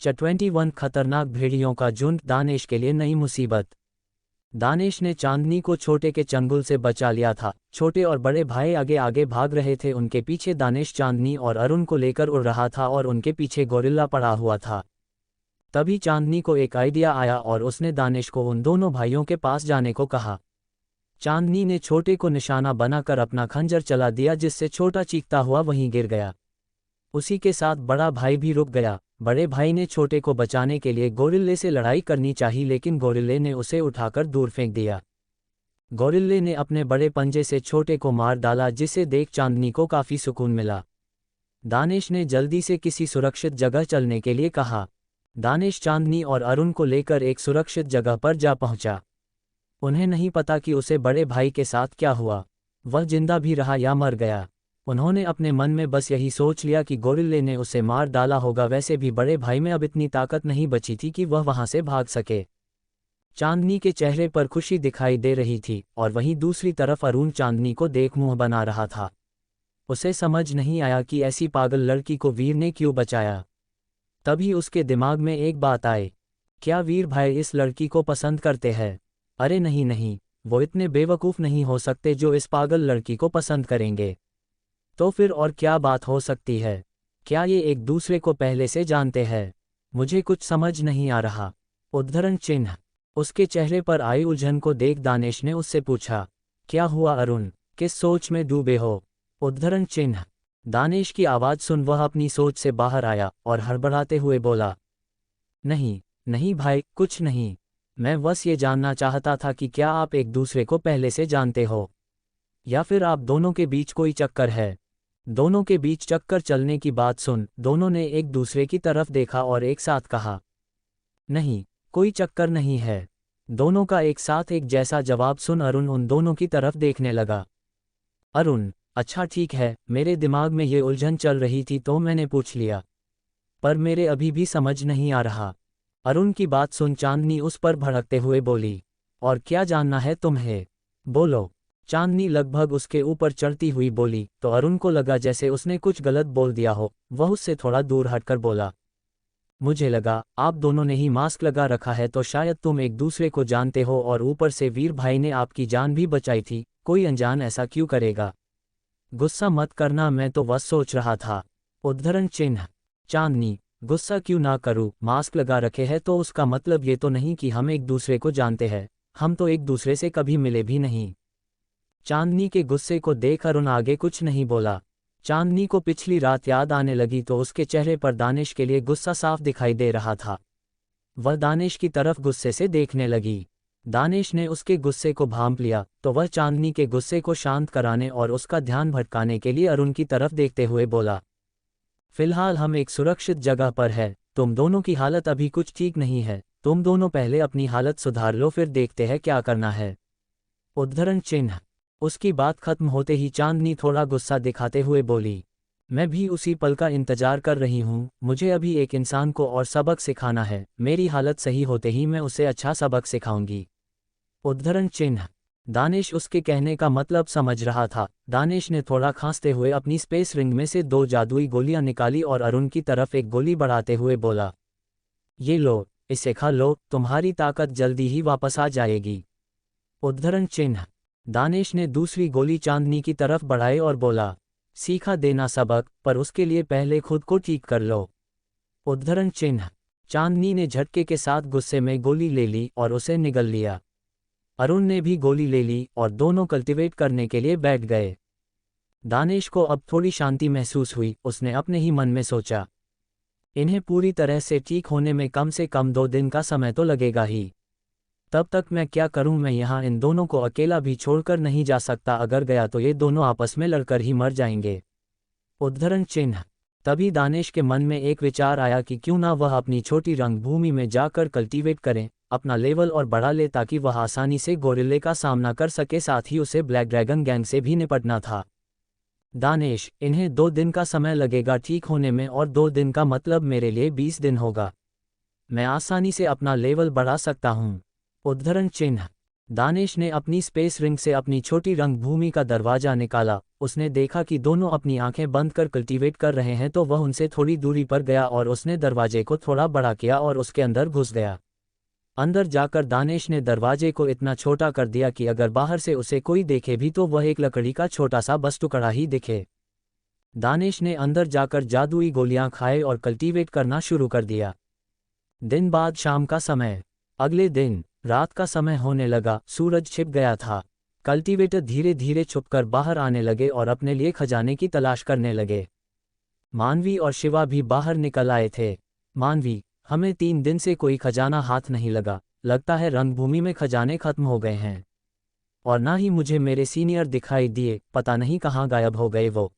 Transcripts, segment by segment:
21 खतरनाक भेड़ियों का झुंड दानिश के लिए नई मुसीबत। दानिश ने चांदनी को छोटे के चंगुल से बचा लिया था। छोटे और बड़े भाई आगे आगे भाग रहे थे, उनके पीछे दानिश चांदनी और अरुण को लेकर उड़ रहा था और उनके पीछे गोरिल्ला पड़ा हुआ था। तभी चांदनी को एक आइडिया आया और उसने दानिश को उन दोनों भाइयों के पास जाने को कहा। चांदनी ने छोटे को निशाना बनाकर अपना खंजर चला दिया, जिससे छोटा चीखता हुआ वहीं गिर गया। उसी के साथ बड़ा भाई भी रुक गया। बड़े भाई ने छोटे को बचाने के लिए गोरिल्ले से लड़ाई करनी चाहिए, लेकिन गोरिल्ले ने उसे उठाकर दूर फेंक दिया। गोरिल्ले ने अपने बड़े पंजे से छोटे को मार डाला, जिसे देख चांदनी को काफी सुकून मिला। दानिश ने जल्दी से किसी सुरक्षित जगह चलने के लिए कहा। दानिश चांदनी और अरुण को लेकर एक सुरक्षित जगह पर जा पहुंचा। उन्हें नहीं पता कि उसे बड़े भाई के साथ क्या हुआ, वह जिंदा भी रहा या मर गया। उन्होंने अपने मन में बस यही सोच लिया कि गोरिल्ले ने उसे मार डाला होगा। वैसे भी बड़े भाई में अब इतनी ताकत नहीं बची थी कि वह वहां से भाग सके। चांदनी के चेहरे पर खुशी दिखाई दे रही थी और वहीं दूसरी तरफ अरुण चांदनी को देख मुंह बना रहा था। उसे समझ नहीं आया कि ऐसी पागल लड़की को वीर ने क्यों बचाया। तभी उसके दिमाग में एक बात आई, क्या वीर भाई इस लड़की को पसंद करते हैं? अरे नहीं नहीं, वो इतने बेवकूफ़ नहीं हो सकते जो इस पागल लड़की को पसंद करेंगे। तो फिर और क्या बात हो सकती है? क्या ये एक दूसरे को पहले से जानते हैं? मुझे कुछ समझ नहीं आ रहा। उद्धरण चिन्ह। उसके चेहरे पर आई उलझन को देख दानिश ने उससे पूछा, क्या हुआ अरुण, किस सोच में डूबे हो? उद्धरण चिन्ह। दानिश की आवाज़ सुन वह अपनी सोच से बाहर आया और हड़बड़ाते हुए बोला, नहीं नहीं भाई, कुछ नहीं। मैं बस ये जानना चाहता था कि क्या आप एक दूसरे को पहले से जानते हो, या फिर आप दोनों के बीच कोई चक्कर है? दोनों के बीच चक्कर चलने की बात सुन दोनों ने एक दूसरे की तरफ देखा और एक साथ कहा, नहीं, कोई चक्कर नहीं है। दोनों का एक साथ एक जैसा जवाब सुन अरुण उन दोनों की तरफ देखने लगा। अरुण, अच्छा ठीक है, मेरे दिमाग में ये उलझन चल रही थी तो मैंने पूछ लिया, पर मेरे अभी भी समझ नहीं आ रहा। अरुण की बात सुन चांदनी उस पर भड़कते हुए बोली, और क्या जानना है तुम्हें? बोलो। चांदनी लगभग उसके ऊपर चढ़ती हुई बोली तो अरुण को लगा जैसे उसने कुछ गलत बोल दिया हो। वह उससे थोड़ा दूर हटकर बोला, मुझे लगा आप दोनों ने ही मास्क लगा रखा है तो शायद तुम एक दूसरे को जानते हो, और ऊपर से वीर भाई ने आपकी जान भी बचाई थी। कोई अनजान ऐसा क्यों करेगा? गुस्सा मत करना, मैं तो बस सोच रहा था। उद्धरण चिन्ह। चांदनी, गुस्सा क्यों ना करूं, मास्क लगा रखे है तो उसका मतलब ये तो नहीं कि हम एक दूसरे को जानते हैं। हम तो एक दूसरे से कभी मिले भी नहीं। चांदनी के गुस्से को देख अरुण आगे कुछ नहीं बोला। चांदनी को पिछली रात याद आने लगी तो उसके चेहरे पर दानिश के लिए गुस्सा साफ दिखाई दे रहा था। वह दानिश की तरफ गुस्से से देखने लगी। दानिश ने उसके गुस्से को भांप लिया तो वह चांदनी के गुस्से को शांत कराने और उसका ध्यान भटकाने के लिए अरुण की तरफ देखते हुए बोला, फिलहाल हम एक सुरक्षित जगह पर है। तुम दोनों की हालत अभी कुछ ठीक नहीं है। तुम दोनों पहले अपनी हालत सुधार लो, फिर देखते हैं क्या करना है। उद्धरण चिन्ह। उसकी बात खत्म होते ही चांदनी थोड़ा गुस्सा दिखाते हुए बोली, मैं भी उसी पल का इंतजार कर रही हूँ। मुझे अभी एक इंसान को और सबक सिखाना है। मेरी हालत सही होते ही मैं उसे अच्छा सबक सिखाऊंगी। उद्धरण चिन्ह। दानिश उसके कहने का मतलब समझ रहा था। दानिश ने थोड़ा खांसते हुए अपनी स्पेस रिंग में से 2 जादुई गोलियां निकाली और अरुण की तरफ एक गोली बढ़ाते हुए बोला, ये लो, इसे खा लो, तुम्हारी ताकत जल्दी ही वापस आ जाएगी। उद्धरण चिन्ह। दानिश ने दूसरी गोली चांदनी की तरफ बढ़ाई और बोला, सीखा देना सबक, पर उसके लिए पहले खुद को ठीक कर लो। उद्धरण चिन्ह। चांदनी ने झटके के साथ गुस्से में गोली ले ली और उसे निगल लिया। अरुण ने भी गोली ले ली और दोनों कल्टिवेट करने के लिए बैठ गए। दानिश को अब थोड़ी शांति महसूस हुई। उसने अपने ही मन में सोचा, इन्हें पूरी तरह से ठीक होने में कम से कम 2 दिन का समय तो लगेगा ही। तब तक मैं क्या करूं? मैं यहाँ इन दोनों को अकेला भी छोड़कर नहीं जा सकता। अगर गया तो ये दोनों आपस में लड़कर ही मर जाएंगे। उद्धरण चिन्ह। तभी दानिश के मन में एक विचार आया कि क्यों ना वह अपनी छोटी रंगभूमि में जाकर कल्टीवेट करें, अपना लेवल और बढ़ा ले ताकि वह आसानी से गोरिल्ले का सामना कर सके। साथ ही उसे ब्लैक ड्रैगन गैंग से भी निपटना था। दानिश, इन्हें 2 दिन का समय लगेगा ठीक होने में, और 2 दिन का मतलब मेरे लिए 20 दिन होगा। मैं आसानी से अपना लेवल बढ़ा सकता हूँ। उद्धरण चिन्ह। दानिश ने अपनी स्पेस रिंग से अपनी छोटी रंगभूमि का दरवाजा निकाला। उसने देखा कि दोनों अपनी आंखें बंद कर कल्टीवेट कर रहे हैं, तो वह उनसे थोड़ी दूरी पर गया और उसने दरवाजे को थोड़ा बड़ा किया और उसके अंदर घुस गया। अंदर जाकर दानिश ने दरवाजे को इतना छोटा कर दिया कि अगर बाहर से उसे कोई देखे भी तो वह एक लकड़ी का छोटा सा बस टुकड़ा ही दिखे। दानिश ने अंदर जाकर जादुई गोलियां खाए और कल्टीवेट करना शुरू कर दिया। दिन बाद शाम का समय। अगले दिन रात का समय होने लगा, सूरज छिप गया था। कल्टीवेटर धीरे धीरे छुपकर बाहर आने लगे और अपने लिए खजाने की तलाश करने लगे। मानवी और शिवा भी बाहर निकल आए थे। मानवी, हमें 3 दिन से कोई खजाना हाथ नहीं लगा, लगता है रंगभूमि में खजाने खत्म हो गए हैं। और ना ही मुझे मेरे सीनियर दिखाई दिए, पता नहीं कहाँ गायब हो गए वो।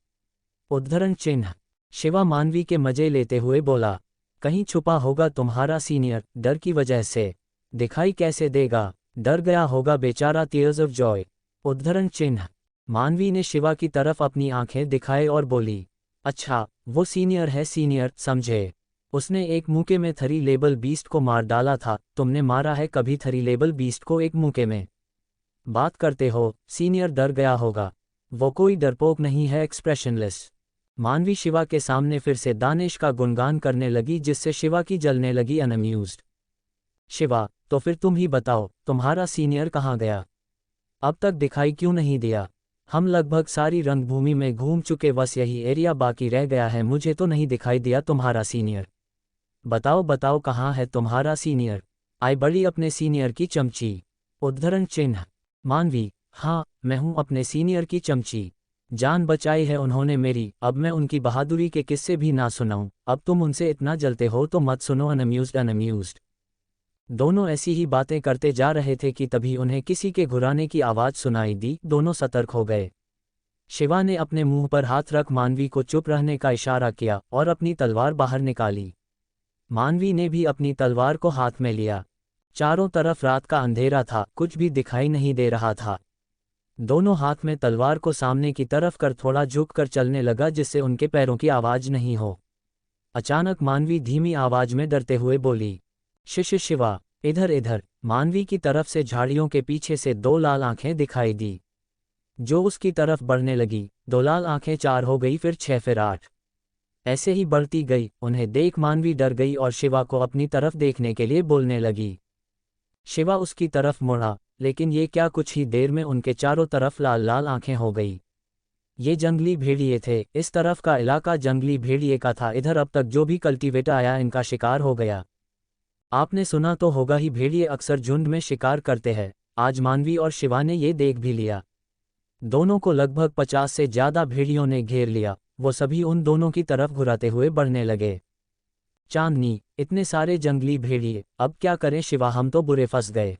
उद्धरण चिन्ह। शिवा मानवी के मजे लेते हुए बोला, कहीं छुपा होगा तुम्हारा सीनियर, डर की वजह से। दिखाई कैसे देगा, डर गया होगा बेचारा, टीयर्स ऑफ जॉय। उद्धरण चिन्ह। मानवी ने शिवा की तरफ अपनी आंखें दिखाए और बोली, अच्छा वो सीनियर है, सीनियर समझे। उसने एक मूके में थरी लेबल बीस्ट को मार डाला था। तुमने मारा है कभी थरी लेबल बीस्ट को एक मूके में? बात करते हो, सीनियर डर गया होगा। वो कोई डरपोक नहीं है, एक्सप्रेशनलेस। मानवी शिवा के सामने फिर से दानिश का गुणगान करने लगी, जिससे शिवा की जलने लगी अनअम्यूज्ड। शिवा, तो फिर तुम ही बताओ, तुम्हारा सीनियर कहाँ गया? अब तक दिखाई क्यों नहीं दिया? हम लगभग सारी रंगभूमि में घूम चुके, बस यही एरिया बाकी रह गया है, मुझे तो नहीं दिखाई दिया तुम्हारा सीनियर। बताओ बताओ कहाँ है तुम्हारा सीनियर? आई बड़ी अपने सीनियर की चमची। उद्धरण चिन्ह। मानवी, हाँ मैं हूँ अपने सीनियर की चमची। जान बचाई है उन्होंने मेरी, अब मैं उनकी बहादुरी के किस्से भी ना सुनाऊं। अब तुम उनसे इतना जलते हो तो मत सुनो, अनअम्यूज्ड अनअम्यूज्ड। दोनों ऐसी ही बातें करते जा रहे थे कि तभी उन्हें किसी के घुराने की आवाज़ सुनाई दी। दोनों सतर्क हो गए। शिवा ने अपने मुंह पर हाथ रख मानवी को चुप रहने का इशारा किया और अपनी तलवार बाहर निकाली। मानवी ने भी अपनी तलवार को हाथ में लिया। चारों तरफ रात का अंधेरा था, कुछ भी दिखाई नहीं दे रहा था। दोनों हाथ में तलवार को सामने की तरफ कर थोड़ा झुककर चलने लगा, जिससे उनके पैरों की आवाज़ नहीं हो। अचानक मानवी धीमी आवाज में डरते हुए बोली, शिश शिवा, इधर इधर। मानवी की तरफ से झाड़ियों के पीछे से 2 लाल आंखें दिखाई दी, जो उसकी तरफ बढ़ने लगी। 2 लाल आंखें 4 हो गई, फिर 6, फिर 8, ऐसे ही बढ़ती गई। उन्हें देख मानवी डर गई और शिवा को अपनी तरफ देखने के लिए बोलने लगी। शिवा उसकी तरफ मुड़ा, लेकिन ये क्या, कुछ ही देर में उनके चारों तरफ लाल लाल आंखें हो गई। ये जंगली भेड़िए थे। इस तरफ का इलाका जंगली भेड़िए का था। इधर अब तक जो भी कल्टीवेटर आया इनका शिकार हो गया। आपने सुना तो होगा ही, भेड़िए अक्सर झुंड में शिकार करते हैं। आज मानवी और शिवा ने ये देख भी लिया। दोनों को लगभग 50 से ज़्यादा भेड़ियों ने घेर लिया। वो सभी उन दोनों की तरफ घुराते हुए बढ़ने लगे। चांदनी, इतने सारे जंगली भेड़िए, अब क्या करें शिवा, हम तो बुरे फंस गए।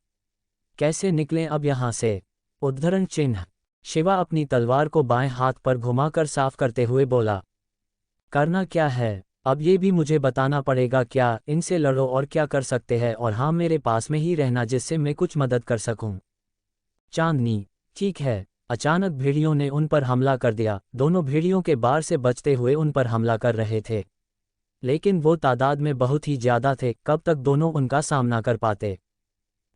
कैसे निकलें अब यहाँ से? उद्धरण चिन्ह। शिवा अपनी तलवार को बाएं हाथ पर घुमाकर साफ करते हुए बोला, करना क्या है? अब ये भी मुझे बताना पड़ेगा क्या? इनसे लड़ो और क्या कर सकते हैं, और हाँ मेरे पास में ही रहना जिससे मैं कुछ मदद कर सकूं। चांदनी, ठीक है। अचानक भेड़ियों ने उन पर हमला कर दिया। दोनों भेड़ियों के बार से बचते हुए उन पर हमला कर रहे थे, लेकिन वो तादाद में बहुत ही ज़्यादा थे। कब तक दोनों उनका सामना कर पाते?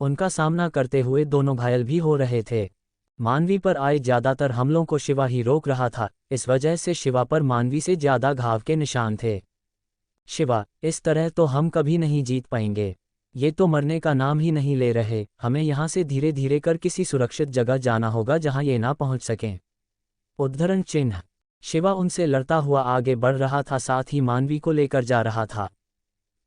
उनका सामना करते हुए दोनों घायल भी हो रहे थे। मानवी पर आए ज़्यादातर हमलों को शिवा ही रोक रहा था, इस वजह से शिवा पर मानवी से ज़्यादा घाव के निशान थे। शिवा, इस तरह तो हम कभी नहीं जीत पाएंगे। ये तो मरने का नाम ही नहीं ले रहे। हमें यहाँ से धीरे धीरे कर किसी सुरक्षित जगह जाना होगा जहाँ ये ना पहुँच सकें। उद्धरण चिन्ह। शिवा उनसे लड़ता हुआ आगे बढ़ रहा था, साथ ही मानवी को लेकर जा रहा था,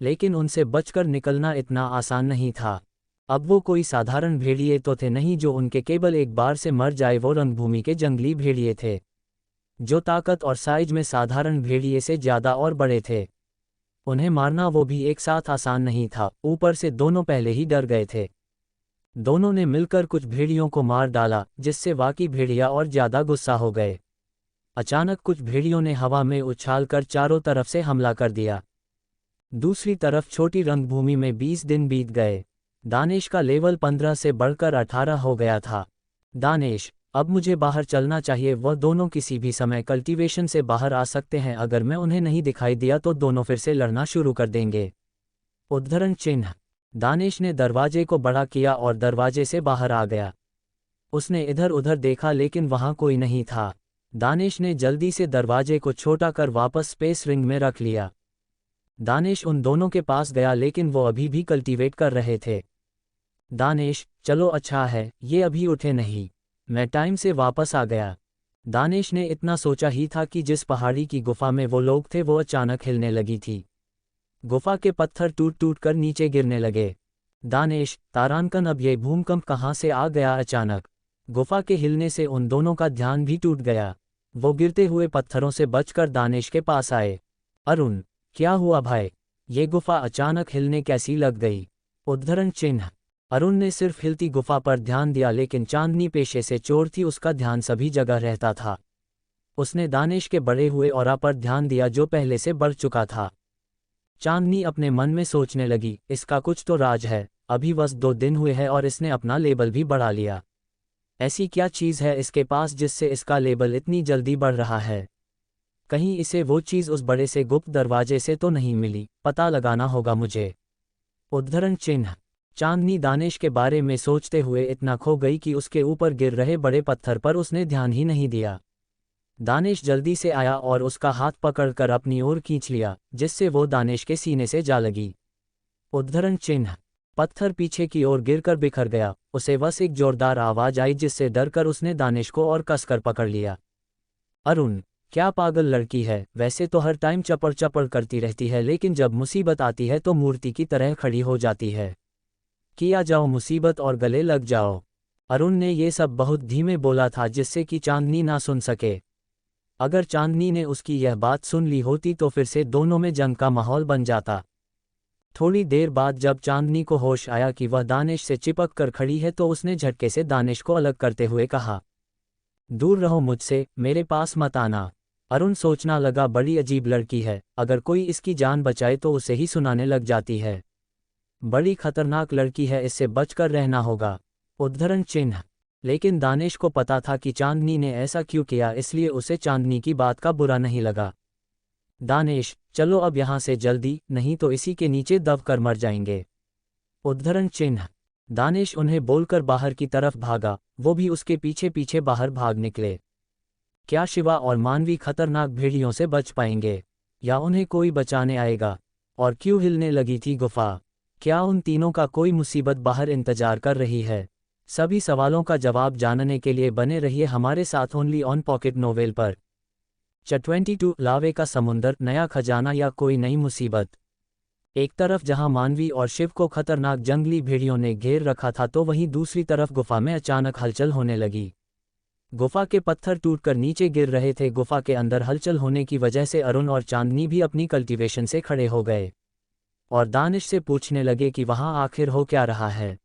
लेकिन उनसे बचकर निकलना इतना आसान नहीं था। अब वो कोई साधारण भेड़िए तो थे नहीं जो उनके केवल एक बार से मर जाए। वो रंगभूमि के जंगली भेड़िए थे, जो ताकत और साइज में साधारण भेड़िए से ज़्यादा और बड़े थे। उन्हें मारना वो भी एक साथ आसान नहीं था। ऊपर से दोनों पहले ही डर गए थे। दोनों ने मिलकर कुछ भेड़ियों को मार डाला, जिससे बाकी भेड़िया और ज़्यादा गुस्सा हो गए। अचानक कुछ भेड़ियों ने हवा में उछालकर चारों तरफ से हमला कर दिया। दूसरी तरफ छोटी रंगभूमि में 20 दिन बीत गए। दानिश का लेवल 15 से बढ़कर 18 हो गया था। दानिश, अब मुझे बाहर चलना चाहिए। वह दोनों किसी भी समय कल्टीवेशन से बाहर आ सकते हैं। अगर मैं उन्हें नहीं दिखाई दिया तो दोनों फिर से लड़ना शुरू कर देंगे। उद्धरण चिन्ह। दानिश ने दरवाजे को बड़ा किया और दरवाजे से बाहर आ गया। उसने इधर उधर देखा लेकिन वहां कोई नहीं था। दानिश ने जल्दी से दरवाजे को छोटा कर वापस स्पेस रिंग में रख लिया। दानिश उन दोनों के पास गया लेकिन वो अभी भी कल्टीवेट कर रहे थे। दानिश, चलो अच्छा है, ये अभी उठे नहीं। मैं टाइम से वापस आ गया। दानिश ने इतना सोचा ही था कि जिस पहाड़ी की गुफा में वो लोग थे वो अचानक हिलने लगी थी। गुफा के पत्थर टूट टूट कर नीचे गिरने लगे। दानिश, तारांकन, अब ये भूकंप कहाँ से आ गया अचानक? गुफा के हिलने से उन दोनों का ध्यान भी टूट गया। वो गिरते हुए पत्थरों से बचकर दानिश के पास आए। अरुण, क्या हुआ भाई? ये गुफा अचानक हिलने कैसी लग गई? उद्धरण चिन्ह। अरुण ने सिर्फ हिलती गुफा पर ध्यान दिया लेकिन चांदनी पेशे से चोर थी, उसका ध्यान सभी जगह रहता था। उसने दानिश के बढ़े हुए ऑरा पर ध्यान दिया जो पहले से बढ़ चुका था। चांदनी अपने मन में सोचने लगी, इसका कुछ तो राज है। अभी बस 2 दिन हुए हैं और इसने अपना लेबल भी बढ़ा लिया। ऐसी क्या चीज़ है इसके पास जिससे इसका लेबल इतनी जल्दी बढ़ रहा है? कहीं इसे वो चीज़ उस बड़े से गुप्त दरवाजे से तो नहीं मिली? पता लगाना होगा मुझे। उद्धरण चिन्ह। चांदनी दानिश के बारे में सोचते हुए इतना खो गई कि उसके ऊपर गिर रहे बड़े पत्थर पर उसने ध्यान ही नहीं दिया। दानिश जल्दी से आया और उसका हाथ पकड़कर अपनी ओर खींच लिया, जिससे वो दानिश के सीने से जा लगी। उद्धरण चिन्ह। पत्थर पीछे की ओर गिरकर बिखर गया। उसे बस एक जोरदार आवाज आई जिससे डरकर उसने दानिश को और कसकर पकड़ लिया। अरुण, क्या पागल लड़की है? वैसे तो हर टाइम चपड़ चपड़ करती रहती है लेकिन जब मुसीबत आती है तो मूर्ति की तरह खड़ी हो जाती है। किया जाओ मुसीबत और गले लग जाओ। अरुण ने ये सब बहुत धीमे बोला था जिससे कि चांदनी ना सुन सके। अगर चांदनी ने उसकी यह बात सुन ली होती तो फिर से दोनों में जंग का माहौल बन जाता। थोड़ी देर बाद जब चांदनी को होश आया कि वह दानिश से चिपक कर खड़ी है तो उसने झटके से दानिश को अलग करते हुए कहा, दूर रहो मुझसे, मेरे पास मत आना। अरुण सोचना लगा, बड़ी अजीब लड़की है, अगर कोई इसकी जान बचाए तो उसे ही सुनाने लग जाती है। बड़ी खतरनाक लड़की है, इससे बचकर रहना होगा। उद्धरण चिन्ह। लेकिन दानिश को पता था कि चांदनी ने ऐसा क्यों किया, इसलिए उसे चांदनी की बात का बुरा नहीं लगा। दानिश, चलो अब यहाँ से जल्दी, नहीं तो इसी के नीचे दब कर मर जाएंगे। उद्धरण चिन्ह। दानिश उन्हें बोलकर बाहर की तरफ भागा, वो भी उसके पीछे पीछे बाहर भाग निकले। क्या शिवा और मानवी खतरनाक भेड़ियों से बच पाएंगे, या उन्हें कोई बचाने आएगा? और क्यों हिलने लगी थी गुफा? क्या उन तीनों का कोई मुसीबत बाहर इंतजार कर रही है? सभी सवालों का जवाब जानने के लिए बने रहिए हमारे साथ ओनली ऑन पॉकेट नोवेल पर। चैप्टर 22, लावे का समुंदर, नया खजाना या कोई नई मुसीबत। एक तरफ जहां मानवी और शिव को खतरनाक जंगली भेड़ियों ने घेर रखा था तो वहीं दूसरी तरफ गुफा में अचानक हलचल होने लगी। गुफा के पत्थर टूटकर नीचे गिर रहे थे। गुफा के अंदर हलचल होने की वजह से अरुण और चांदनी भी अपनी कल्टीवेशन से खड़े हो गए और दानिश से पूछने लगे कि वहां आखिर हो क्या रहा है।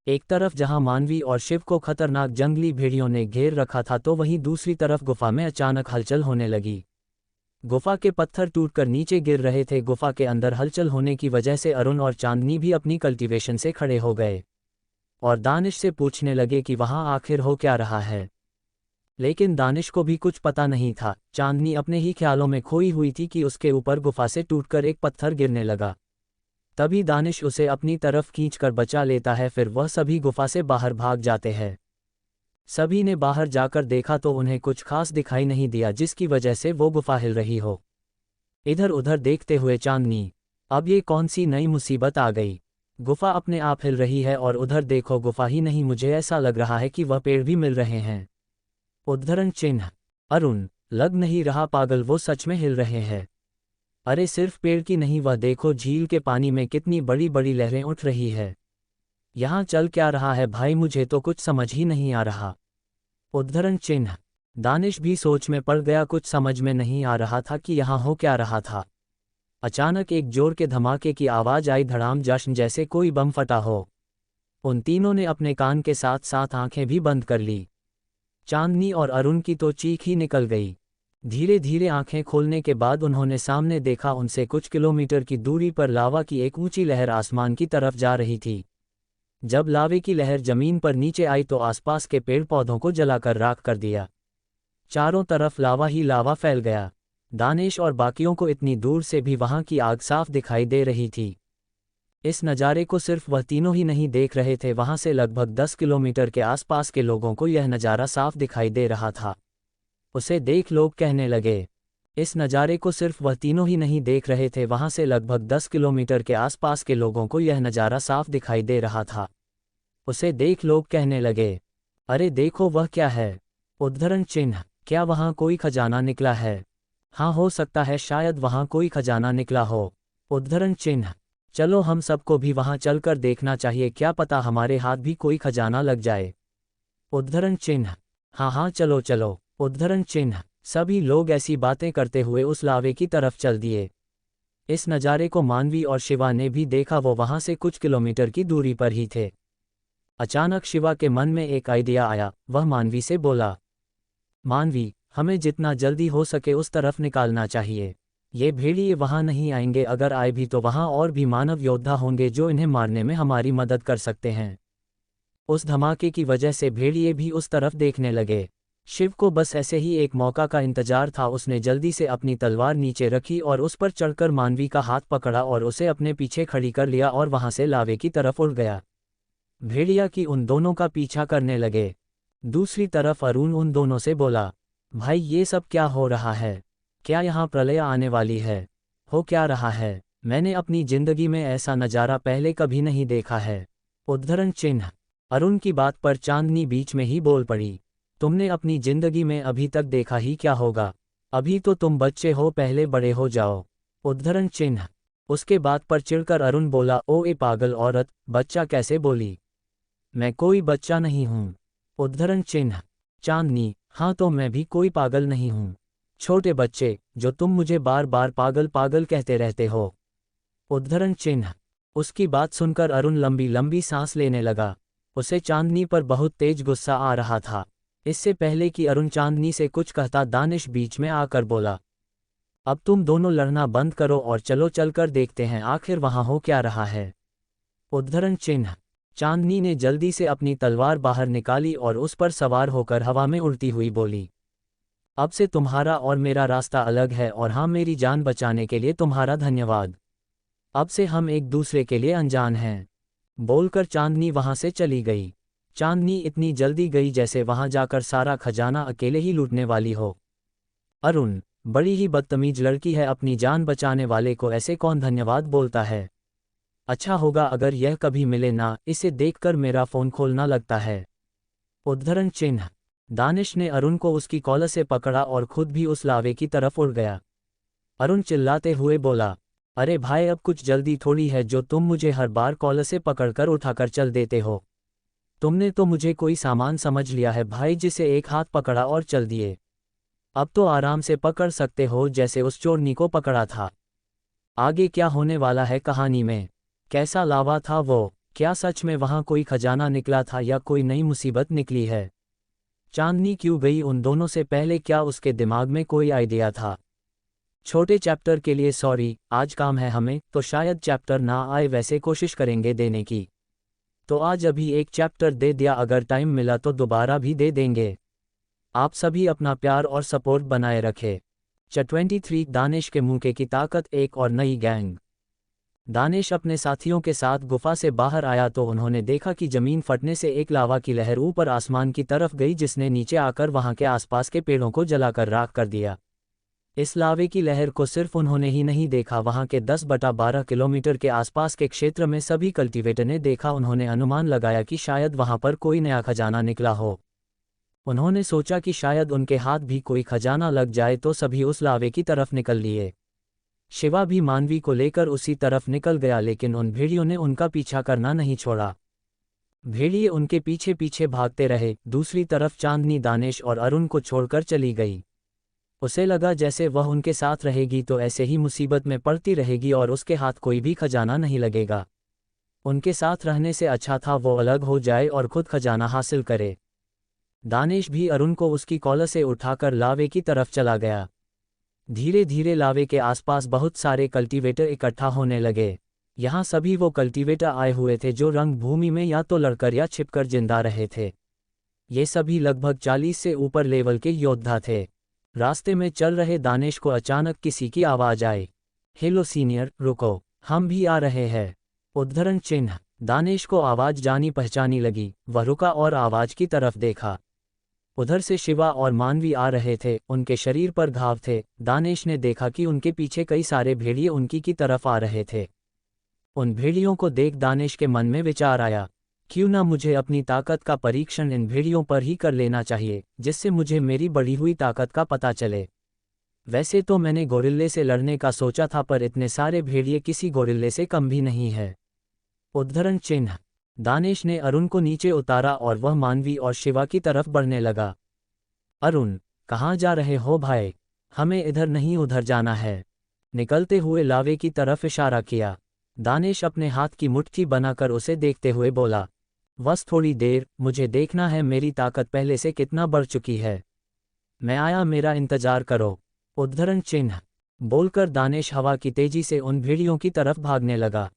एक तरफ जहां मानवी और शिव को खतरनाक जंगली भेड़ियों ने घेर रखा था तो वहीं दूसरी तरफ गुफा में अचानक हलचल होने लगी। गुफा के पत्थर टूटकर नीचे गिर रहे थे। गुफा के अंदर हलचल होने की वजह से अरुण और चांदनी भी अपनी कल्टीवेशन से खड़े हो गए और दानिश से पूछने लगे कि वहां आखिर हो क्या रहा है। लेकिन दानिश को भी कुछ पता नहीं था। चांदनी अपने ही ख्यालों में खोई हुई थी कि उसके ऊपर गुफा से टूटकर एक पत्थर गिरने लगा। तभी दानिश उसे अपनी तरफ खींचकर बचा लेता है, फिर वह सभी गुफा से बाहर भाग जाते हैं। सभी ने बाहर जाकर देखा तो उन्हें कुछ खास दिखाई नहीं दिया जिसकी वजह से वो गुफा हिल रही हो। इधर उधर देखते हुए चांदनी, अब ये कौन सी नई मुसीबत आ गई? गुफा अपने आप हिल रही है और उधर देखो, गुफा ही नहीं, मुझे ऐसा लग रहा है कि वह पेड़ भी मिल रहे हैं। उद्धरण चिन्ह। अरुण, लग नहीं रहा पागल, वो सच में हिल रहे हैं। अरे सिर्फ पेड़ की नहीं, वह देखो झील के पानी में कितनी बड़ी बड़ी लहरें उठ रही है। यहाँ चल क्या रहा है भाई, मुझे तो कुछ समझ ही नहीं आ रहा। उद्धरण चिन्ह। दानिश भी सोच में पड़ गया, कुछ समझ में नहीं आ रहा था कि यहाँ हो क्या रहा था। अचानक एक जोर के धमाके की आवाज आई, धड़ाम, जश्न जैसे कोई बम फटा हो। उन तीनों ने अपने कान के साथ साथ आंखें भी बंद कर ली। चांदनी और अरुण की तो चीख ही निकल गई। धीरे धीरे आंखें खोलने के बाद उन्होंने सामने देखा, उनसे कुछ किलोमीटर की दूरी पर लावा की एक ऊंची लहर आसमान की तरफ जा रही थी। जब लावे की लहर जमीन पर नीचे आई तो आसपास के पेड़ पौधों को जलाकर राख कर दिया। चारों तरफ लावा ही लावा फैल गया। दानिश और बाकियों को इतनी दूर से भी वहां की आग साफ दिखाई दे रही थी। इस नज़ारे को सिर्फ वह तीनों ही नहीं देख रहे थे, वहां से लगभग 10 किलोमीटर के आसपास के लोगों को यह नज़ारा साफ दिखाई दे रहा था। उसे देख लोग कहने लगे। इस नज़ारे को सिर्फ वह तीनों ही नहीं देख रहे थे, वहां से लगभग 10 किलोमीटर के आसपास के लोगों को यह नज़ारा साफ दिखाई दे रहा था। उसे देख लोग कहने लगे, अरे देखो वह क्या है। उद्धरण चिन्ह, क्या वहां कोई खजाना निकला है? हाँ, हो सकता है शायद वहां कोई खजाना निकला हो। उद्धरण चिन्ह, चलो हम सबको भी वहां चलकर देखना चाहिए, क्या पता हमारे हाथ भी कोई खजाना लग जाए। उद्धरण चिन्ह, हाँ हाँ चलो चलो। उद्धरण चिन्ह, सभी लोग ऐसी बातें करते हुए उस लावे की तरफ चल दिए। इस नज़ारे को मानवी और शिवा ने भी देखा, वो वहां से कुछ किलोमीटर की दूरी पर ही थे। अचानक शिवा के मन में एक आइडिया आया, वह मानवी से बोला, मानवी, हमें जितना जल्दी हो सके उस तरफ निकालना चाहिए। ये भेड़िए वहां नहीं आएंगे, अगर आए भी तो वहां और भी मानव योद्धा होंगे जो इन्हें मारने में हमारी मदद कर सकते हैं। उस धमाके की वजह से भेड़िए भी उस तरफ देखने लगे। शिव को बस ऐसे ही एक मौका का इंतजार था, उसने जल्दी से अपनी तलवार नीचे रखी और उस पर चढ़कर मानवी का हाथ पकड़ा और उसे अपने पीछे खड़ी कर लिया और वहां से लावे की तरफ उड़ गया। भेड़िया की उन दोनों का पीछा करने लगे। दूसरी तरफ अरुण उन दोनों से बोला, भाई ये सब क्या हो रहा है? क्या यहाँ प्रलय आने वाली है? हो क्या रहा है? मैंने अपनी जिंदगी में ऐसा नज़ारा पहले कभी नहीं देखा है। उद्धरण चिन्ह, अरुण की बात पर चांदनी बीच में ही बोल पड़ी, तुमने अपनी जिंदगी में अभी तक देखा ही क्या होगा? अभी तो तुम बच्चे हो, पहले बड़े हो जाओ। उद्धरण चिन्ह, उसके बात पर चिढ़कर अरुण बोला, ओ ए पागल औरत, बच्चा कैसे बोली? मैं कोई बच्चा नहीं हूँ। उद्धरण चिन्ह, चांदनी, हाँ तो मैं भी कोई पागल नहीं हूँ। छोटे बच्चे, जो तुम मुझे बार बार पागल पागल कहते रहते हो। उद्धरण चिन्ह, उसकी बात सुनकर अरुण लंबी लंबी सांस लेने लगा। उसे चांदनी पर बहुत तेज गुस्सा आ रहा था। इससे पहले कि अरुण चांदनी से कुछ कहता, दानिश बीच में आकर बोला, अब तुम दोनों लड़ना बंद करो और चलो चलकर देखते हैं आखिर वहां हो क्या रहा है। उद्धरण चिन्ह, चांदनी ने जल्दी से अपनी तलवार बाहर निकाली और उस पर सवार होकर हवा में उड़ती हुई बोली, अब से तुम्हारा और मेरा रास्ता अलग है, और हाँ, मेरी जान बचाने के लिए तुम्हारा धन्यवाद। अब से हम एक दूसरे के लिए अनजान हैं। बोलकर चांदनी वहां से चली गई। चांदनी इतनी जल्दी गई जैसे वहां जाकर सारा खजाना अकेले ही लूटने वाली हो। अरुण, बड़ी ही बदतमीज लड़की है, अपनी जान बचाने वाले को ऐसे कौन धन्यवाद बोलता है? अच्छा होगा अगर यह कभी मिले ना, इसे देखकर मेरा फोन खोलना लगता है। उद्धरण चिन्ह, दानिश ने अरुण को उसकी कॉलर से पकड़ा और खुद भी उस लावे की तरफ उड़ गया। अरुण चिल्लाते हुए बोला, अरे भाई, अब कुछ जल्दी थोड़ी है जो तुम मुझे हर बार कॉलर से पकड़कर उठाकर चल देते हो। तुमने तो मुझे कोई सामान समझ लिया है भाई, जिसे एक हाथ पकड़ा और चल दिए। अब तो आराम से पकड़ सकते हो जैसे उस चोरनी को पकड़ा था। आगे क्या होने वाला है कहानी में? कैसा लावा था वो? क्या सच में वहां कोई खजाना निकला था या कोई नई मुसीबत निकली है? चांदनी क्यों गई उन दोनों से पहले? क्या उसके दिमाग में कोई आइडिया था? छोटे चैप्टर के लिए सॉरी, आज काम है हमें, तो शायद चैप्टर ना आए, वैसे कोशिश करेंगे देने की। तो आज अभी एक चैप्टर दे दिया, अगर टाइम मिला तो दोबारा भी दे देंगे। आप सभी अपना प्यार और सपोर्ट बनाए रखें। 23 दानिश के मुंह की ताकत, एक और नई गैंग। दानिश अपने साथियों के साथ गुफा से बाहर आया तो उन्होंने देखा कि जमीन फटने से एक लावा की लहर ऊपर आसमान की तरफ गई, जिसने नीचे आकर वहां के आसपास के पेड़ों को जलाकर राख कर दिया। इस लावे की लहर को सिर्फ उन्होंने ही नहीं देखा, वहां के 10/12 किलोमीटर के आसपास के क्षेत्र में सभी कल्टीवेटर ने देखा। उन्होंने अनुमान लगाया कि शायद वहां पर कोई नया खजाना निकला हो। उन्होंने सोचा कि शायद उनके हाथ भी कोई खजाना लग जाए, तो सभी उस लावे की तरफ निकल लिए। शिवा भी मानवी को लेकर उसी तरफ निकल गया, लेकिन उन भेड़ियों ने उनका पीछा करना नहीं छोड़ा। भेड़िए उनके पीछे पीछे भागते रहे। दूसरी तरफ चांदनी दानिश और अरुण को छोड़कर चली गई। उसे लगा जैसे वह उनके साथ रहेगी तो ऐसे ही मुसीबत में पड़ती रहेगी और उसके हाथ कोई भी खजाना नहीं लगेगा। उनके साथ रहने से अच्छा था वो अलग हो जाए और खुद खजाना हासिल करे। दानिश भी अरुण को उसकी कॉलर से उठाकर लावे की तरफ चला गया। धीरे धीरे लावे के आसपास बहुत सारे कल्टीवेटर इकट्ठा होने लगे। यहाँ सभी वो कल्टीवेटर आए हुए थे जो रंग भूमि में या तो लड़कर या छिपकर जिंदा रहे थे। ये सभी लगभग 40 से ऊपर लेवल के योद्धा थे। रास्ते में चल रहे दानिश को अचानक किसी की आवाज़ आई, हेलो सीनियर, रुको, हम भी आ रहे हैं। उद्धरण चिन्ह। दानेश को आवाज जानी पहचानी लगी, वह रुका और आवाज की तरफ देखा। उधर से शिवा और मानवी आ रहे थे, उनके शरीर पर घाव थे। दानेश ने देखा कि उनके पीछे कई सारे भेड़िए उनकी की तरफ आ रहे थे। उन भेड़ियों को देख दानेश के मन में विचार आया, क्यों ना मुझे अपनी ताकत का परीक्षण इन भेड़ियों पर ही कर लेना चाहिए, जिससे मुझे मेरी बढ़ी हुई ताकत का पता चले। वैसे तो मैंने गोरिल्ले से लड़ने का सोचा था, पर इतने सारे भेड़िए किसी गोरिल्ले से कम भी नहीं है। उद्धरण चिन्ह। दानेश ने अरुण को नीचे उतारा और वह मानवी और शिवा की तरफ बढ़ने लगा। अरुण, कहाँ जा रहे हो भाई? हमें इधर नहीं उधर जाना है। निकलते हुए लावे की तरफ इशारा किया। दानेश अपने हाथ की मुट्ठी बनाकर उसे देखते हुए बोला, बस थोड़ी देर, मुझे देखना है मेरी ताकत पहले से कितना बढ़ चुकी है। मैं आया, मेरा इंतजार करो। उद्धरण चिन्ह। बोलकर दानेश हवा की तेजी से उन भेड़ियों की तरफ भागने लगा।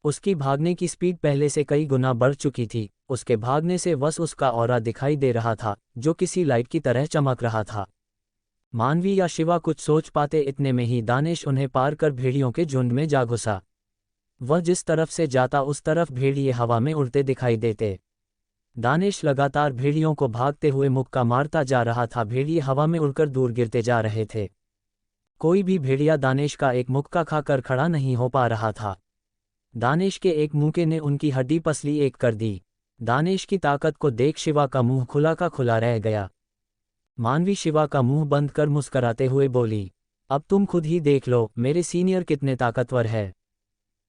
उसकी भागने की स्पीड पहले से कई गुना बढ़ चुकी थी। उसके भागने से बस उसका ऑरा दिखाई दे रहा था, जो किसी लाइट की तरह चमक रहा था। मानवी या शिवा कुछ सोच पाते, इतने में ही दानेश उन्हें पार कर भेड़ियों के झुंड में जा घुसा। वह जिस तरफ से जाता उस तरफ भेड़िए हवा में उड़ते दिखाई देते। दानेश लगातार भेड़ियों को भागते हुए मुक्का मारता जा रहा था। भेड़िए हवा में उड़कर दूर गिरते जा रहे थे। कोई भी भेड़िया दानेश का एक मुक्का खाकर खड़ा नहीं हो पा रहा था। दानेश के एक मुक्के ने उनकी हड्डी पसली एक कर दी। दानेश की ताकत को देख शिवा का मुंह खुला का खुला रह गया। मानवी शिवा का मुंह बंद कर मुस्कराते हुए बोली, अब तुम खुद ही देख लो मेरे सीनियर कितने ताकतवर है।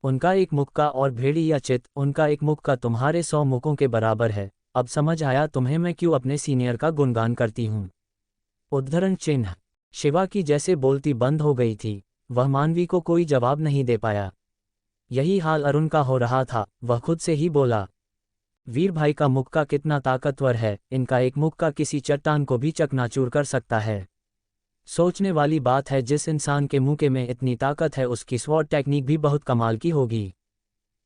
उनका एक मुक्का और भेड़ी या चित, उनका एक मुक्का तुम्हारे 100 मुक्कों के बराबर है। अब समझ आया तुम्हें मैं क्यों अपने सीनियर का गुणगान करती हूँ। उद्धरण चिन्ह। शिवा की जैसे बोलती बंद हो गई थी। वह मानवी को कोई जवाब नहीं दे पाया। यही हाल अरुण का हो रहा था। वह खुद से ही बोला, वीर भाई का मुक्का कितना ताकतवर है, इनका एक मुक्का किसी चट्टान को भी चकनाचूर कर सकता है। सोचने वाली बात है, जिस इंसान के मुक्के में इतनी ताकत है उसकी स्वॉर्ड टेक्निक भी बहुत कमाल की होगी।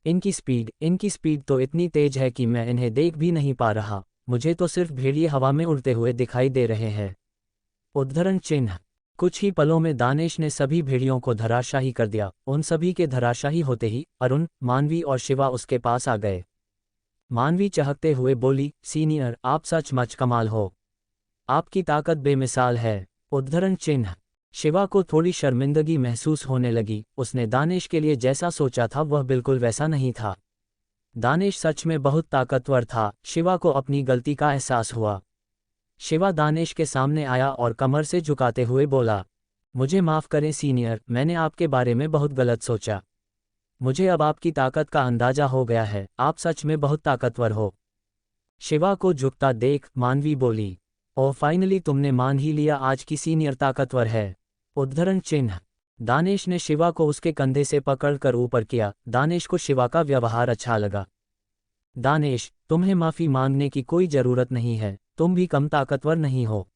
इनकी स्पीड तो इतनी तेज है कि मैं इन्हें देख भी नहीं पा रहा। मुझे तो सिर्फ भेड़िए हवा में उड़ते हुए दिखाई दे रहे हैं। उद्धरण चिन्ह। कुछ ही पलों में दानेश ने सभी भेड़ियों को धराशाही कर दिया। उन सभी के धराशाही होते ही अरुण, मानवी और शिवा उसके पास आ गए। मानवी चहकते हुए बोली, सीनियर, आप सचमुच कमाल हो। आपकी ताकत बेमिसाल है। उद्धरण चिन्ह। शिवा को थोड़ी शर्मिंदगी महसूस होने लगी। उसने दानेश के लिए जैसा सोचा था वह बिल्कुल वैसा नहीं था। दानेश सच में बहुत ताकतवर था। शिवा को अपनी गलती का एहसास हुआ। शिवा दानेश के सामने आया और कमर से झुकाते हुए बोला, मुझे माफ़ करें सीनियर, मैंने आपके बारे में बहुत गलत सोचा। मुझे अब आपकी ताकत का अंदाजा हो गया है, आप सच में बहुत ताकतवर हो। शिवा को झुकता देख मानवी बोली, ओह फाइनली तुमने मान ही लिया, आज की सीनियर ताकतवर है। उद्धरण चिन्ह। दानेश ने शिवा को उसके कंधे से पकड़कर ऊपर किया। दानेश को शिवा का व्यवहार अच्छा लगा। दानेश, तुम्हें माफ़ी मांगने की कोई ज़रूरत नहीं है, तुम भी कम ताकतवर नहीं हो।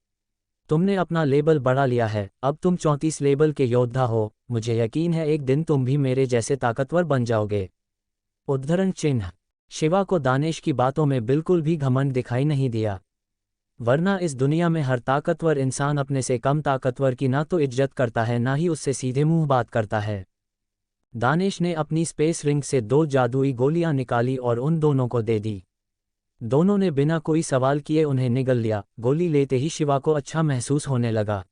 तुमने अपना लेबल बढ़ा लिया है, अब तुम 34 लेबल के योद्धा हो। मुझे यकीन है एक दिन तुम भी मेरे जैसे ताकतवर बन जाओगे। उद्धरण चिन्ह। शिवा को दानेश की बातों में बिल्कुल भी घमंड दिखाई नहीं दिया, वरना इस दुनिया में हर ताकतवर इंसान अपने से कम ताकतवर की ना तो इज्जत करता है ना ही उससे सीधे मुंह बात करता है। दानेश ने अपनी स्पेस रिंग से 2 जादुई गोलियां निकाली और उन दोनों को दे दी। दोनों ने बिना कोई सवाल किए उन्हें निगल लिया। गोली लेते ही शिवा को अच्छा महसूस होने लगा।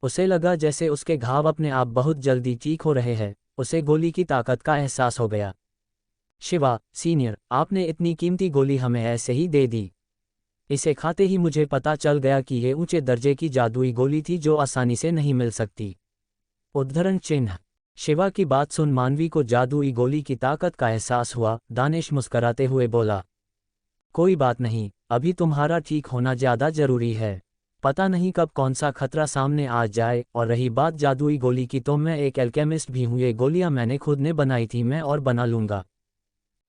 उसे लगा जैसे उसके घाव अपने आप बहुत जल्दी ठीक हो रहे हैं। उसे गोली की ताकत का एहसास हो गया। शिवा, सीनियर, आपने इतनी कीमती गोली हमें ऐसे ही दे दी। इसे खाते ही मुझे पता चल गया कि ये ऊंचे दर्जे की जादुई गोली थी जो आसानी से नहीं मिल सकती। उद्धरण चिन्ह। शिवा की बात सुन मानवी को जादुई गोली की ताकत का एहसास हुआ। दानेश मुस्कराते हुए बोला, कोई बात नहीं, अभी तुम्हारा ठीक होना ज़्यादा ज़रूरी है। पता नहीं कब कौन सा खतरा सामने आ जाए। और रही बात जादुई गोली की, तो मैं एक एल्केमिस्ट भी हूँ। ये गोलियाँ मैंने खुद ने बनाई थी, मैं और बना लूँगा।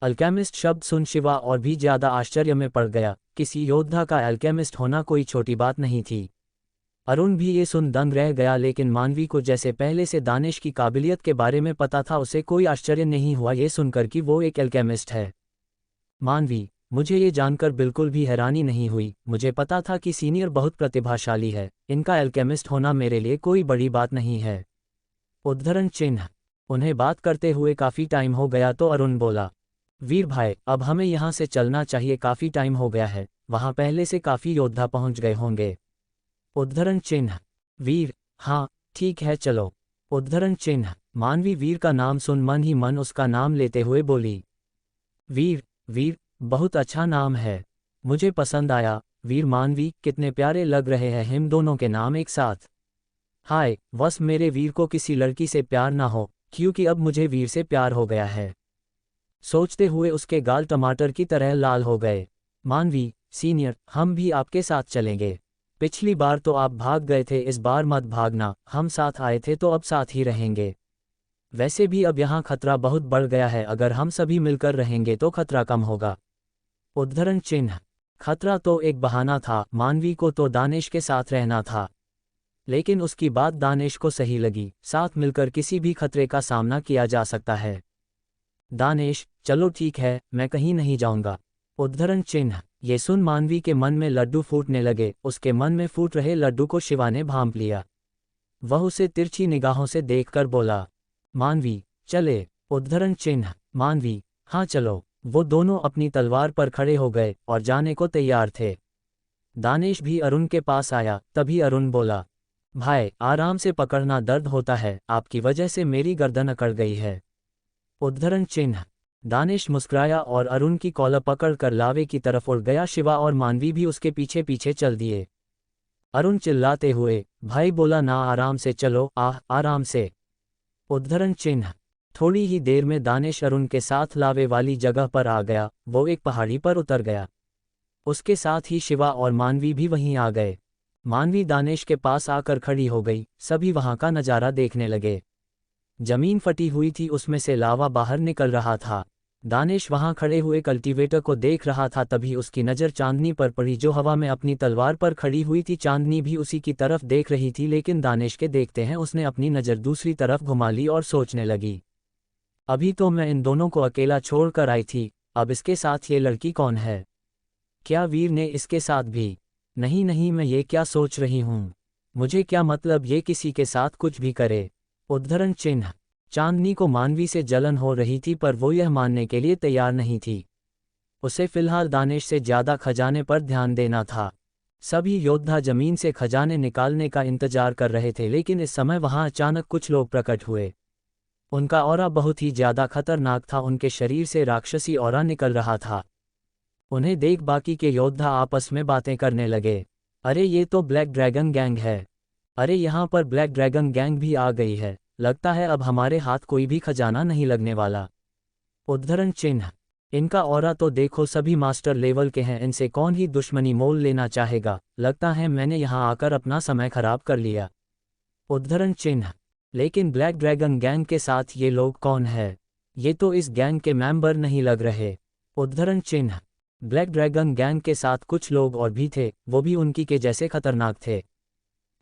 अल्केमिस्ट शब्द सुन शिवा और भी ज़्यादा आश्चर्य में पड़ गया। किसी योद्धा का एल्केमिस्ट होना कोई छोटी बात नहीं थी। अरुण भी ये सुन दंग रह गया, लेकिन मानवी को जैसे पहले से दानेश की काबिलियत के बारे में पता था, उसे कोई आश्चर्य नहीं हुआ ये सुनकर कि वो एक एल्केमिस्ट है। मानवी, मुझे ये जानकर बिल्कुल भी हैरानी नहीं हुई। मुझे पता था कि सीनियर बहुत प्रतिभाशाली है, इनका एल्केमिस्ट होना मेरे लिए कोई बड़ी बात नहीं है। उद्धरण चिन्ह। उन्हें बात करते हुए काफ़ी टाइम हो गया तो अरुण बोला, वीर भाई अब हमें यहाँ से चलना चाहिए, काफ़ी टाइम हो गया है, वहाँ पहले से काफ़ी योद्धा पहुँच गए होंगे। उद्धरण चिन्ह। वीर, हाँ ठीक है चलो। उद्धरण चिन्ह। मानवी वीर का नाम सुन मन ही मन उसका नाम लेते हुए बोली, वीर, वीर, बहुत अच्छा नाम है, मुझे पसंद आया, वीर मानवी कितने प्यारे लग रहे हैं हम दोनों के नाम एक साथ। हाय बस मेरे वीर को किसी लड़की से प्यार ना हो, क्योंकि अब मुझे वीर से प्यार हो गया है। सोचते हुए उसके गाल टमाटर की तरह लाल हो गए। मानवी सीनियर, हम भी आपके साथ चलेंगे। पिछली बार तो आप भाग गए थे, इस बार मत भागना, हम साथ आए थे तो अब साथ ही रहेंगे। वैसे भी अब यहाँ खतरा बहुत बढ़ गया है, अगर हम सभी मिलकर रहेंगे तो खतरा कम होगा। उद्धरण चिन्ह। खतरा तो एक बहाना था, मानवी को तो दानिश के साथ रहना था। लेकिन उसकी बात दानिश को सही लगी, साथ मिलकर किसी भी खतरे का सामना किया जा सकता है। दानिश, चलो ठीक है, मैं कहीं नहीं जाऊंगा। उद्धरण चिन्ह। ये सुन मानवी के मन में लड्डू फूटने लगे, उसके मन में फूट रहे लड्डू को शिवा ने भांप लिया। वह उसे तिरछी निगाहों से देखकर बोला, मानवी चले। उद्धरण चिन्ह। मानवी, हाँ चलो। वो दोनों अपनी तलवार पर खड़े हो गए और जाने को तैयार थे। दानिश भी अरुण के पास आया, तभी अरुण बोला, भाई आराम से पकड़ना, दर्द होता है, आपकी वजह से मेरी गर्दन अकड़ गई है। उद्धरण चिन्ह। दानिश मुस्कुराया और अरुण की कॉलर पकड़कर लावे की तरफ उड़ गया। शिवा और मानवी भी उसके पीछे पीछे चल दिए। अरुण चिल्लाते हुए, भाई बोला ना आराम से चलो, आराम से। उद्धरण चिन्ह। थोड़ी ही देर में दानिश अरुण के साथ लावे वाली जगह पर आ गया, वो एक पहाड़ी पर उतर गया। उसके साथ ही शिवा और मानवी भी वहीं आ गए। मानवी दानिश के पास आकर खड़ी हो गई, सभी वहां का नज़ारा देखने लगे। जमीन फटी हुई थी, उसमें से लावा बाहर निकल रहा था। दानिश वहां खड़े हुए कल्टीवेटर को देख रहा था, तभी उसकी नज़र चांदनी पर पड़ी जो हवा में अपनी तलवार पर खड़ी हुई थी। चांदनी भी उसी की तरफ देख रही थी, लेकिन दानिश के देखते हैं उसने अपनी नज़र दूसरी तरफ घुमा ली और सोचने लगी, अभी तो मैं इन दोनों को अकेला छोड़कर आई थी, अब इसके साथ ये लड़की कौन है? क्या वीर ने इसके साथ भी? नहीं नहीं, मैं ये क्या सोच रही हूँ, मुझे क्या मतलब ये किसी के साथ कुछ भी करे। उद्धरण चिन्ह। चांदनी को मानवी से जलन हो रही थी, पर वो यह मानने के लिए तैयार नहीं थी। उसे फिलहाल दानिश से ज्यादा खजाने पर ध्यान देना था। सभी योद्धा जमीन से खजाने निकालने का इंतजार कर रहे थे, लेकिन इस समय वहां अचानक कुछ लोग प्रकट हुए। उनका ऑरा बहुत ही ज्यादा खतरनाक था, उनके शरीर से राक्षसी ऑरा निकल रहा था। उन्हें देख बाकी के योद्धा आपस में बातें करने लगे, अरे ये तो ब्लैक ड्रैगन गैंग है, अरे यहाँ पर ब्लैक ड्रैगन गैंग भी आ गई है, लगता है अब हमारे हाथ कोई भी खजाना नहीं लगने वाला। उद्धरण चिन्ह। इनका ऑरा तो देखो, सभी मास्टर लेवल के हैं, इनसे कौन ही दुश्मनी मोल लेना चाहेगा, लगता है मैंने यहाँ आकर अपना समय खराब कर लिया। उद्धरण चिन्ह। लेकिन ब्लैक ड्रैगन गैंग के साथ ये लोग कौन है? ये तो इस गैंग के मेंबर नहीं लग रहे। उद्धरण चिन्ह। ब्लैक ड्रैगन गैंग के साथ कुछ लोग और भी थे, वो भी उनकी के जैसे खतरनाक थे।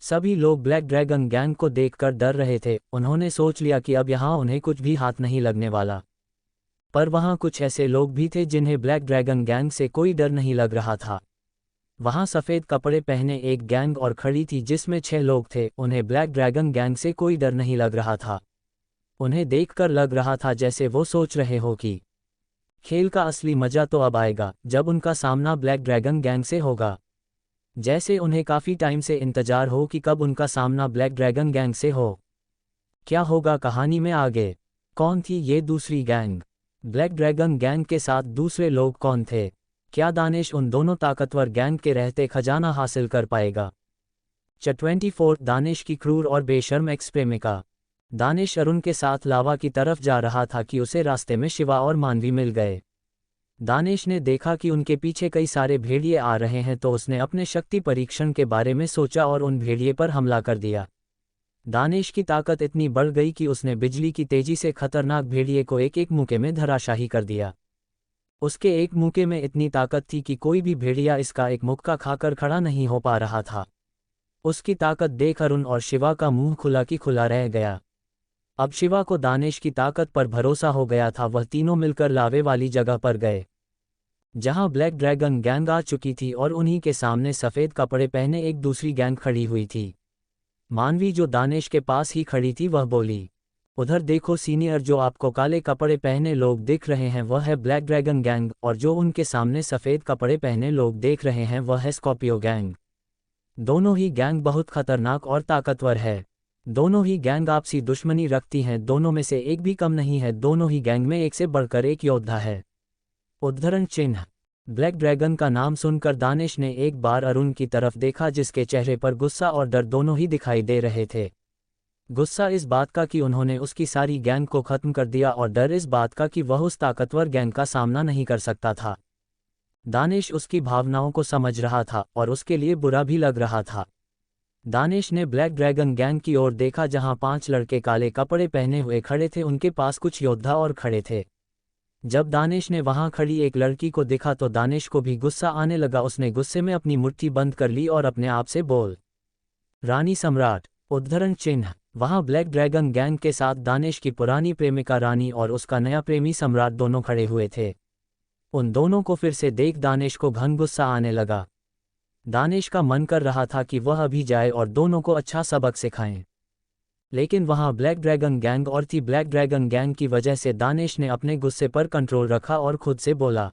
सभी लोग ब्लैक ड्रैगन गैंग को देखकर डर रहे थे, उन्होंने सोच लिया कि अब यहाँ उन्हें कुछ भी हाथ नहीं लगने वाला। पर वहाँ कुछ ऐसे लोग भी थे जिन्हें ब्लैक ड्रैगन गैंग से कोई डर नहीं लग रहा था। वहाँ सफ़ेद कपड़े पहने एक गैंग और खड़ी थी जिसमें 6 लोग थे, उन्हें ब्लैक ड्रैगन गैंग से कोई डर नहीं लग रहा था। उन्हें देखकर लग रहा था जैसे वो सोच रहे हो कि खेल का असली मजा तो अब आएगा जब उनका सामना ब्लैक ड्रैगन गैंग से होगा। जैसे उन्हें काफ़ी टाइम से इंतजार हो कि कब उनका सामना ब्लैक ड्रैगन गैंग से हो। क्या होगा कहानी में आगे? कौन थी ये दूसरी गैंग? ब्लैक ड्रैगन गैंग के साथ दूसरे लोग कौन थे? क्या दानिश उन दोनों ताकतवर गैंग के रहते खजाना हासिल कर पाएगा? 24 दानिश की क्रूर और बेशर्म एक्स प्रेमिका। दानिश अरुण के साथ लावा की तरफ जा रहा था कि उसे रास्ते में शिवा और मानवी मिल गए। दानिश ने देखा कि उनके पीछे कई सारे भेड़िए आ रहे हैं, तो उसने अपने शक्ति परीक्षण के बारे में सोचा और उन भेड़िए पर हमला कर दिया। दानिश की ताकत इतनी बढ़ गई कि उसने बिजली की तेजी से खतरनाक भेड़िए को एक एक मुक्के में धराशाही कर दिया। उसके एक मुक्के में इतनी ताकत थी कि कोई भी भेड़िया इसका एक मुक्का खाकर खड़ा नहीं हो पा रहा था। उसकी ताकत देख अरुण और शिवा का मुंह खुला की खुला रह गया। अब शिवा को दानिश की ताकत पर भरोसा हो गया था। वह तीनों मिलकर लावे वाली जगह पर गए जहां ब्लैक ड्रैगन गैंग आ चुकी थी और उन्हीं के सामने सफ़ेद कपड़े पहने एक दूसरी गैंग खड़ी हुई थी। मानवी जो दानिश के पास ही खड़ी थी वह बोली, उधर देखो सीनियर, जो आपको काले कपड़े पहने लोग दिख रहे हैं वह है ब्लैक ड्रैगन गैंग, और जो उनके सामने सफ़ेद कपड़े पहने लोग देख रहे हैं वह है स्कॉर्पियो गैंग। दोनों ही गैंग बहुत खतरनाक और ताकतवर है। दोनों ही गैंग आपसी दुश्मनी रखती हैं, दोनों में से एक भी कम नहीं है। दोनों ही गैंग में एक से बढ़कर एक योद्धा है। उद्धरण चिन्ह। ब्लैक ड्रैगन का नाम सुनकर दानिश ने एक बार अरुण की तरफ देखा, जिसके चेहरे पर गुस्सा और डर दोनों ही दिखाई दे रहे थे। गुस्सा इस बात का कि उन्होंने उसकी सारी गैंग को खत्म कर दिया, और डर इस बात का कि वह उस ताकतवर गैंग का सामना नहीं कर सकता था। दानिश उसकी भावनाओं को समझ रहा था और उसके लिए बुरा भी लग रहा था। दानिश ने ब्लैक ड्रैगन गैंग की ओर देखा, जहां 5 लड़के काले कपड़े पहने हुए खड़े थे। उनके पास कुछ योद्धा और खड़े थे। जब दानिश ने वहां खड़ी एक लड़की को देखा तो दानिश को भी गुस्सा आने लगा। उसने गुस्से में अपनी मुट्ठी बंद कर ली और अपने आप से बोल, रानी सम्राट। उद्धरण चिन्ह। वहां ब्लैक ड्रैगन गैंग के साथ दानिश की पुरानी प्रेमिका रानी और उसका नया प्रेमी सम्राट दोनों खड़े हुए थे। उन दोनों को फिर से देख दानिश को घन गुस्सा आने लगा। दानिश का मन कर रहा था कि वह अभी जाए और दोनों को अच्छा सबक सिखाएं, लेकिन वहां ब्लैक ड्रैगन गैंग और थी। ब्लैक ड्रैगन गैंग की वजह से दानिश ने अपने गुस्से पर कंट्रोल रखा और खुद से बोला,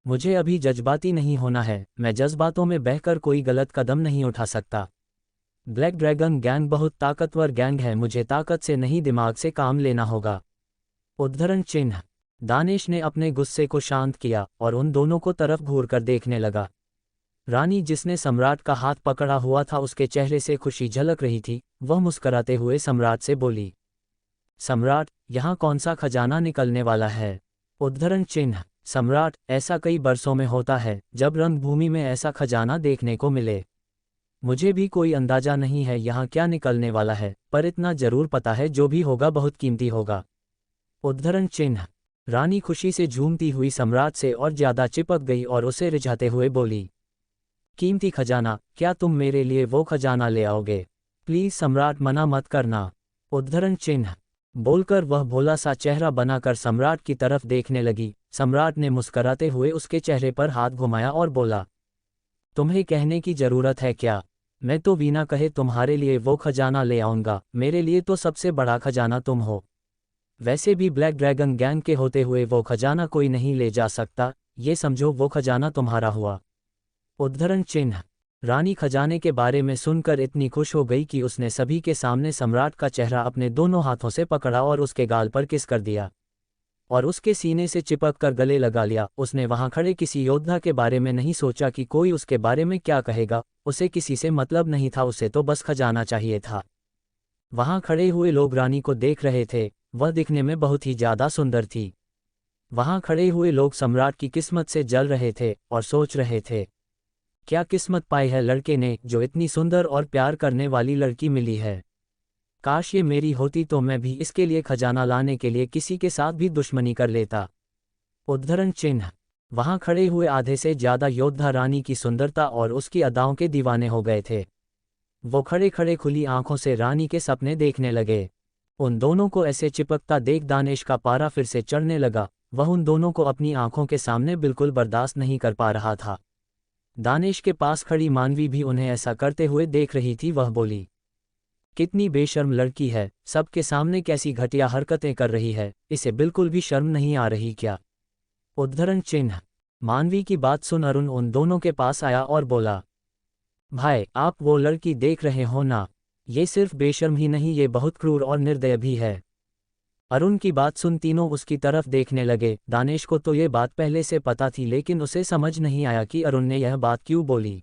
मुझे अभी जज्बाती नहीं होना है, मैं जज्बातों में बहकर कोई गलत कदम नहीं उठा सकता। ब्लैक ड्रैगन गैंग बहुत ताकतवर गैंग है, मुझे ताकत से नहीं दिमाग से काम लेना होगा। उद्धरण चिन्ह। दानिश ने अपने गुस्से को शांत किया और उन दोनों को तरफ घूरकर देखने लगा। रानी, जिसने सम्राट का हाथ पकड़ा हुआ था, उसके चेहरे से खुशी झलक रही थी। वह मुस्कुराते हुए सम्राट से बोली, सम्राट, यहाँ कौन सा खजाना निकलने वाला है? उद्धरण चिन्ह। सम्राट, ऐसा कई बरसों में होता है जब रंगभूमि में ऐसा खजाना देखने को मिले। मुझे भी कोई अंदाजा नहीं है यहाँ क्या निकलने वाला है, पर इतना जरूर पता है जो भी होगा बहुत कीमती होगा। उद्धरण चिन्ह। रानी खुशी से झूमती हुई सम्राट से और ज्यादा चिपक गई और उसे रिझाते हुए बोली, कीमती खजाना? क्या तुम मेरे लिए वो खजाना ले आओगे? प्लीज सम्राट, मना मत करना। उद्धरण चिन्ह। बोलकर वह भोला सा चेहरा बनाकर सम्राट की तरफ देखने लगी। सम्राट ने मुस्कुराते हुए उसके चेहरे पर हाथ घुमाया और बोला, तुम्हें कहने की जरूरत है क्या? मैं तो बिना कहे तुम्हारे लिए वो खजाना ले आऊंगा। मेरे लिए तो सबसे बड़ा खजाना तुम हो। वैसे भी ब्लैक ड्रैगन गैंग के होते हुए वो खजाना कोई नहीं ले जा सकता, ये समझो वो खजाना तुम्हारा हुआ। उद्धरण चिन्ह। रानी खजाने के बारे में सुनकर इतनी खुश हो गई कि उसने सभी के सामने सम्राट का चेहरा अपने दोनों हाथों से पकड़ा और उसके गाल पर किस कर दिया और उसके सीने से चिपक कर गले लगा लिया। उसने वहां खड़े किसी योद्धा के बारे में नहीं सोचा कि कोई उसके बारे में क्या कहेगा। उसे किसी से मतलब नहीं था, उसे तो बस खजाना चाहिए था। वहां खड़े हुए लोग रानी को देख रहे थे। वह दिखने में बहुत ही ज्यादा सुंदर थी। वहां खड़े हुए लोग सम्राट की किस्मत से जल रहे थे और सोच रहे थे, क्या किस्मत पाई है लड़के ने जो इतनी सुंदर और प्यार करने वाली लड़की मिली है। काश ये मेरी होती तो मैं भी इसके लिए खजाना लाने के लिए किसी के साथ भी दुश्मनी कर लेता। उद्धरण चिन्ह। वहां खड़े हुए आधे से ज्यादा योद्धा रानी की सुंदरता और उसकी अदाओं के दीवाने हो गए थे। वो खड़े खड़े खुली आंखों से रानी के सपने देखने लगे। उन दोनों को ऐसे चिपकता देख दानिश का पारा फिर से चढ़ने लगा। वह उन दोनों को अपनी आंखों के सामने बिल्कुल बर्दाश्त नहीं कर पा रहा था। दानिश के पास खड़ी मानवी भी उन्हें ऐसा करते हुए देख रही थी। वह बोली, कितनी बेशर्म लड़की है, सबके सामने कैसी घटिया हरकतें कर रही है, इसे बिल्कुल भी शर्म नहीं आ रही क्या? उद्धरण चिन्ह। मानवी की बात सुन अरुण उन दोनों के पास आया और बोला, भाई, आप वो लड़की देख रहे हो ना? ये सिर्फ बेशर्म ही नहीं, ये बहुत क्रूर और निर्दय भी है। अरुण की बात सुन तीनों उसकी तरफ देखने लगे। दानिश को तो ये बात पहले से पता थी, लेकिन उसे समझ नहीं आया कि अरुण ने यह बात क्यों बोली।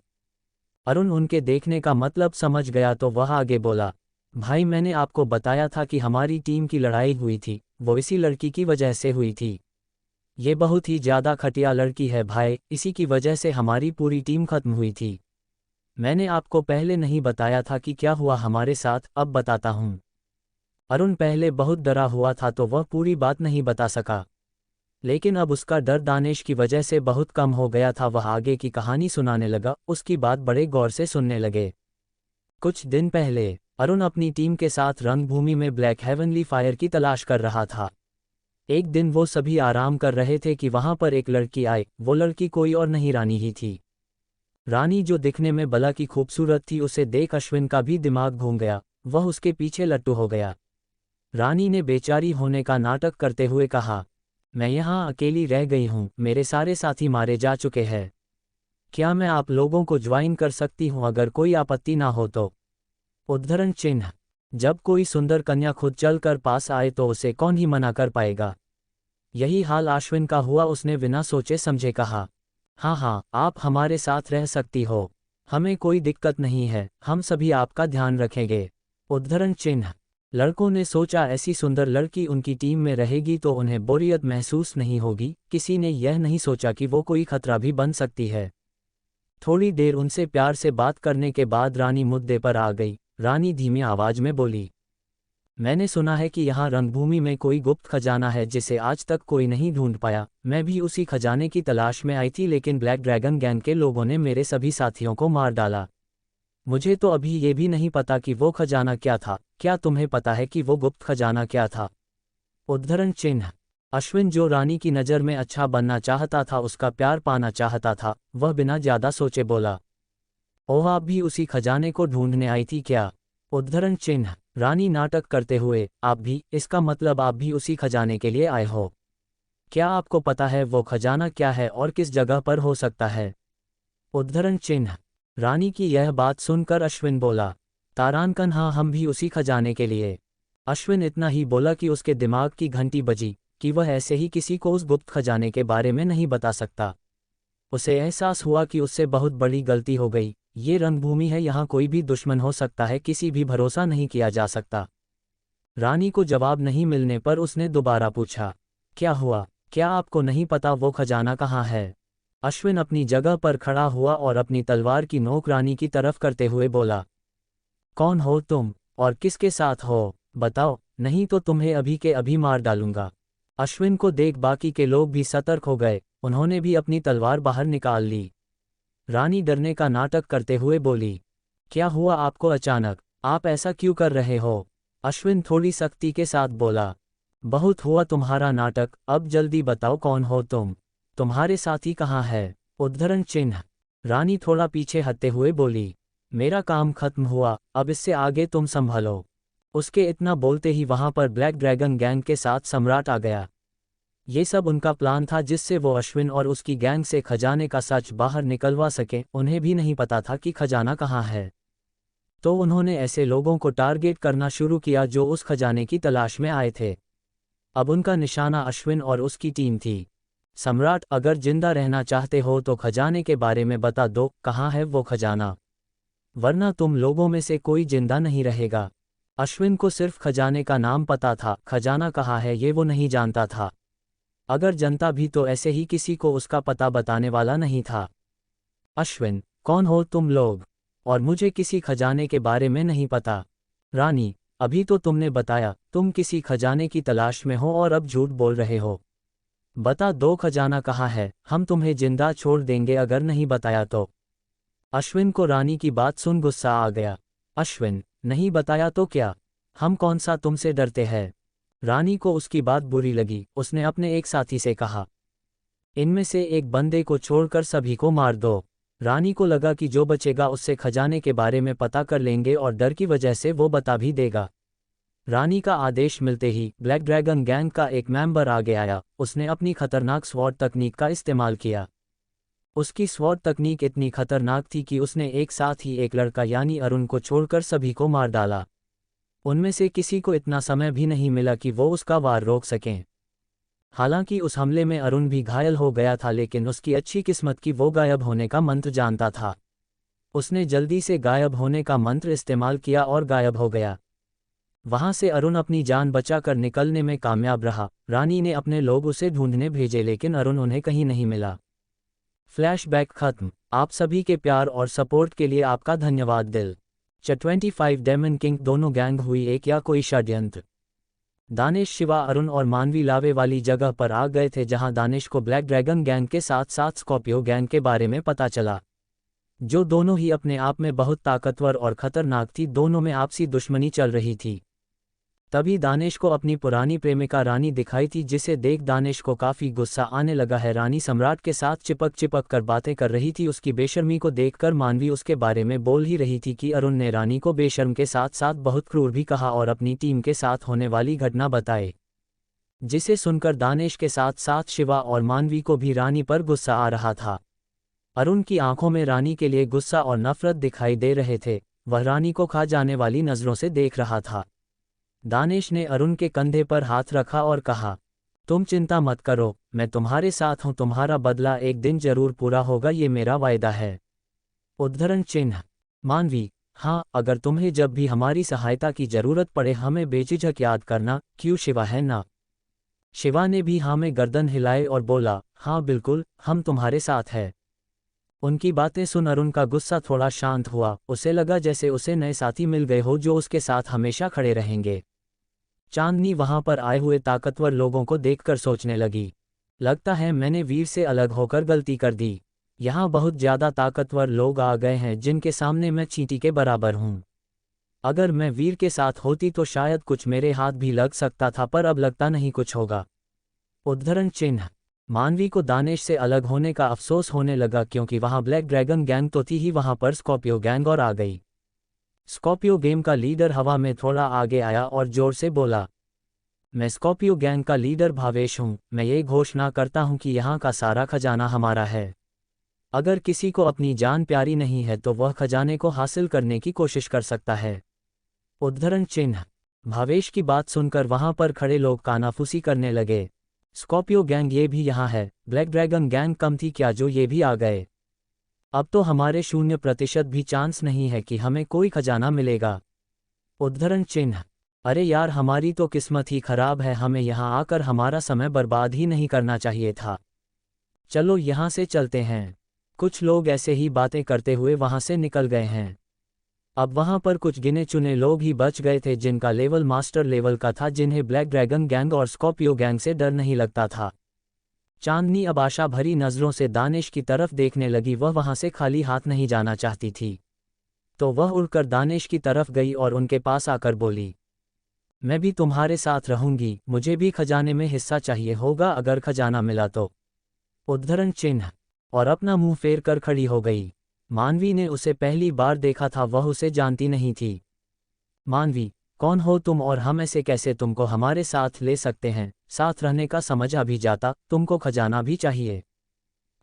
अरुण उनके देखने का मतलब समझ गया तो वह आगे बोला, भाई, मैंने आपको बताया था कि हमारी टीम की लड़ाई हुई थी, वो इसी लड़की की वजह से हुई थी। ये बहुत ही ज्यादा घटिया लड़की है भाई, इसी की वजह से हमारी पूरी टीम खत्म हुई थी। मैंने आपको पहले नहीं बताया था कि क्या हुआ हमारे साथ, अब बताता हूँ। अरुण पहले बहुत डरा हुआ था तो वह पूरी बात नहीं बता सका, लेकिन अब उसका डर दानिश की वजह से बहुत कम हो गया था। वह आगे की कहानी सुनाने लगा, उसकी बात बड़े गौर से सुनने लगे। कुछ दिन पहले अरुण अपनी टीम के साथ रंगभूमि में ब्लैक हेवनली फायर की तलाश कर रहा था। एक दिन वो सभी आराम कर रहे थे कि वहां पर एक लड़की आई। वो लड़की कोई और नहीं, रानी ही थी। रानी जो दिखने में बला की खूबसूरत थी, उसे देख अश्विन का भी दिमाग घूम गया। वह उसके पीछे लट्टू हो गया। रानी ने बेचारी होने का नाटक करते हुए कहा, मैं यहाँ अकेली रह गई हूँ, मेरे सारे साथी मारे जा चुके हैं। क्या मैं आप लोगों को ज्वाइन कर सकती हूँ अगर कोई आपत्ति ना हो तो? उद्धरण चिन्ह। जब कोई सुंदर कन्या खुद चलकर पास आए तो उसे कौन ही मना कर पाएगा। यही हाल अश्विन का हुआ। उसने बिना सोचे समझे कहा, हाँ हाँ, आप हमारे साथ रह सकती हो, हमें कोई दिक्कत नहीं है, हम सभी आपका ध्यान रखेंगे। उद्धरण चिन्ह। लड़कों ने सोचा ऐसी सुंदर लड़की उनकी टीम में रहेगी तो उन्हें बोरियत महसूस नहीं होगी। किसी ने यह नहीं सोचा कि वो कोई खतरा भी बन सकती है। थोड़ी देर उनसे प्यार से बात करने के बाद रानी मुद्दे पर आ गई। रानी धीमी आवाज में बोली, मैंने सुना है कि यहाँ रंगभूमि में कोई गुप्त खजाना है जिसे आज तक कोई नहीं ढूंढ पाया। मैं भी उसी खजाने की तलाश में आई थी, लेकिन ब्लैक ड्रैगन गैंग के लोगों ने मेरे सभी साथियों को मार डाला। मुझे तो अभी ये भी नहीं पता कि वो खजाना क्या था। क्या तुम्हें पता है कि वो गुप्त खजाना क्या था? उद्धरण चिन्ह। अश्विन, जो रानी की नज़र में अच्छा बनना चाहता था, उसका प्यार पाना चाहता था, वह बिना ज्यादा सोचे बोला, ओह, आप भी उसी खजाने को ढूंढने आई थी क्या? उद्धरण चिन्ह। रानी नाटक करते हुए, आप भी? इसका मतलब आप भी उसी खजाने के लिए आए हो? क्या आपको पता है वो खजाना क्या है और किस जगह पर हो सकता है? उद्धरण चिन्ह। रानी की यह बात सुनकर अश्विन बोला, तारांकन, हाँ, हम भी उसी खजाने के लिए। अश्विन इतना ही बोला कि उसके दिमाग की घंटी बजी कि वह ऐसे ही किसी को उस गुप्त खजाने के बारे में नहीं बता सकता। उसे एहसास हुआ कि उससे बहुत बड़ी गलती हो गई। ये रंगभूमि है, यहाँ कोई भी दुश्मन हो सकता है, किसी भी भरोसा नहीं किया जा सकता। रानी को जवाब नहीं मिलने पर उसने दोबारा पूछा, क्या हुआ? क्या आपको नहीं पता वो खजाना कहाँ है? अश्विन अपनी जगह पर खड़ा हुआ और अपनी तलवार की नोक रानी की तरफ करते हुए बोला, कौन हो तुम और किसके साथ हो? बताओ, नहीं तो तुम्हें अभी के अभी मार डालूंगा। अश्विन को देख बाकी के लोग भी सतर्क हो गए। उन्होंने भी अपनी तलवार बाहर निकाल ली। रानी डरने का नाटक करते हुए बोली, क्या हुआ आपको अचानक? आप ऐसा क्यों कर रहे हो? अश्विन थोड़ी सख्ती के साथ बोला, बहुत हुआ तुम्हारा नाटक, अब जल्दी बताओ कौन हो तुम? तुम्हारे साथी कहाँ है? उद्धरण चिन्ह। रानी थोड़ा पीछे हटते हुए बोली, मेरा काम खत्म हुआ, अब इससे आगे तुम संभलो। उसके इतना बोलते ही वहां पर ब्लैक ड्रैगन गैंग के साथ सम्राट आ गया। ये सब उनका प्लान था जिससे वो अश्विन और उसकी गैंग से खजाने का सच बाहर निकलवा सके। उन्हें भी नहीं पता था कि खजाना कहाँ है, तो उन्होंने ऐसे लोगों को टारगेट करना शुरू किया जो उस खजाने की तलाश में आए थे। अब उनका निशाना अश्विन और उसकी टीम थी। सम्राट, अगर जिंदा रहना चाहते हो तो खजाने के बारे में बता दो, कहाँ है वो खजाना, वरना तुम लोगों में से कोई जिंदा नहीं रहेगा। अश्विन को सिर्फ खजाने का नाम पता था, खजाना कहाँ है ये वो नहीं जानता था। अगर जनता भी तो ऐसे ही किसी को उसका पता बताने वाला नहीं था। अश्विन, कौन हो तुम लोग? और मुझे किसी खजाने के बारे में नहीं पता। रानी, अभी तो तुमने बताया तुम किसी खजाने की तलाश में हो और अब झूठ बोल रहे हो। बता दो खजाना कहाँ है, हम तुम्हें जिंदा छोड़ देंगे अगर नहीं बताया तो। अश्विन को रानी की बात सुन गुस्सा आ गया। अश्विन, नहीं बताया तो क्या? हम कौन सा तुमसे डरते हैं? रानी को उसकी बात बुरी लगी। उसने अपने एक साथी से कहा, इनमें से एक बंदे को छोड़कर सभी को मार दो। रानी को लगा कि जो बचेगा उससे खजाने के बारे में पता कर लेंगे और डर की वजह से वो बता भी देगा। रानी का आदेश मिलते ही ब्लैक ड्रैगन गैंग का एक मेंबर आगे आया। उसने अपनी खतरनाक स्वॉर्ड तकनीक का इस्तेमाल किया। उसकी स्वॉर्ड तकनीक इतनी खतरनाक थी कि उसने एक साथ ही एक लड़का यानी अरुण को छोड़कर सभी को मार डाला। उनमें से किसी को इतना समय भी नहीं मिला कि वो उसका वार रोक सकें। हालांकि उस हमले में अरुण भी घायल हो गया था, लेकिन उसकी अच्छी किस्मत कि वो गायब होने का मंत्र जानता था। उसने जल्दी से गायब होने का मंत्र इस्तेमाल किया और गायब हो गया। वहां से अरुण अपनी जान बचाकर निकलने में कामयाब रहा। रानी ने अपने लोग उसे ढूंढने भेजे, लेकिन अरुण उन्हें कहीं नहीं मिला। फ्लैशबैक खत्म। आप सभी के प्यार और सपोर्ट के लिए आपका धन्यवाद दिल। 25 डेमन किंग दोनों गैंग हुई एक या कोई षड्यंत्र? दानिश, शिवा, अरुण और मानवी लावे वाली जगह पर आ गए थे जहां दानिश को ब्लैक ड्रैगन गैंग के साथ साथ स्कॉर्पियो गैंग के बारे में पता चला, जो दोनों ही अपने आप में बहुत ताकतवर और खतरनाक थी। दोनों में आपसी दुश्मनी चल रही थी। तभी दानिश को अपनी पुरानी प्रेमिका रानी दिखाई थी, जिसे देख दानिश को काफ़ी गुस्सा आने लगा है। रानी सम्राट के साथ चिपक चिपक कर बातें कर रही थी। उसकी बेशर्मी को देखकर मानवी उसके बारे में बोल ही रही थी कि अरुण ने रानी को बेशर्म के साथ साथ बहुत क्रूर भी कहा और अपनी टीम के साथ होने वाली घटना बताए, जिसे सुनकर दानिश के साथ साथ शिवा और मानवी को भी रानी पर गुस्सा आ रहा था। अरुण की आंखों में रानी के लिए गुस्सा और नफरत दिखाई दे रहे थे। वह रानी को खा जाने वाली नज़रों से देख रहा था। दानिश ने अरुण के कंधे पर हाथ रखा और कहा, तुम चिंता मत करो, मैं तुम्हारे साथ हूं, तुम्हारा बदला एक दिन जरूर पूरा होगा, ये मेरा वायदा है। उद्धरण चिन्ह। मानवी, हाँ, अगर तुम्हें जब भी हमारी सहायता की जरूरत पड़े हमें बेझिझक याद करना, क्यों शिवा, है ना? शिवा ने भी हाँ में गर्दन हिलाई और बोला, हाँ बिल्कुल, हम तुम्हारे साथ हैं। उनकी बातें सुन अरुण का गुस्सा थोड़ा शांत हुआ। उसे लगा जैसे उसे नए साथी मिल गए हो जो उसके साथ हमेशा खड़े रहेंगे। चांदनी वहां पर आए हुए ताकतवर लोगों को देखकर सोचने लगी, लगता है मैंने वीर से अलग होकर गलती कर दी। यहाँ बहुत ज्यादा ताकतवर लोग आ गए हैं जिनके सामने मैं चींटी के बराबर हूँ। अगर मैं वीर के साथ होती तो शायद कुछ मेरे हाथ भी लग सकता था, पर अब लगता नहीं कुछ होगा। उद्धरण चिन्ह। मानवी को दानिश से अलग होने का अफसोस होने लगा, क्योंकि वहां ब्लैक ड्रैगन गैंग तो थी ही, वहां पर स्कॉर्पियो गैंग और आ गई। स्कॉर्पियो गेम का लीडर हवा में थोड़ा आगे आया और जोर से बोला, मैं स्कॉर्पियो गैंग का लीडर भावेश हूं। मैं ये घोषणा करता हूं कि यहाँ का सारा खजाना हमारा है। अगर किसी को अपनी जान प्यारी नहीं है तो वह खजाने को हासिल करने की कोशिश कर सकता है। उद्धरण चिन्ह। भावेश की बात सुनकर वहां पर खड़े लोग कानाफूसी करने लगे। स्कॉर्पियो गैंग, ये भी यहाँ है? ब्लैक ड्रैगन गैंग कम थी क्या जो ये भी आ गए? अब तो हमारे 0% भी चांस नहीं है कि हमें कोई खजाना मिलेगा। उद्धरण चिन्ह। अरे यार, हमारी तो किस्मत ही खराब है, हमें यहाँ आकर हमारा समय बर्बाद ही नहीं करना चाहिए था। चलो यहाँ से चलते हैं। कुछ लोग ऐसे ही बातें करते हुए वहां से निकल गए हैं। अब वहां पर कुछ गिने चुने लोग ही बच गए थे जिनका लेवल मास्टर लेवल का था, जिन्हें ब्लैक ड्रैगन गैंग और स्कॉर्पियो गैंग से डर नहीं लगता था। चांदनी अब आशा भरी नज़रों से दानिश की तरफ देखने लगी। वह वहां से खाली हाथ नहीं जाना चाहती थी, तो वह उड़कर दानिश की तरफ गई और उनके पास आकर बोली, मैं भी तुम्हारे साथ रहूंगी, मुझे भी खजाने में हिस्सा चाहिए होगा अगर खजाना मिला तो। उद्धरण चिन्ह। और अपना मुंह फेर कर खड़ी हो गई। मानवी ने उसे पहली बार देखा था, वह उसे जानती नहीं थी। मानवी, कौन हो तुम और हम ऐसे कैसे तुमको हमारे साथ ले सकते हैं? साथ रहने का समझ आ भी जाता, तुमको खजाना भी चाहिए।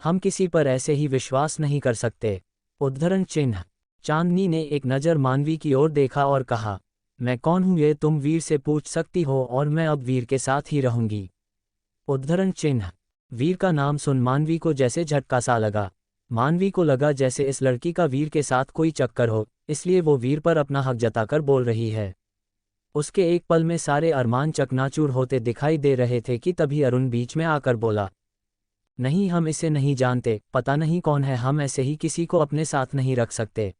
हम किसी पर ऐसे ही विश्वास नहीं कर सकते। उद्धरण चिन्ह। चांदनी ने एक नज़र मानवी की ओर देखा और कहा, मैं कौन हूँ ये तुम वीर से पूछ सकती हो और मैं अब वीर के साथ ही रहूंगी। उद्धरण चिन्ह। वीर का नाम सुन मानवी को जैसे झटका सा लगा। मानवी को लगा जैसे इस लड़की का वीर के साथ कोई चक्कर हो, इसलिए वो वीर पर अपना हक जताकर बोल रही है। उसके एक पल में सारे अरमान चकनाचूर होते दिखाई दे रहे थे कि तभी अरुण बीच में आकर बोला, नहीं, हम इसे नहीं जानते, पता नहीं कौन है, हम ऐसे ही किसी को अपने साथ नहीं रख सकते।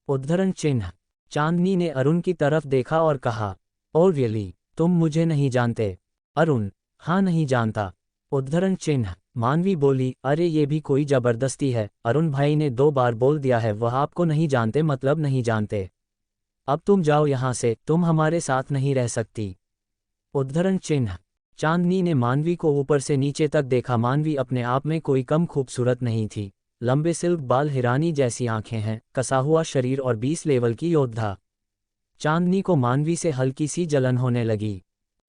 उद्धरण चिन्ह। चांदनी ने अरुण की तरफ देखा और कहा, ओ रियली, तुम मुझे नहीं जानते? अरुण, हाँ, नहीं जानता। उद्धरण चिन्ह। मानवी बोली, अरे ये भी कोई जबरदस्ती है, अरुण भाई ने 2 बार बोल दिया है वह आपको नहीं जानते मतलब नहीं जानते। अब तुम जाओ यहाँ से, तुम हमारे साथ नहीं रह सकती। उद्धरण चिन्ह। चांदनी ने मानवी को ऊपर से नीचे तक देखा। मानवी अपने आप में कोई कम खूबसूरत नहीं थी। लंबे सिल्क बाल, हिरानी जैसी आंखें हैं, कसा हुआ शरीर और 20 लेवल की योद्धा। चांदनी को मानवी से हल्की सी जलन होने लगी।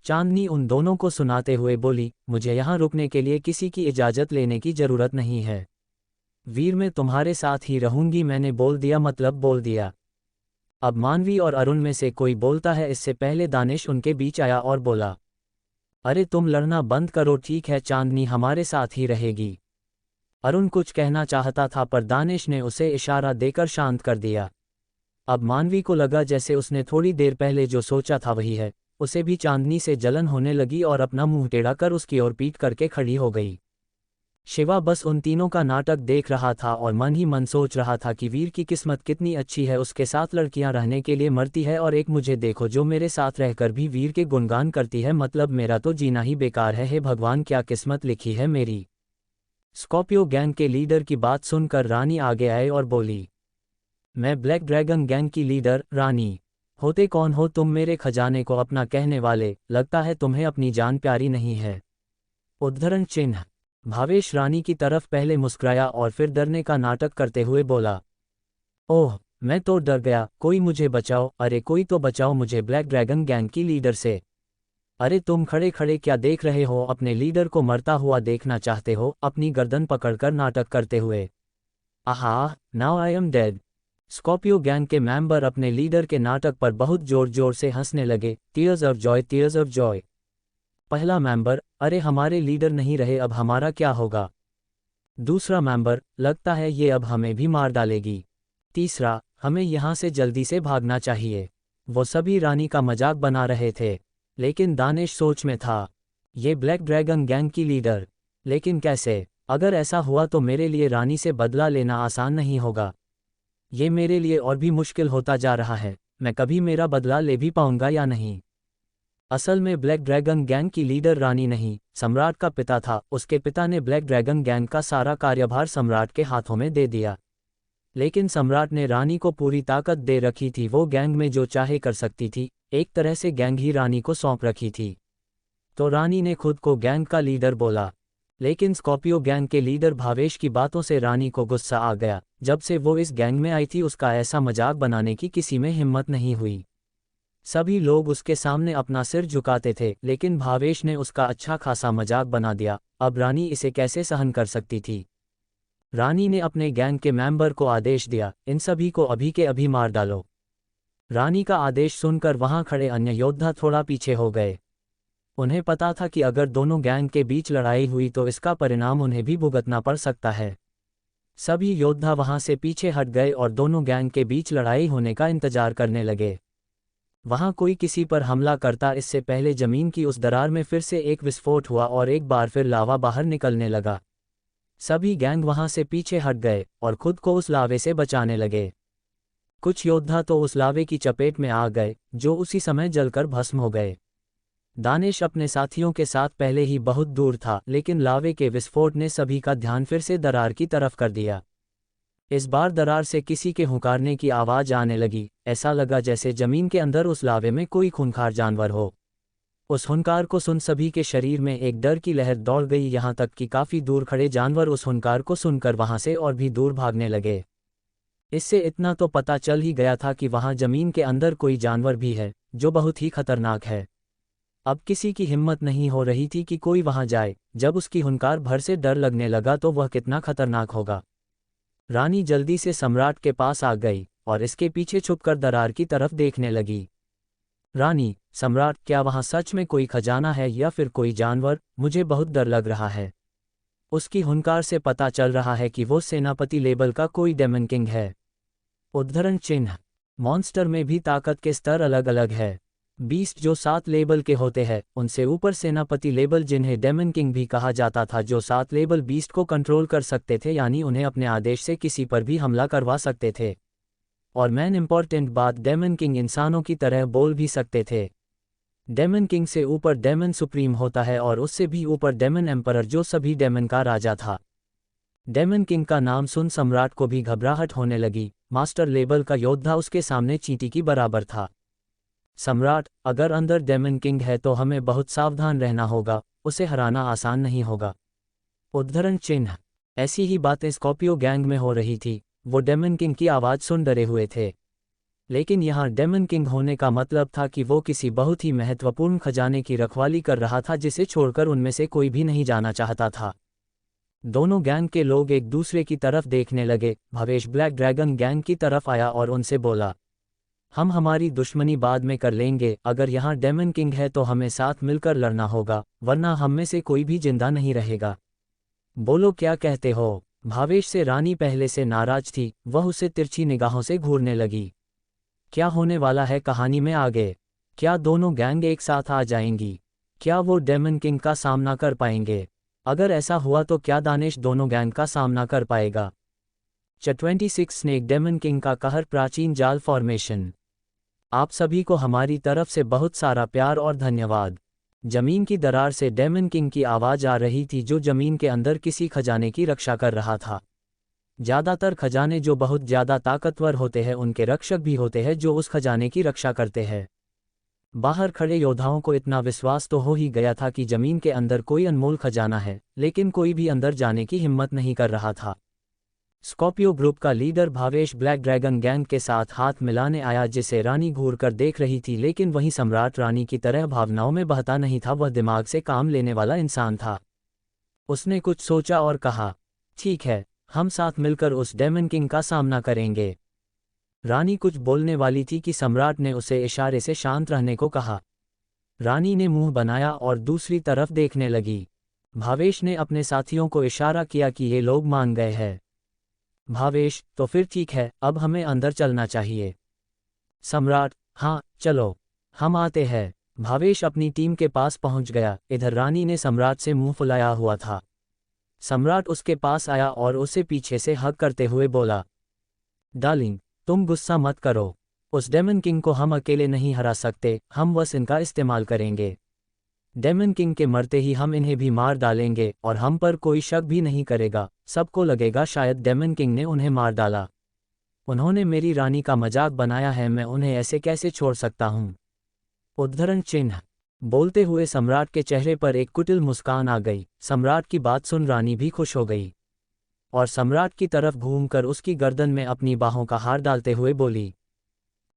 चांदनी उन दोनों को सुनाते हुए बोली, मुझे यहाँ रुकने के लिए किसी की इजाज़त लेने की ज़रूरत नहीं है। वीर, मैं तुम्हारे साथ ही रहूंगी, मैंने बोल दिया मतलब बोल दिया। अब मानवी और अरुण में से कोई बोलता है, इससे पहले दानिश उनके बीच आया और बोला, अरे तुम लड़ना बंद करो, ठीक है, चांदनी हमारे साथ ही रहेगी। अरुण कुछ कहना चाहता था पर दानिश ने उसे इशारा देकर शांत कर दिया। अब मानवी को लगा जैसे उसने थोड़ी देर पहले जो सोचा था वही है। उसे भी चांदनी से जलन होने लगी और अपना मुंह टेढ़ा कर उसकी ओर पीट करके खड़ी हो गई। शिवा बस उन तीनों का नाटक देख रहा था और मन ही मन सोच रहा था कि वीर की किस्मत कितनी अच्छी है, उसके साथ लड़कियां रहने के लिए मरती है और एक मुझे देखो जो मेरे साथ रहकर भी वीर के गुणगान करती है, मतलब मेरा तो जीना ही बेकार है। हे भगवान, क्या किस्मत लिखी है मेरी। स्कॉर्पियो गैंग के लीडर की बात सुनकर रानी आगे आए और बोली, मैं ब्लैक ड्रैगन गैंग की लीडर रानी होते कौन हो तुम मेरे खजाने को अपना कहने वाले, लगता है तुम्हें अपनी जान प्यारी नहीं है। उद्धरण चिन्ह। भावेश रानी की तरफ पहले मुस्कुराया और फिर डरने का नाटक करते हुए बोला, ओह, मैं तो डर गया, कोई मुझे बचाओ, अरे कोई तो बचाओ मुझे ब्लैक ड्रैगन गैंग की लीडर से। अरे तुम खड़े खड़े क्या देख रहे हो, अपने लीडर को मरता हुआ देखना चाहते हो, अपनी गर्दन पकड़कर नाटक करते हुए। आहा, now I am dead. Scorpio gang के मेंबर अपने लीडर के नाटक पर बहुत जोर जोर से हंसने लगे। Tears of Joy, tears of Joy. पहला मेंबर, अरे हमारे लीडर नहीं रहे, अब हमारा क्या होगा। दूसरा मेंबर, लगता है ये अब हमें भी मार डालेगी। तीसरा, हमें यहाँ से जल्दी से भागना चाहिए। वो सभी रानी का मजाक बना रहे थे, लेकिन दानिश सोच में था, ये ब्लैक ड्रैगन गैंग की लीडर, लेकिन कैसे। अगर ऐसा हुआ तो मेरे लिए रानी से बदला लेना आसान नहीं होगा। ये मेरे लिए और भी मुश्किल होता जा रहा है, मैं कभी मेरा बदला ले भी पाऊंगा या नहीं। असल में ब्लैक ड्रैगन गैंग की लीडर रानी नहीं, सम्राट का पिता था। उसके पिता ने ब्लैक ड्रैगन गैंग का सारा कार्यभार सम्राट के हाथों में दे दिया। लेकिन सम्राट ने रानी को पूरी ताकत दे रखी थी, वो गैंग में जो चाहे कर सकती थी, एक तरह से गैंग ही रानी को सौंप रखी थी। तो रानी ने खुद को गैंग का लीडर बोला। लेकिन स्कॉर्पियो गैंग के लीडर भावेश की बातों से रानी को गुस्सा आ गया। जब से वो इस गैंग में आई थी उसका ऐसा मजाक बनाने की किसी में हिम्मत नहीं हुई। सभी लोग उसके सामने अपना सिर झुकाते थे, लेकिन भावेश ने उसका अच्छा खासा मजाक बना दिया। अब रानी इसे कैसे सहन कर सकती थी। रानी ने अपने गैंग के मेंबर को आदेश दिया, इन सभी को अभी के अभी मार डालो। रानी का आदेश सुनकर वहां खड़े अन्य योद्धा थोड़ा पीछे हो गए। उन्हें पता था कि अगर दोनों गैंग के बीच लड़ाई हुई तो इसका परिणाम उन्हें भी भुगतना पड़ सकता है। सभी योद्धा वहां से पीछे हट गए और दोनों गैंग के बीच लड़ाई होने का इंतजार करने लगे। वहां कोई किसी पर हमला करता इससे पहले जमीन की उस दरार में फिर से एक विस्फोट हुआ और एक बार फिर लावा बाहर निकलने लगा। सभी गैंग वहां से पीछे हट गए और खुद को उस लावे से बचाने लगे। कुछ योद्धा तो उस लावे की चपेट में आ गए, जो उसी समय जलकर भस्म हो गए। दानिश अपने साथियों के साथ पहले ही बहुत दूर था, लेकिन लावे के विस्फोट ने सभी का ध्यान फिर से दरार की तरफ कर दिया। इस बार दरार से किसी के हुंकारने की आवाज आने लगी। ऐसा लगा जैसे जमीन के अंदर उस लावे में कोई खूंखार जानवर हो। उस हुंकार को सुन सभी के शरीर में एक डर की लहर दौड़ गई, यहाँ तक कि काफी दूर खड़े जानवर उस हुंकार को सुनकर वहां से और भी दूर भागने लगे। इससे इतना तो पता चल ही गया था कि वहां जमीन के अंदर कोई जानवर भी है, जो बहुत ही खतरनाक है। अब किसी की हिम्मत नहीं हो रही थी कि कोई वहां जाए। जब उसकी हुंकार भर से डर लगने लगा तो वह कितना खतरनाक होगा। रानी जल्दी से सम्राट के पास आ गई और इसके पीछे छुपकर दरार की तरफ देखने लगी। रानी, सम्राट, क्या वहां सच में कोई खजाना है या फिर कोई जानवर? मुझे बहुत डर लग रहा है। उसकी हुंकार से पता चल रहा है कि वो सेनापति लेवल का कोई डेमन किंग है। उद्धरण चिन्ह। मॉन्स्टर में भी ताकत के स्तर अलग अलग है। बीस्ट जो 7 लेवल के होते हैं, उनसे ऊपर सेनापति लेवल, जिन्हें डेमन किंग भी कहा जाता था, जो 7 लेवल बीस्ट को कंट्रोल कर सकते थे, यानी उन्हें अपने आदेश से किसी पर भी हमला करवा सकते थे। और मैन इंपॉर्टेंट बात, डेमन किंग इंसानों की तरह बोल भी सकते थे। डेमन किंग से ऊपर डेमन सुप्रीम होता है और उससे भी ऊपर डेमन एम्परर, जो सभी डेमन का राजा था। डेमन किंग का नाम सुन सम्राट को भी घबराहट होने लगी। मास्टर लेवल का योद्धा उसके सामने चींटी की बराबर था। सम्राट, अगर अंदर डेमन किंग है तो हमें बहुत सावधान रहना होगा, उसे हराना आसान नहीं होगा। उद्धरण चिन्ह। ऐसी ही बातें स्कॉर्पियो गैंग में हो रही थी। वो डेमन किंग की आवाज़ सुन डरे हुए थे। लेकिन यहाँ डेमन किंग होने का मतलब था कि वो किसी बहुत ही महत्वपूर्ण खजाने की रखवाली कर रहा था, जिसे छोड़कर उनमें से कोई भी नहीं जाना चाहता था। दोनों गैंग के लोग एक दूसरे की तरफ देखने लगे। भवेश ब्लैक ड्रैगन गैंग की तरफ आया और उनसे बोला, हम हमारी दुश्मनी बाद में कर लेंगे। अगर यहाँ डेमन किंग है तो हमें साथ मिलकर लड़ना होगा, वरना हम में से कोई भी जिंदा नहीं रहेगा। बोलो, क्या कहते हो? भावेश से रानी पहले से नाराज थी। वह उसे तिरछी निगाहों से घूरने लगी। क्या होने वाला है कहानी में आगे? क्या दोनों गैंग एक साथ आ जाएंगी? क्या वो डेमन किंग का सामना कर पाएंगे? अगर ऐसा हुआ तो क्या दानिश दोनों गैंग का सामना कर पाएगा? 26 स्नेक डेमन किंग का कहर, प्राचीन जाल फॉर्मेशन। आप सभी को हमारी तरफ से बहुत सारा प्यार और धन्यवाद। जमीन की दरार से डेमन किंग की आवाज़ आ रही थी, जो जमीन के अंदर किसी खजाने की रक्षा कर रहा था। ज़्यादातर खजाने जो बहुत ज़्यादा ताकतवर होते हैं उनके रक्षक भी होते हैं जो उस खजाने की रक्षा करते हैं। बाहर खड़े योद्धाओं को इतना विश्वास तो हो ही गया था कि जमीन के अंदर कोई अनमोल खजाना है, लेकिन कोई भी अंदर जाने की हिम्मत नहीं कर रहा था। स्कॉर्पियो ग्रुप का leader Bhavesh black dragon gang के साथ हाथ मिलाने आया, जिसे रानी घूर कर देख रही थी, लेकिन वहीं सम्राट रानी की तरह भावनाओं में बहता नहीं था। वह दिमाग से काम लेने वाला इंसान था। उसने कुछ सोचा और कहा, ठीक है, हम साथ मिलकर उस डेमन किंग का सामना करेंगे। रानी कुछ बोलने वाली थी कि सम्राट ने उसे इशारे से शांत रहने को कहा। रानी ने मुंह बनाया और दूसरी तरफ देखने लगी। भावेश ने अपने साथियों को इशारा किया कि ये लोग मान गए हैं। भावेश, तो फिर ठीक है, अब हमें अंदर चलना चाहिए। सम्राट, हाँ चलो, हम आते हैं। भावेश अपनी टीम के पास पहुंच गया। इधर रानी ने सम्राट से मुंह फुलाया हुआ था। सम्राट उसके पास आया और उसे पीछे से हग करते हुए बोला, डार्लिंग, तुम गुस्सा मत करो। उस डेमन किंग को हम अकेले नहीं हरा सकते, हम बस इनका इस्तेमाल करेंगे। डेमन किंग के मरते ही हम इन्हें भी मार डालेंगे और हम पर कोई शक भी नहीं करेगा। सबको लगेगा शायद डेमन किंग ने उन्हें मार डाला। उन्होंने मेरी रानी का मजाक बनाया है, मैं उन्हें ऐसे कैसे छोड़ सकता हूँ। उद्धरण चिन्ह। बोलते हुए सम्राट के चेहरे पर एक कुटिल मुस्कान आ गई। सम्राट की बात सुन रानी भी खुश हो गई और सम्राट की तरफ घूमकर उसकी गर्दन में अपनी बाहों का हार डालते हुए बोली,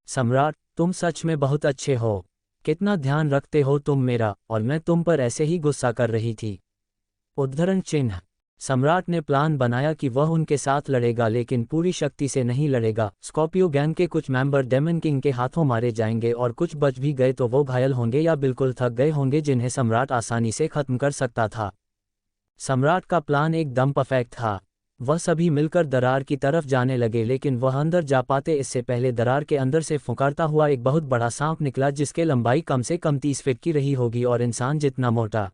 सम्राट, तुम सच में बहुत अच्छे हो। कितना ध्यान रखते हो तुम मेरा, और मैं तुम पर ऐसे ही गुस्सा कर रही थी। उद्धरण चिन्ह। सम्राट ने प्लान बनाया कि वह उनके साथ लड़ेगा, लेकिन पूरी शक्ति से नहीं लड़ेगा। स्कॉर्पियो गैंग के कुछ मेंबर डेमन किंग के हाथों मारे जाएंगे और कुछ बच भी गए तो वो घायल होंगे या बिल्कुल थक गए होंगे, जिन्हें सम्राट आसानी से खत्म कर सकता था। सम्राट का प्लान एकदम परफेक्ट था। वह सभी मिलकर दरार की तरफ जाने लगे, लेकिन वह अंदर जा पाते इससे पहले दरार के अंदर से फुंकारता हुआ एक बहुत बड़ा सांप निकला, जिसके लंबाई कम से कम 30 फीट की रही होगी और इंसान जितना मोटा।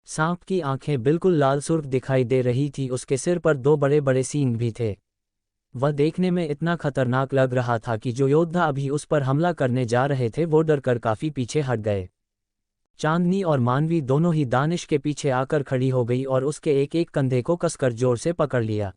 सांप की आंखें बिल्कुल लाल सुर्ख दिखाई दे रही थी। उसके सिर पर 2 बड़े बड़े सींग भी थे। वह देखने में इतना खतरनाक लग रहा था कि जो योद्धा अभी उस पर हमला करने जा रहे थे वो डर कर काफी पीछे हट गए। चांदनी और मानवी दोनों ही दानिश के पीछे आकर खड़ी हो गई और उसके एक एक कंधे को कसकर जोर से पकड़ लिया।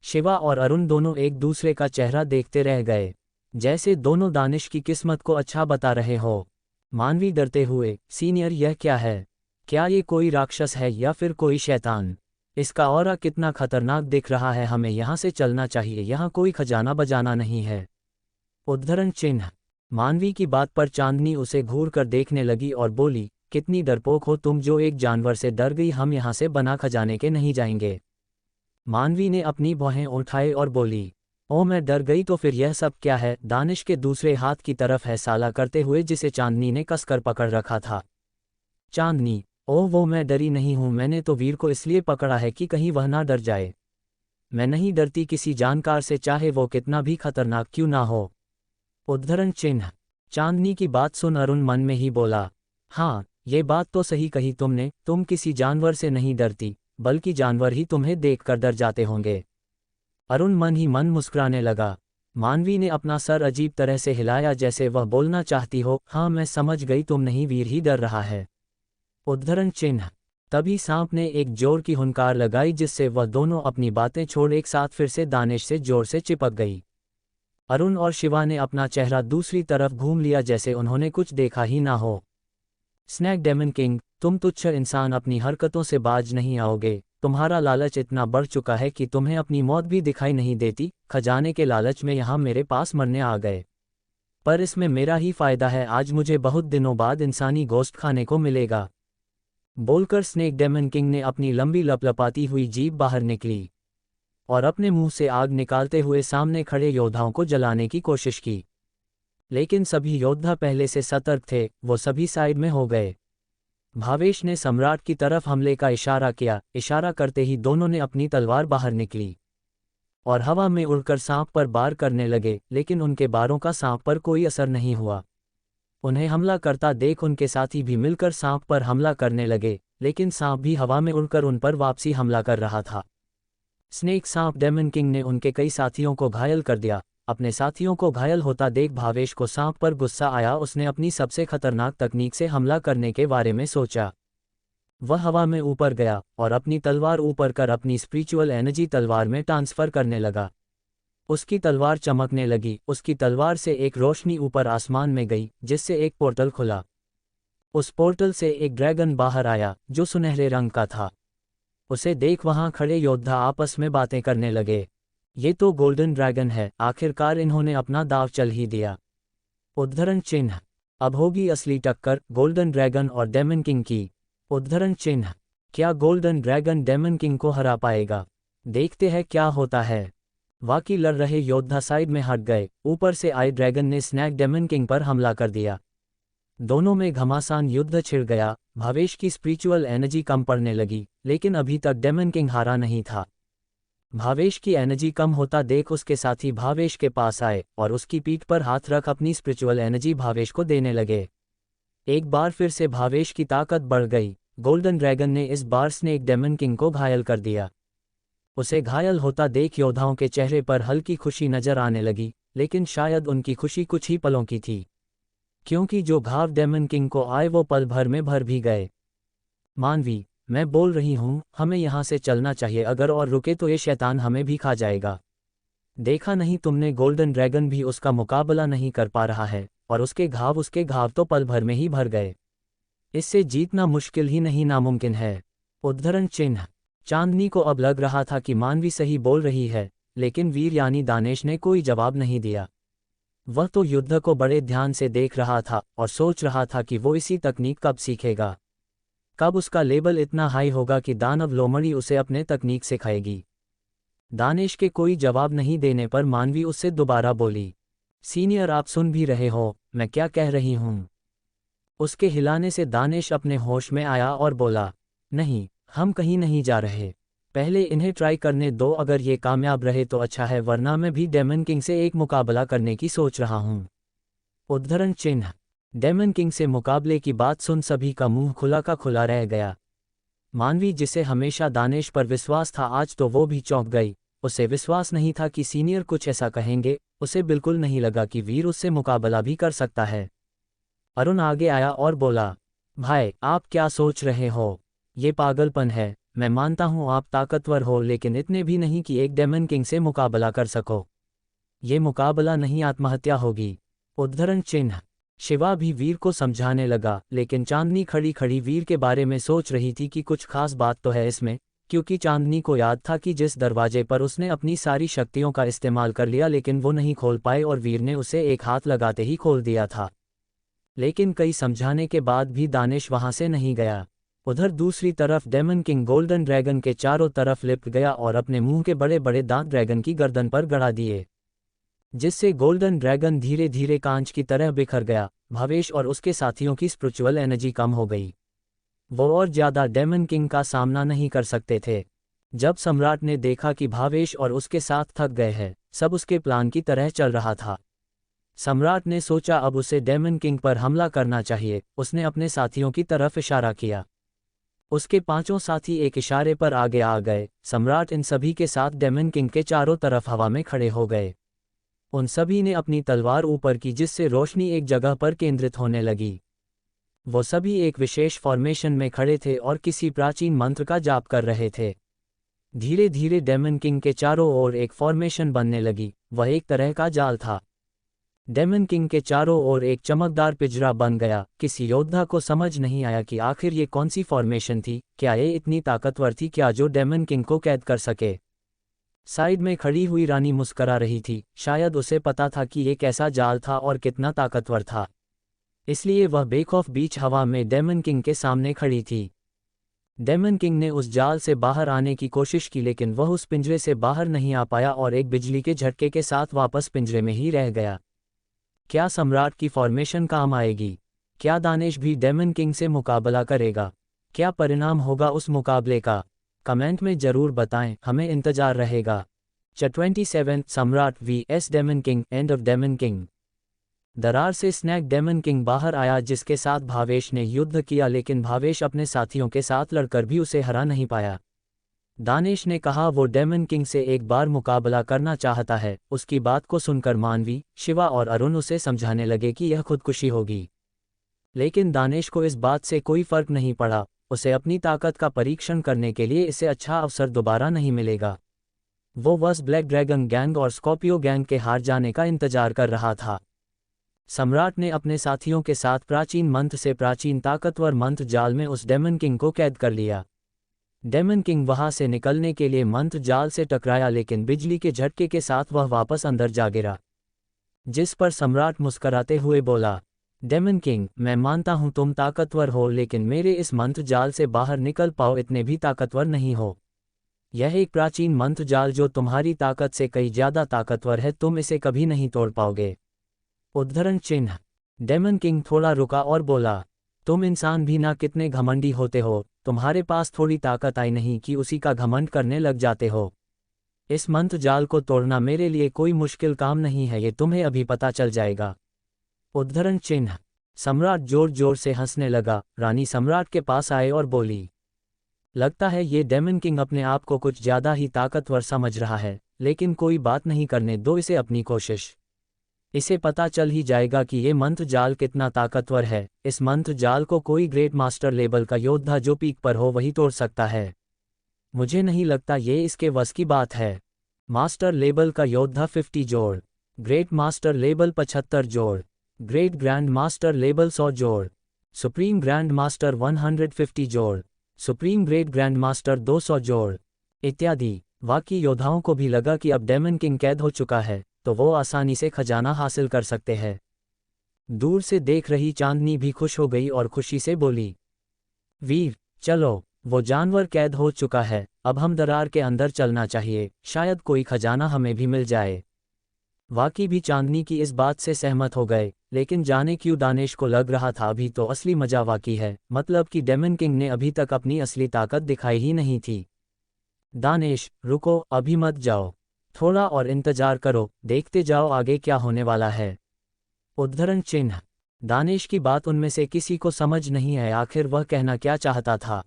शिवा और अरुण दोनों एक दूसरे का चेहरा देखते रह गए, जैसे दोनों दानिश की किस्मत को अच्छा बता रहे हो। मानवी डरते हुए, सीनियर, यह क्या है? क्या ये कोई राक्षस है या फिर कोई शैतान? इसका ऑरा कितना खतरनाक दिख रहा है, हमें यहाँ से चलना चाहिए, यहाँ कोई खजाना बजाना नहीं है। उद्धरण चिन्ह। मानवी की बात पर चांदनी उसे घूर कर देखने लगी और बोली, कितनी डरपोक हो तुम, जो एक जानवर से डर गई। हम यहाँ से बना खजाने के नहीं जाएंगे। मानवी ने अपनी भौहें उठाई और बोली, ओ मैं डर गई तो फिर यह सब क्या है? दानिश के दूसरे हाथ की तरफ है साला करते हुए, जिसे चांदनी ने कसकर पकड़ रखा था। चांदनी, ओह वो मैं डरी नहीं हूँ, मैंने तो वीर को इसलिए पकड़ा है कि कहीं वह ना डर जाए। मैं नहीं डरती किसी जानकार से, चाहे वो कितना भी खतरनाक क्यों ना हो। उद्धरण चिन्ह। चांदनी की बात सुन अरुण मन में ही बोला, हाँ ये बात तो सही कही तुमने, तुम किसी जानवर से नहीं डरती, बल्कि जानवर ही तुम्हें देखकर डर जाते होंगे। अरुण मन ही मन मुस्कुराने लगा। मानवी ने अपना सर अजीब तरह से हिलाया, जैसे वह बोलना चाहती हो, हाँ मैं समझ गई, तुम नहीं, वीर ही डर रहा है। उद्धरण चिन्ह। तभी सांप ने एक जोर की हुंकार लगाई, जिससे वह दोनों अपनी बातें छोड़ एक साथ फिर से दानिश से जोर से चिपक गई। अरुण और शिवा ने अपना चेहरा दूसरी तरफ घूम लिया, जैसे उन्होंने कुछ देखा ही ना हो। स्नैक डेमन किंग, तुम तुच्छ इंसान, अपनी हरकतों से बाज नहीं आओगे। तुम्हारा लालच इतना बढ़ चुका है कि तुम्हें अपनी मौत भी दिखाई नहीं देती। खजाने के लालच में यहाँ मेरे पास मरने आ गए, पर इसमें मेरा ही फायदा है। आज मुझे बहुत दिनों बाद इंसानी गोश्त खाने को मिलेगा। बोलकर स्नेक डेमन किंग ने अपनी लंबी लपलपाती हुई जीभ बाहर निकली और अपने मुंह से आग निकालते हुए सामने खड़े योद्धाओं को जलाने की कोशिश की। लेकिन सभी योद्धा पहले से सतर्क थे, वो सभी साइड में हो गए। भावेश ने सम्राट की तरफ हमले का इशारा किया। इशारा करते ही दोनों ने अपनी तलवार बाहर निकली और हवा में उड़कर सांप पर वार करने लगे, लेकिन उनके बारों का सांप पर कोई असर नहीं हुआ। उन्हें हमला करता देख उनके साथी भी मिलकर सांप पर हमला करने लगे, लेकिन सांप भी हवा में उड़कर उन पर वापसी हमला कर रहा था। स्नेक सांप डेमन किंग ने उनके कई साथियों को घायल कर दिया। अपने साथियों को घायल होता देख भावेश को सांप पर गुस्सा आया। उसने अपनी सबसे खतरनाक तकनीक से हमला करने के बारे में सोचा। वह हवा में ऊपर गया और अपनी तलवार ऊपर कर अपनी स्पिरिचुअल एनर्जी तलवार में ट्रांसफर करने लगा। उसकी तलवार चमकने लगी, उसकी तलवार से एक रोशनी ऊपर आसमान में गई जिससे एक पोर्टल खुला। उस पोर्टल से एक ड्रैगन बाहर आया जो सुनहरे रंग का था। उसे देख वहां खड़े योद्धा आपस में बातें करने लगे। ये तो गोल्डन ड्रैगन है, आखिरकार इन्होंने अपना दाव चल ही दिया। उद्धरण चिन्ह। अब होगी असली टक्कर गोल्डन ड्रैगन और डेमन किंग की। उद्धरण चिन्ह। क्या गोल्डन ड्रैगन डेमन किंग को हरा पाएगा? देखते हैं क्या होता है। बाकी लड़ रहे योद्धा साइड में हट गए। ऊपर से आए ड्रैगन ने स्नैक डेमन किंग पर हमला कर दिया। दोनों में घमासान युद्ध छिड़ गया। भावेश की स्पिरिचुअल एनर्जी कम पड़ने लगी, लेकिन अभी तक डेमन किंग हारा नहीं था। भावेश की एनर्जी कम होता देख उसके साथी भावेश के पास आए और उसकी पीठ पर हाथ रख अपनी स्पिरिचुअल एनर्जी भावेश को देने लगे। एक बार फिर से भावेश की ताकत बढ़ गई। गोल्डन ड्रैगन ने इस बार स्नेक डेमन किंग को घायल कर दिया। उसे घायल होता देख योद्धाओं के चेहरे पर हल्की खुशी नजर आने लगी, लेकिन शायद उनकी खुशी कुछ ही पलों की थी, क्योंकि जो घाव डेमन किंग को आए वो पल भर में भर भी गए। मानवी, मैं बोल रही हूं, हमें यहां से चलना चाहिए, अगर और रुके तो ये शैतान हमें भी खा जाएगा। देखा नहीं तुमने, गोल्डन ड्रैगन भी उसका मुकाबला नहीं कर पा रहा है और उसके घाव तो पल भर में ही भर गए। इससे जीतना मुश्किल ही नहीं नामुमकिन है। उद्धरण चिन्ह। चांदनी को अब लग रहा था कि मानवी सही बोल रही है, लेकिन वीर यानी दानेश ने कोई जवाब नहीं दिया। वह तो युद्ध को बड़े ध्यान से देख रहा था और सोच रहा था कि वो इसी तकनीक कब सीखेगा, कब उसका लेवल इतना हाई होगा कि दानव लोमड़ी उसे अपने तकनीक सिखाएगी। दानेश के कोई जवाब नहीं देने पर मानवी उससे दोबारा बोली, सीनियर आप सुन भी रहे हो मैं क्या कह रही हूं? उसके हिलाने से दानेश अपने होश में आया और बोला, नहीं, हम कहीं नहीं जा रहे, पहले इन्हें ट्राई करने दो, अगर ये कामयाब रहे तो अच्छा है, वरना मैं भी डेमन किंग से एक मुकाबला करने की सोच रहा हूं। उद्धरण चिन्ह। डेमन किंग से मुकाबले की बात सुन सभी का मुंह खुला का खुला रह गया। मानवी, जिसे हमेशा दानेश पर विश्वास था, आज तो वो भी चौंक गई। उसे विश्वास नहीं था कि सीनियर कुछ ऐसा कहेंगे। उसे बिल्कुल नहीं लगा कि वीर उससे मुकाबला भी कर सकता है। अरुण आगे आया और बोला, भाई आप क्या सोच रहे हो? ये पागलपन है। मैं मानता हूं आप ताकतवर हो, लेकिन इतने भी नहीं कि एक डेमन किंग से मुकाबला कर सको। ये मुकाबला नहीं, आत्महत्या होगी। उद्धरण चिन्ह। शिवा भी वीर को समझाने लगा, लेकिन चांदनी खड़ी खड़ी वीर के बारे में सोच रही थी कि कुछ खास बात तो है इसमें, क्योंकि चांदनी को याद था कि जिस दरवाजे पर उसने अपनी सारी शक्तियों का इस्तेमाल कर लिया, लेकिन वो नहीं खोल पाए और वीर ने उसे एक हाथ लगाते ही खोल दिया था। लेकिन कई समझाने के बाद भी दानेश वहां से नहीं गया। उधर दूसरी तरफ डेमन किंग गोल्डन ड्रैगन के चारों तरफ लिपट गया और अपने मुंह के बड़े बड़े दांत ड्रैगन की गर्दन पर गड़ा दिए, जिससे गोल्डन ड्रैगन धीरे धीरे कांच की तरह बिखर गया। भावेश और उसके साथियों की स्पिरिचुअल एनर्जी कम हो गई। वो और ज्यादा डेमन किंग का सामना नहीं कर सकते थे। जब सम्राट ने देखा कि भावेश और उसके साथ थक गए हैं, सब उसके प्लान की तरह चल रहा था, सम्राट ने सोचा अब उसे डेमन किंग पर हमला करना चाहिए। उसने अपने साथियों की तरफ इशारा किया। उसके पांचों साथी एक इशारे पर आगे आ गए। सम्राट इन सभी के साथ डेमन किंग के चारों तरफ हवा में खड़े हो गए। उन सभी ने अपनी तलवार ऊपर की, जिससे रोशनी एक जगह पर केंद्रित होने लगी। वो सभी एक विशेष फॉर्मेशन में खड़े थे और किसी प्राचीन मंत्र का जाप कर रहे थे। धीरे धीरे डेमन किंग के चारों ओर एक फॉर्मेशन बनने लगी। वह एक तरह का जाल था। डेमन किंग के चारों ओर एक चमकदार पिंजरा बन गया। किसी योद्धा को समझ नहीं आया कि आखिर ये कौन सी फॉर्मेशन थी। क्या ये इतनी ताकतवर थी क्या जो डेमन किंग को कैद कर सके? साइड में खड़ी हुई रानी मुस्करा रही थी। शायद उसे पता था कि ये कैसा जाल था और कितना ताकतवर था, इसलिए वह बेखौफ बीच हवा में डेमन किंग के सामने खड़ी थी। डेमन किंग ने उस जाल से बाहर आने की कोशिश की, लेकिन वह उस पिंजरे से बाहर नहीं आ पाया और एक बिजली के झटके के साथ वापस पिंजरे में ही रह गया। क्या सम्राट की फॉर्मेशन काम आएगी? क्या दानेश भी डेमन किंग से मुकाबला करेगा? क्या परिणाम होगा उस मुकाबले का? कमेंट में जरूर बताएं, हमें इंतजार रहेगा। 27 सम्राट vs daemon king, end of daemon king. दरार से स्नैक डेमन किंग बाहर आया, जिसके साथ भावेश ने युद्ध किया, लेकिन भावेश अपने साथियों के साथ लड़कर भी उसे हरा नहीं पाया। दानेश ने कहा वो डेमन किंग से एक बार मुकाबला करना चाहता है। उसकी बात को सुनकर मानवी, शिवा और अरुण उसे समझाने लगे कि यह खुदकुशी होगी, लेकिन दानेश को इस बात से कोई फर्क नहीं पड़ा। उसे अपनी ताकत का परीक्षण करने के लिए इसे अच्छा अवसर दोबारा नहीं मिलेगा। वो बस ब्लैक ड्रैगन गैंग और स्कॉर्पियो गैंग के हार जाने का इंतजार कर रहा था। सम्राट ने अपने साथियों के साथ प्राचीन मंत्र से प्राचीन ताकतवर मंत्र जाल में उस डेमन किंग को कैद कर लिया। डेमन किंग वहां से निकलने के लिए मंत्र जाल से टकराया, लेकिन बिजली के झटके के साथ वह वापस अंदर जा गिरा। जिस पर सम्राट मुस्कराते हुए बोला, डेमन किंग, मैं मानता हूं तुम ताकतवर हो, लेकिन मेरे इस मंत्र जाल से बाहर निकल पाओ इतने भी ताकतवर नहीं हो। यह एक प्राचीन मंत्र जाल जो तुम्हारी ताकत से कई ज्यादा ताकतवर है, तुम इसे कभी नहीं तोड़ पाओगे। उद्धरण चिन्ह। डेमन किंग थोड़ा रुका और बोला, तुम इंसान भी ना कितने घमंडी होते हो, तुम्हारे पास थोड़ी ताकत आई नहीं कि उसी का घमंड करने लग जाते हो। इस मंत्र जाल को तोड़ना मेरे लिए कोई मुश्किल काम नहीं है, ये तुम्हें अभी पता चल जाएगा। उद्धरण चिन्ह। सम्राट जोर जोर से हंसने लगा। रानी सम्राट के पास आए और बोली, लगता है ये डेमन किंग अपने आप को कुछ ज्यादा ही ताकतवर समझ रहा है, लेकिन कोई बात नहीं, करने दो इसे अपनी कोशिश। इसे पता चल ही जाएगा कि ये मंत्र जाल कितना ताकतवर है। इस मंत्र जाल को कोई ग्रेट मास्टर लेवल का योद्धा जो पीक पर हो वही तोड़ सकता है। मुझे नहीं लगता ये इसके वश की बात है। मास्टर लेवल का योद्धा 50 जोड़, ग्रेट मास्टर लेवल 75 जोड़, ग्रेट ग्रैंड मास्टर लेवल 100 जोड़, सुप्रीम ग्रैंड मास्टर 150 जोड़, सुप्रीम ग्रेट ग्रैंड मास्टर 200 जोड़ इत्यादि। बाकी योद्धाओं को भी लगा कि अब डेमन किंग कैद हो चुका है तो वो आसानी से खजाना हासिल कर सकते हैं। दूर से देख रही चांदनी भी खुश हो गई और खुशी से बोली, वीर चलो, वो जानवर कैद हो चुका है, अब हम दरार के अंदर चलना चाहिए, शायद कोई खजाना हमें भी मिल जाए। वाकी भी चांदनी की इस बात से सहमत हो गए, लेकिन जाने क्यों दानेश को लग रहा था अभी तो असली मजा वाकी है, मतलब कि डेमन किंग ने अभी तक अपनी असली ताकत दिखाई ही नहीं थी। दानेश रुको, अभी मत जाओ, थोड़ा और इंतजार करो, देखते जाओ आगे क्या होने वाला है। उद्धरण चिन्ह। दानेश की बात उनमें से किसी को समझ नहीं आया, आखिर वह कहना क्या चाहता था।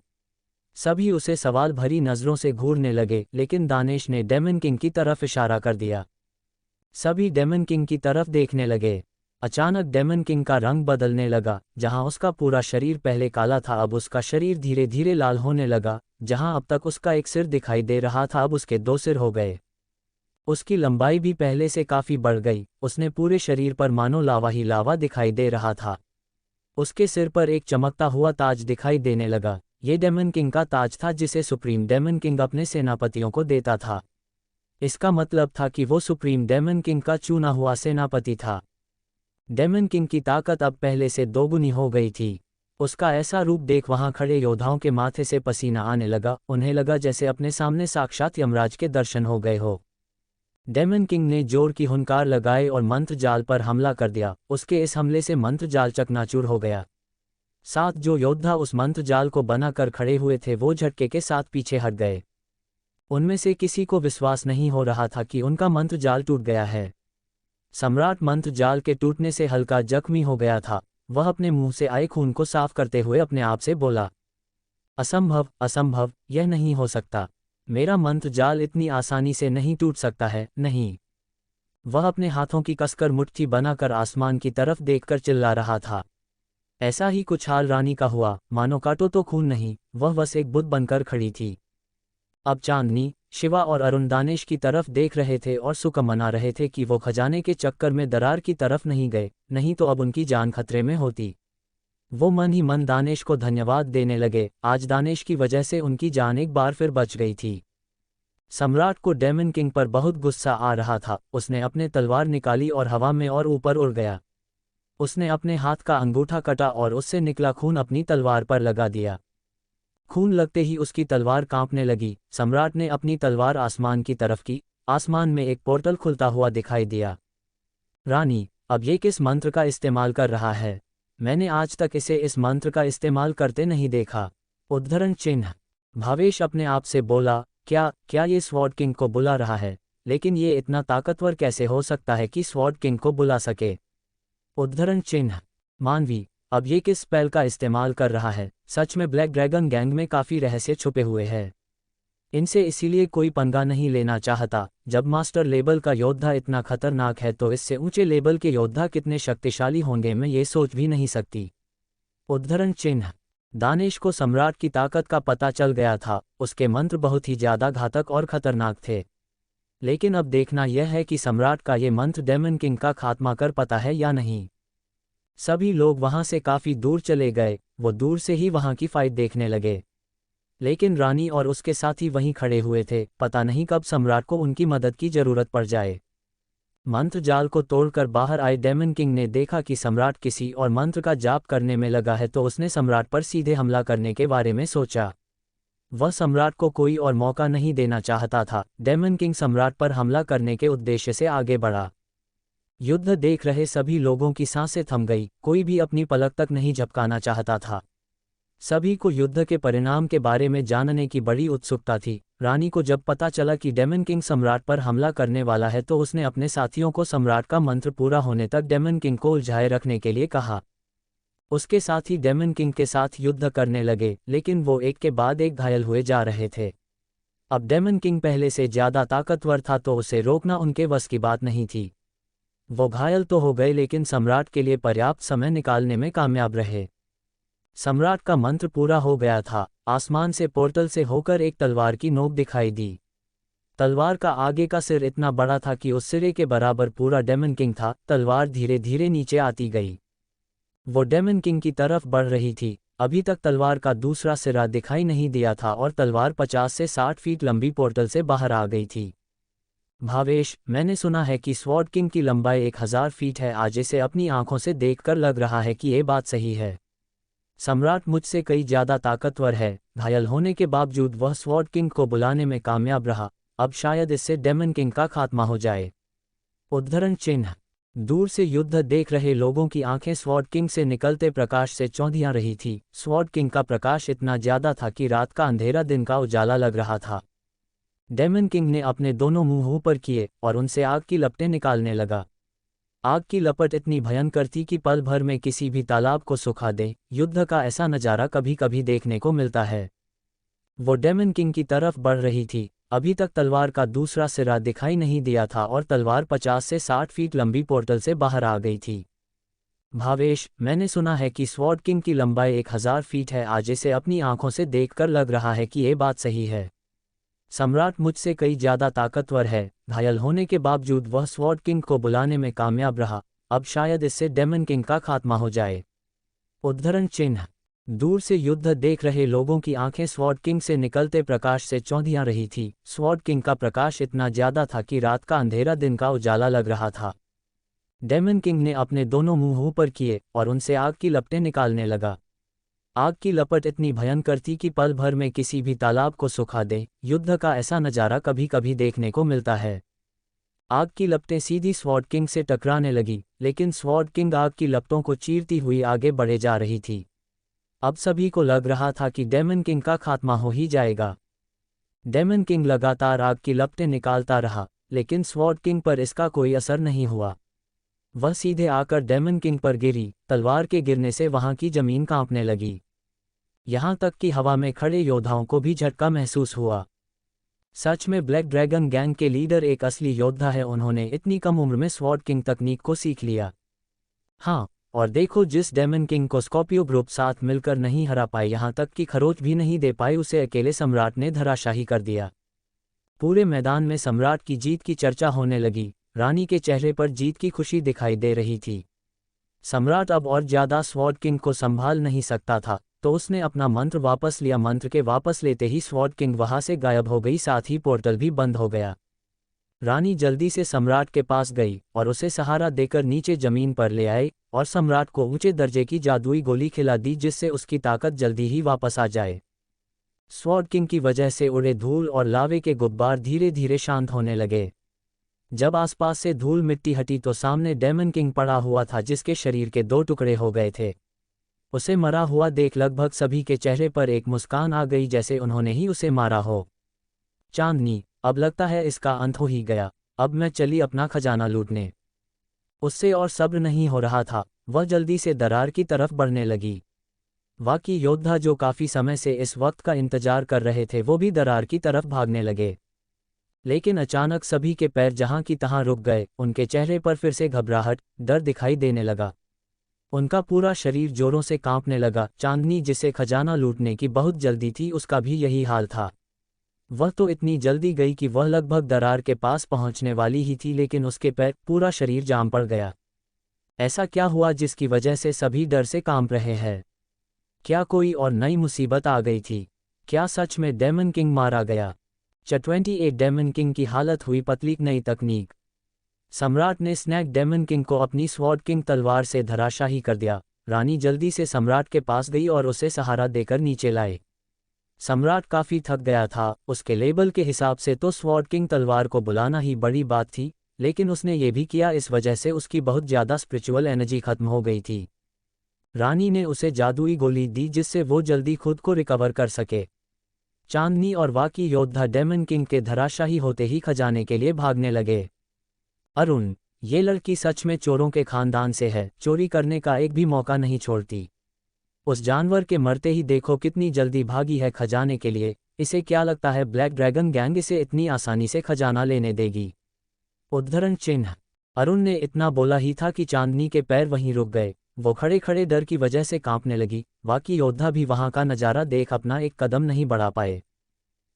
सभी उसे सवाल भरी नजरों से घूरने लगे, लेकिन दानेश ने डेमन किंग की तरफ इशारा कर दिया। सभी डेमन किंग की तरफ देखने लगे। अचानक डेमन किंग का रंग बदलने लगा। जहां उसका पूरा शरीर पहले काला था अब उसका शरीर धीरे धीरे लाल होने लगा। जहां अब तक उसका एक सिर दिखाई दे रहा था अब उसके 2 सिर हो गए। उसकी लंबाई भी पहले से काफी बढ़ गई। उसने पूरे शरीर पर मानो लावा ही लावा दिखाई दे रहा था। उसके सिर पर एक चमकता हुआ ताज दिखाई देने लगा। ये डेमन किंग का ताज था जिसे सुप्रीम डेमन किंग अपने सेनापतियों को देता था। इसका मतलब था कि वो सुप्रीम डेमन किंग का चुना हुआ सेनापति था। डेमन किंग की ताकत अब पहले से दोगुनी हो गई थी। उसका ऐसा रूप देख वहां खड़े योद्धाओं के माथे से पसीना आने लगा। उन्हें लगा जैसे अपने सामने साक्षात यमराज के दर्शन हो गए हो। डेमन किंग ने जोर की हुंकार लगाई और मंत्र जाल पर हमला कर दिया। उसके इस हमले से मंत्र जाल चकनाचूर हो गया। 7 जो योद्धा उस मंत्र जाल को बनाकर खड़े हुए थे वो झटके के साथ पीछे हट गए। उनमें से किसी को विश्वास नहीं हो रहा था कि उनका मंत्र जाल टूट गया है। सम्राट मंत्र जाल के टूटने से हल्का जख्मी हो गया था। वह अपने मुंह से आए खून को साफ करते हुए अपने आप से बोला, असंभव, असंभव, यह नहीं हो सकता। मेरा मंत्र जाल इतनी आसानी से नहीं टूट सकता है, नहीं। वह अपने हाथों की कसकर मुट्ठी बनाकर आसमान की तरफ देखकर चिल्ला रहा था। ऐसा ही कुछ हाल रानी का हुआ। मानो काटो तो खून नहीं, वह बस एक बुत बनकर खड़ी थी। अब चांदनी, शिवा और अरुण दानेश की तरफ देख रहे थे और सुख मना रहे थे कि वो खजाने के चक्कर में दरार की तरफ नहीं गए, नहीं तो अब उनकी जान खतरे में होती। वो मन ही मन दानेश को धन्यवाद देने लगे। आज दानेश की वजह से उनकी जान एक बार फिर बच गई थी। सम्राट को डेमन किंग पर बहुत गुस्सा आ रहा था। उसने अपने तलवार निकाली और हवा में और ऊपर उड़ गया। उसने अपने हाथ का अंगूठा कटा और उससे निकला खून अपनी तलवार पर लगा दिया। खून लगते ही उसकी तलवार कांपने लगी। सम्राट ने अपनी तलवार आसमान की तरफ की। आसमान में एक पोर्टल खुलता हुआ दिखाई दिया। रानी, अब ये किस मंत्र का इस्तेमाल कर रहा है? मैंने आज तक इसे इस मंत्र का इस्तेमाल करते नहीं देखा। उद्धरण चिन्ह। भावेश अपने आप से बोला, क्या ये स्वॉर्ड किंग को बुला रहा है? लेकिन ये इतना ताकतवर कैसे हो सकता है कि स्वॉर्ड किंग को बुला सके? उद्धरण चिन्ह। मानवी, अब ये किस स्पेल का इस्तेमाल कर रहा है? सच में ब्लैक ड्रैगन गैंग में काफी रहस्य छुपे हुए हैं। इनसे इसीलिए कोई पंगा नहीं लेना चाहता। जब मास्टर लेवल का योद्धा इतना खतरनाक है तो इससे ऊंचे लेवल के योद्धा कितने शक्तिशाली होंगे मैं ये सोच भी नहीं सकती। उद्धरण चिन्ह। दानेश को सम्राट की ताकत का पता चल गया था, उसके मंत्र बहुत ही ज्यादा घातक और खतरनाक थे। लेकिन अब देखना यह है कि सम्राट का ये मंत्र डेमन किंग का खात्मा कर पाता है या नहीं। सभी लोग वहां से काफी दूर चले गए, वो दूर से ही वहां की फाइट देखने लगे। लेकिन रानी और उसके साथी वहीं खड़े हुए थे, पता नहीं कब सम्राट को उनकी मदद की जरूरत पड़ जाए। मंत्र जाल को तोड़कर बाहर आए डेमन किंग ने देखा कि सम्राट किसी और मंत्र का जाप करने में लगा है, तो उसने सम्राट पर सीधे हमला करने के बारे में सोचा। वह सम्राट को कोई और मौका नहीं देना चाहता था। डेमन किंग सम्राट पर हमला करने के उद्देश्य से आगे बढ़ा। युद्ध देख रहे सभी लोगों की सांसें थम गई, कोई भी अपनी पलक तक नहीं झपकाना चाहता था। सभी को युद्ध के परिणाम के बारे में जानने की बड़ी उत्सुकता थी। रानी को जब पता चला कि डेमन किंग सम्राट पर हमला करने वाला है, तो उसने अपने साथियों को सम्राट का मंत्र पूरा होने तक डेमन किंग को उलझाए रखने के लिए कहा। उसके साथी डेमन किंग के साथ युद्ध करने लगे, लेकिन वो एक के बाद एक घायल हुए जा रहे थे। अब डेमन किंग पहले से ज्यादा ताकतवर था, तो उसे रोकना उनके बस की बात नहीं थी। वो घायल तो हो गए, लेकिन सम्राट के लिए पर्याप्त समय निकालने में कामयाब रहे। सम्राट का मंत्र पूरा हो गया था। आसमान से पोर्टल से होकर एक तलवार की नोक दिखाई दी। तलवार का आगे का सिर इतना बड़ा था कि उस सिरे के बराबर पूरा डेमन किंग था। तलवार धीरे धीरे नीचे आती गई। वो डेमन किंग की तरफ बढ़ रही थी। अभी तक तलवार का दूसरा सिरा दिखाई नहीं दिया था और तलवार 50 से 60 फीट लंबी पोर्टल से बाहर आ गई थी। भावेश, मैंने सुना है कि स्वॉर्ड किंग की लंबाई 1000 फीट है। आज इसे अपनी आंखों से देखकर लग रहा है कि ये बात सही है। सम्राट मुझसे कई ज्यादा ताकतवर है। घायल होने के बावजूद वह स्वॉर्ड किंग को बुलाने में कामयाब रहा। अब शायद इससे डेमन किंग का खात्मा हो जाए। उद्धरण चिन्ह। दूर से युद्ध देख रहे लोगों की आंखें स्वॉर्ड किंग से निकलते प्रकाश से चौंधिया रही थी। स्वॉर्ड किंग का प्रकाश इतना ज्यादा था कि रात का अंधेरा दिन का उजाला लग रहा था। डेमन किंग ने अपने दोनों मुंह ऊपर किए और उनसे आग की लपटें निकालने लगा। आग की लपट इतनी भयंकर थी कि पल भर में किसी भी तालाब को सुखा दे। युद्ध का ऐसा नज़ारा कभी कभी देखने को मिलता है। वो डेमन किंग की तरफ बढ़ रही थी। अभी तक तलवार का दूसरा सिरा दिखाई नहीं दिया था और तलवार 50 से 60 फीट लंबी पोर्टल से बाहर आ गई थी। भावेश, मैंने सुना है कि स्वॉर्ड किंग की लंबाई 1000 फीट है। आज इसे अपनी आंखों से देखकर लग रहा है कि ये बात सही है। सम्राट मुझसे कई ज्यादा ताकतवर है। घायल होने के बावजूद वह स्वॉर्ड किंग को बुलाने में कामयाब रहा। अब शायद इससे डेमन किंग का खात्मा हो जाए। उद्धरण चिन्ह। दूर से युद्ध देख रहे लोगों की आंखें स्वॉर्ड किंग से निकलते प्रकाश से चौंधिया रही थी। स्वॉर्ड किंग का प्रकाश इतना ज्यादा था कि रात का अंधेरा दिन का उजाला लग रहा था। डेमन किंग ने अपने दोनों मुंह ऊपर किए और उनसे आग की लपटें निकालने लगा। आग की लपट इतनी भयंकर थी कि पल भर में किसी भी तालाब को सुखा दे। युद्ध का ऐसा नज़ारा कभी कभी देखने को मिलता है। आग की लपटें सीधी स्वॉर्ड किंग से टकराने लगी, लेकिन स्वॉर्ड किंग आग की लपटों को चीरती हुई आगे बढ़े जा रही थी। अब सभी को लग रहा था कि डेमन किंग का खात्मा हो ही जाएगा। डेमन किंग लगातार आग की लपटें निकालता रहा, लेकिन स्वॉर्ड किंग पर इसका कोई असर नहीं हुआ। वह सीधे आकर डेमन किंग पर गिरी। तलवार के गिरने से वहां की जमीन कांपने लगी। यहां तक कि हवा में खड़े योद्धाओं को भी झटका महसूस हुआ। सच में ब्लैक ड्रैगन गैंग के लीडर एक असली योद्धा है। उन्होंने इतनी कम उम्र में स्वॉर्ड किंग तकनीक को सीख लिया। हाँ, और देखो, जिस डेमन किंग को स्कॉर्पियो ग्रुप साथ मिलकर नहीं हरा पाए, यहां तक कि खरोच भी नहीं दे पाए, उसे अकेले सम्राट ने धराशाही कर दिया। पूरे मैदान में सम्राट की जीत की चर्चा होने लगी। रानी के चेहरे पर जीत की खुशी दिखाई दे रही थी। सम्राट अब और ज्यादा स्वॉर्ड किंग को संभाल नहीं सकता था, तो उसने अपना मंत्र वापस लिया। मंत्र के वापस लेते ही स्वॉर्ड किंग वहां से गायब हो गई, साथ ही पोर्टल भी बंद हो गया। रानी जल्दी से सम्राट के पास गई और उसे सहारा देकर नीचे जमीन पर ले आए और सम्राट को ऊंचे दर्जे की जादुई गोली खिला दी, जिससे उसकी ताकत जल्दी ही वापस आ जाए। स्वॉर्ड किंग की वजह से उड़े धूल और लावे के गुब्बार धीरे धीरे शांत होने लगे। जब आसपास से धूल मिट्टी हटी तो सामने डेमन किंग पड़ा हुआ था, जिसके शरीर के 2 टुकड़े हो गए थे। उसे मरा हुआ देख लगभग सभी के चेहरे पर एक मुस्कान आ गई, जैसे उन्होंने ही उसे मारा हो। चांदनी, अब लगता है इसका अंत हो ही गया। अब मैं चली अपना खजाना लूटने। उससे और सब्र नहीं हो रहा था। वह जल्दी से दरार की तरफ बढ़ने लगी। बाकी योद्धा जो काफी समय से इस वक्त का इंतजार कर रहे थे, वो भी दरार की तरफ भागने लगे। लेकिन अचानक सभी के पैर जहां की तहां रुक गए। उनके चेहरे पर फिर से घबराहट, डर दिखाई देने लगा। उनका पूरा शरीर जोरों से कांपने लगा। चांदनी, जिसे खजाना लूटने की बहुत जल्दी थी, उसका भी यही हाल था। वह तो इतनी जल्दी गई कि वह लगभग दरार के पास पहुंचने वाली ही थी, लेकिन उसके पैर, पूरा शरीर जाम पड़ गया। ऐसा क्या हुआ जिसकी वजह से सभी डर से कांप रहे हैं? क्या कोई और नई मुसीबत आ गई थी? क्या सच में डेमन किंग मारा गया? Ch28 डेमन किंग की हालत हुई पतली। नई तकनीक। सम्राट ने स्नैक डेमन किंग को अपनी स्वॉर्ड किंग तलवार से धराशाही कर दिया। रानी जल्दी से सम्राट के पास गई और उसे सहारा देकर नीचे लाए। सम्राट काफी थक गया था। उसके लेबल के हिसाब से तो स्वॉर्ड किंग तलवार को बुलाना ही बड़ी बात थी, लेकिन उसने ये भी किया इस वजह से उसकी बहुत ज़्यादा स्पिरिचुअल एनर्जी खत्म हो गई थी। रानी ने उसे जादुई गोली दी जिससे वो जल्दी खुद को रिकवर कर सके। चांदनी और बाकी योद्धा डेमन किंग के धराशाही होते ही खजाने के लिए भागने लगे। अरुण, ये लड़की सच में चोरों के खानदान से है, चोरी करने का एक भी मौका नहीं छोड़ती। उस जानवर के मरते ही देखो कितनी जल्दी भागी है खजाने के लिए। इसे क्या लगता है ब्लैक ड्रैगन गैंग इसे इतनी आसानी से खजाना लेने देगी? उद्धरण चिन्ह। अरुण ने इतना बोला ही था कि चांदनी के पैर वहीं रुक गए। वो खड़े खड़े डर की वजह से कांपने लगी। बाकी योद्धा भी वहां का नज़ारा देख अपना एक कदम नहीं बढ़ा पाए।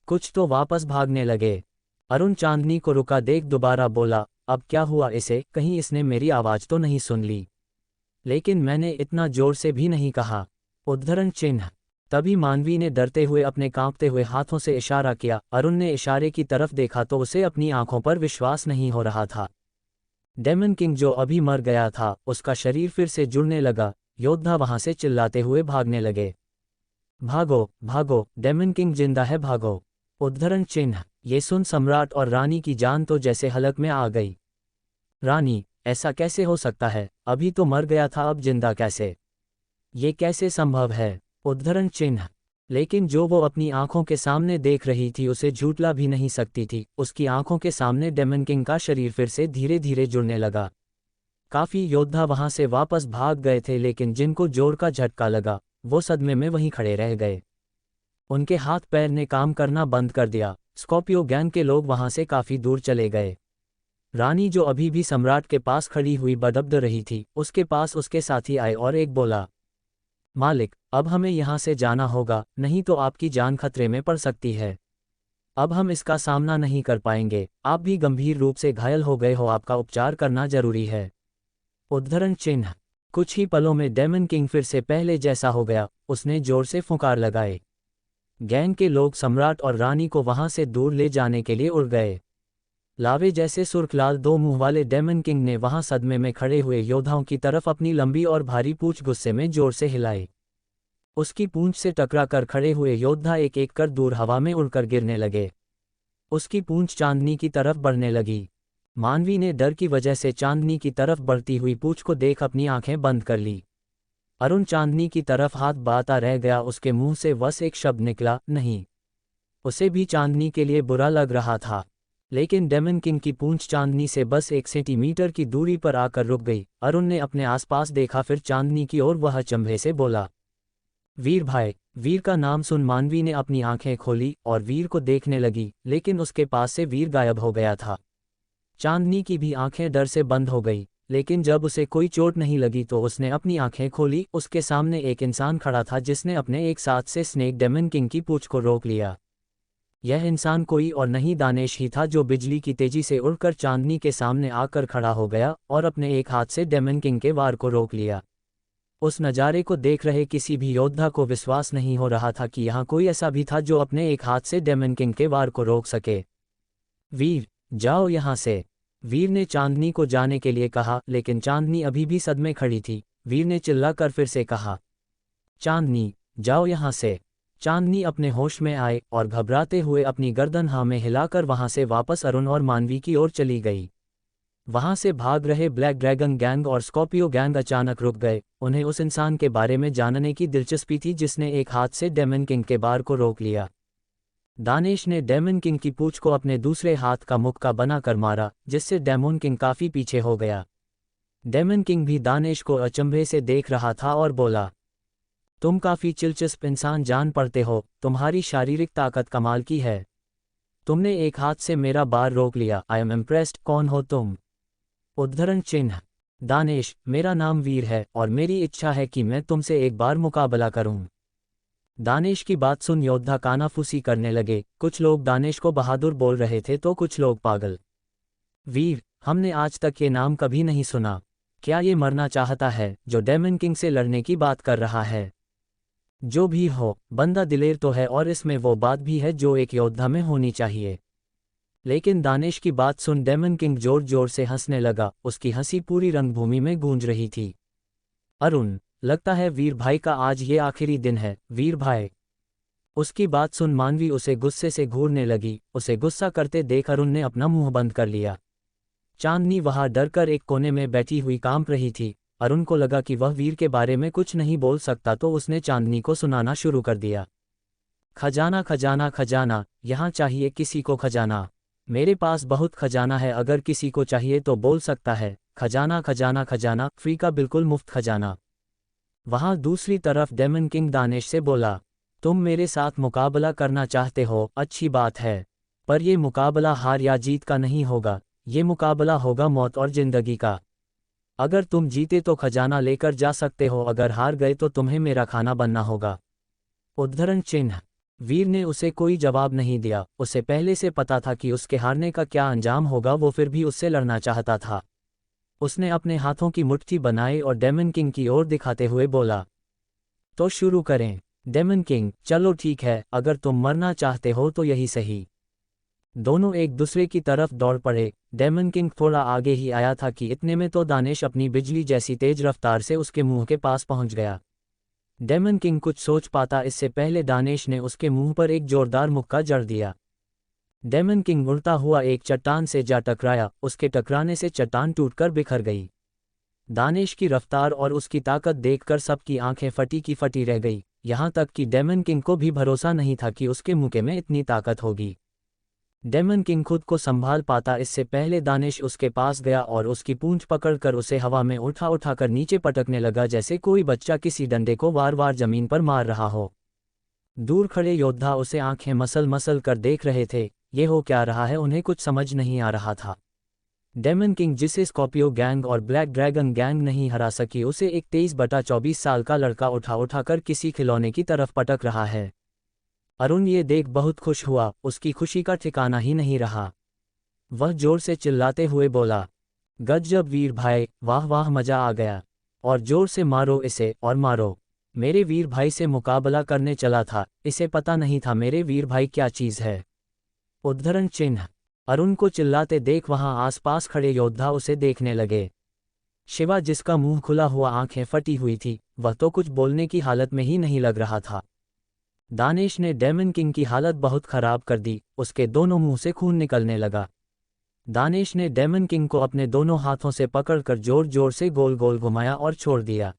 कुछ तो वापस भागने लगे। अरुण चांदनी को रुका देख दोबारा बोला, अब क्या हुआ इसे? कहीं इसने मेरी आवाज़ तो नहीं सुन ली? लेकिन मैंने इतना जोर से भी नहीं कहा। उद्धरण चिन्ह। तभी मानवी ने डरते हुए अपने कांपते हुए हाथों से इशारा किया। अरुण ने इशारे की तरफ देखा तो उसे अपनी आंखों पर विश्वास नहीं हो रहा था। डेमन किंग जो अभी मर गया था, उसका शरीर फिर से जुड़ने लगा। योद्धा वहां से चिल्लाते हुए भागने लगे। भागो भागो, डेमन किंग जिंदा है, भागो। उद्धरण चिन्ह। ये सुन सम्राट और रानी की जान तो जैसे हलक में आ गई। रानी, ऐसा कैसे हो सकता है? अभी तो मर गया था, अब जिंदा कैसे? ये कैसे संभव है? उद्धरण चिन्ह। लेकिन जो वो अपनी आंखों के सामने देख रही थी उसे झूठला भी नहीं सकती थी। उसकी आंखों के सामने डेमन किंग का शरीर फिर से धीरे धीरे जुड़ने लगा। काफी योद्धा वहां से वापस भाग गए थे, लेकिन जिनको जोर का झटका लगा वो सदमे में वहीं खड़े रह गए। उनके हाथ पैर ने काम करना बंद कर दिया। स्कॉर्पियो गैंग के लोग वहां से काफी दूर चले गए। रानी जो अभी भी सम्राट के पास खड़ी हुई बदब्द रही थी, उसके पास उसके साथी आए और एक बोला, मालिक, अब हमें यहाँ से जाना होगा, नहीं तो आपकी जान खतरे में पड़ सकती है। अब हम इसका सामना नहीं कर पाएंगे। आप भी गंभीर रूप से घायल हो गए हो, आपका उपचार करना जरूरी है। उद्धरण चिन्ह। कुछ ही पलों में डेमन किंग फिर से पहले जैसा हो गया। उसने जोर से फुंकार लगाए। गैंग के लोग सम्राट और रानी को वहां से दूर ले जाने के लिए उड़ गए। लावे जैसे सुर्खलाल दो मुंह वाले डेमन किंग ने वहां सदमे में खड़े हुए योद्धाओं की तरफ अपनी लंबी और भारी पूंछ गुस्से में जोर से हिलाई। उसकी पूंछ से टकरा कर खड़े हुए योद्धा एक एक कर दूर हवा में उड़कर गिरने लगे। उसकी पूंछ चांदनी की तरफ बढ़ने लगी। मानवी ने डर की वजह से चांदनी की तरफ बढ़ती हुई पूंछ को देख अपनी आंखें बंद कर ली। अरुण चांदनी की तरफ हाथ बढ़ाता रह गया। उसके मुंह से बस एक शब्द निकला, नहीं। उसे भी चांदनी के लिए बुरा लग रहा था, लेकिन डेमन किंग की पूंछ चांदनी से बस 1 सेंटीमीटर की दूरी पर आकर रुक गई। अरुण ने अपने आसपास देखा, फिर चांदनी की ओर। वह अचंभे से बोला, वीर भाई। वीर का नाम सुन मानवी ने अपनी आंखें खोली और वीर को देखने लगी, लेकिन उसके पास से वीर गायब हो गया था। चांदनी की भी आंखें डर से बंद हो गई, लेकिन जब उसे कोई चोट नहीं लगी तो उसने अपनी आंखें खोली। उसके सामने एक इंसान खड़ा था जिसने अपने एक साथ से स्नेक डेमन किंग की पूंछ को रोक लिया। यह इंसान कोई और नहीं, दानेश ही था, जो बिजली की तेजी से उड़कर चांदनी के सामने आकर खड़ा हो गया और अपने एक हाथ से डेमन किंग के वार को रोक लिया। उस नज़ारे को देख रहे किसी भी योद्धा को विश्वास नहीं हो रहा था कि यहाँ कोई ऐसा भी था जो अपने एक हाथ से डेमन किंग के वार को रोक सके। वीर, जाओ यहाँ से। वीर ने चांदनी को जाने के लिए कहा, लेकिन चांदनी अभी भी सदमे खड़ी थी। वीर ने चिल्लाकर फिर से कहा, चांदनी, जाओ यहाँ से। चांदनी अपने होश में आए और घबराते हुए अपनी गर्दन हाँ में हिलाकर वहां से वापस अरुण और मानवी की ओर चली गई। वहां से भाग रहे ब्लैक ड्रैगन गैंग और स्कॉर्पियो गैंग अचानक रुक गए। उन्हें उस इंसान के बारे में जानने की दिलचस्पी थी जिसने एक हाथ से डेमन किंग के वार को रोक लिया। दानेश ने डेमन किंग की पूंछ को अपने दूसरे हाथ का मुक्का बनाकर मारा, जिससे डेमन किंग काफी पीछे हो गया। डेमन किंग भी दानेश को अचंभे से देख रहा था और बोला, तुम काफी दिलचस्प इंसान जान पड़ते हो, तुम्हारी शारीरिक ताकत कमाल की है। तुमने एक हाथ से मेरा बार रोक लिया, आई एम इम्प्रेस्ड। कौन हो तुम? उद्धरण चिन्ह। दानेश, मेरा नाम वीर है और मेरी इच्छा है कि मैं तुमसे एक बार मुकाबला करूं। दानेश की बात सुन योद्धा कानाफूसी करने लगे। कुछ लोग दानेश को बहादुर बोल रहे थे तो कुछ लोग पागल। वीर, हमने आज तक ये नाम कभी नहीं सुना। क्या ये मरना चाहता है जो डेमन किंग से लड़ने की बात कर रहा है? जो भी हो, बंदा दिलेर तो है और इसमें वो बात भी है जो एक योद्धा में होनी चाहिए। लेकिन दानेश की बात सुन डेमन किंग जोर जोर से हंसने लगा। उसकी हंसी पूरी रंगभूमि में गूंज रही थी। अरुण, लगता है वीर भाई का आज ये आखिरी दिन है। वीर भाई। उसकी बात सुन मानवी उसे गुस्से से घूरने लगी। उसे गुस्सा करते देख अरुण ने अपना मुंह बंद कर लिया। चांदनी वहां डरकर एक कोने में बैठी हुई कांप रही थी। अरुण को लगा कि वह वीर के बारे में कुछ नहीं बोल सकता तो उसने चांदनी को सुनाना शुरू कर दिया। खजाना खजाना खजाना, यहाँ चाहिए किसी को खजाना। मेरे पास बहुत खजाना है, अगर किसी को चाहिए तो बोल सकता है। खजाना खजाना खजाना, फ्री का बिल्कुल मुफ्त खजाना। वहां दूसरी तरफ डेमन किंग दानेश से बोला, तुम मेरे साथ मुकाबला करना चाहते हो, अच्छी बात है। पर ये मुकाबला हार या जीत का नहीं होगा, ये मुकाबला होगा मौत और जिंदगी का। अगर तुम जीते तो खजाना लेकर जा सकते हो, अगर हार गए तो तुम्हें मेरा खाना बनना होगा। उद्धरण चिन्ह। वीर ने उसे कोई जवाब नहीं दिया। उसे पहले से पता था कि उसके हारने का क्या अंजाम होगा, वो फिर भी उससे लड़ना चाहता था। उसने अपने हाथों की मुट्ठी बनाई और डेमन किंग की ओर दिखाते हुए बोला, तो शुरू करें। डेमन किंग, चलो ठीक है, अगर तुम मरना चाहते हो तो यही सही। दोनों एक दूसरे की तरफ दौड़ पड़े। डेमन किंग थोड़ा आगे ही आया था कि इतने में तो दानेश अपनी बिजली जैसी तेज रफ्तार से उसके मुंह के पास पहुंच गया। डेमन किंग कुछ सोच पाता इससे पहले दानेश ने उसके मुंह पर एक जोरदार मुक्का जड़ दिया। डेमन किंग उड़ता हुआ एक चट्टान से जा टकराया। उसके टकराने से चट्टान टूटकर बिखर गई। दानेश की रफ्तार और उसकी ताकत देखकर सबकी आंखें फटी की फटी रह गई। यहां तक कि डेमन किंग को भी भरोसा नहीं था कि उसके मुक्के में इतनी ताकत होगी। डेमन किंग खुद को संभाल पाता इससे पहले दानेश उसके पास गया और उसकी पूंछ पकड़कर उसे हवा में उठाकर नीचे पटकने लगा, जैसे कोई बच्चा किसी डंडे को वार वार जमीन पर मार रहा हो। दूर खड़े योद्धा उसे आंखें मसल मसल कर देख रहे थे। ये हो क्या रहा है, उन्हें कुछ समझ नहीं आ रहा था। डेमन किंग जिसे स्कॉर्पियो गैंग और ब्लैक ड्रैगन गैंग नहीं हरा सकी, उसे एक 23/24 साल का लड़का उठाकर किसी खिलौने की तरफ पटक रहा है। अरुण ये देख बहुत खुश हुआ। उसकी खुशी का ठिकाना ही नहीं रहा। वह जोर से चिल्लाते हुए बोला, गजब वीर भाई, वाह वाह, मजा आ गया। और जोर से मारो इसे, और मारो। मेरे वीर भाई से मुकाबला करने चला था, इसे पता नहीं था मेरे वीर भाई क्या चीज़ है। उद्धरण चिन्ह। अरुण को चिल्लाते देख वहां आसपास खड़े योद्धा उसे देखने लगे। शिवा, जिसका मुंह खुला हुआ आंखें फटी हुई थी, वह तो कुछ बोलने की हालत में ही नहीं लग रहा था। दानेश ने डेमन किंग की हालत बहुत खराब कर दी। उसके दोनों मुंह से खून निकलने लगा। दानेश ने डेमन किंग को अपने दोनों हाथों से पकड़कर जोर जोर से गोल गोल घुमाया और छोड़ दिया।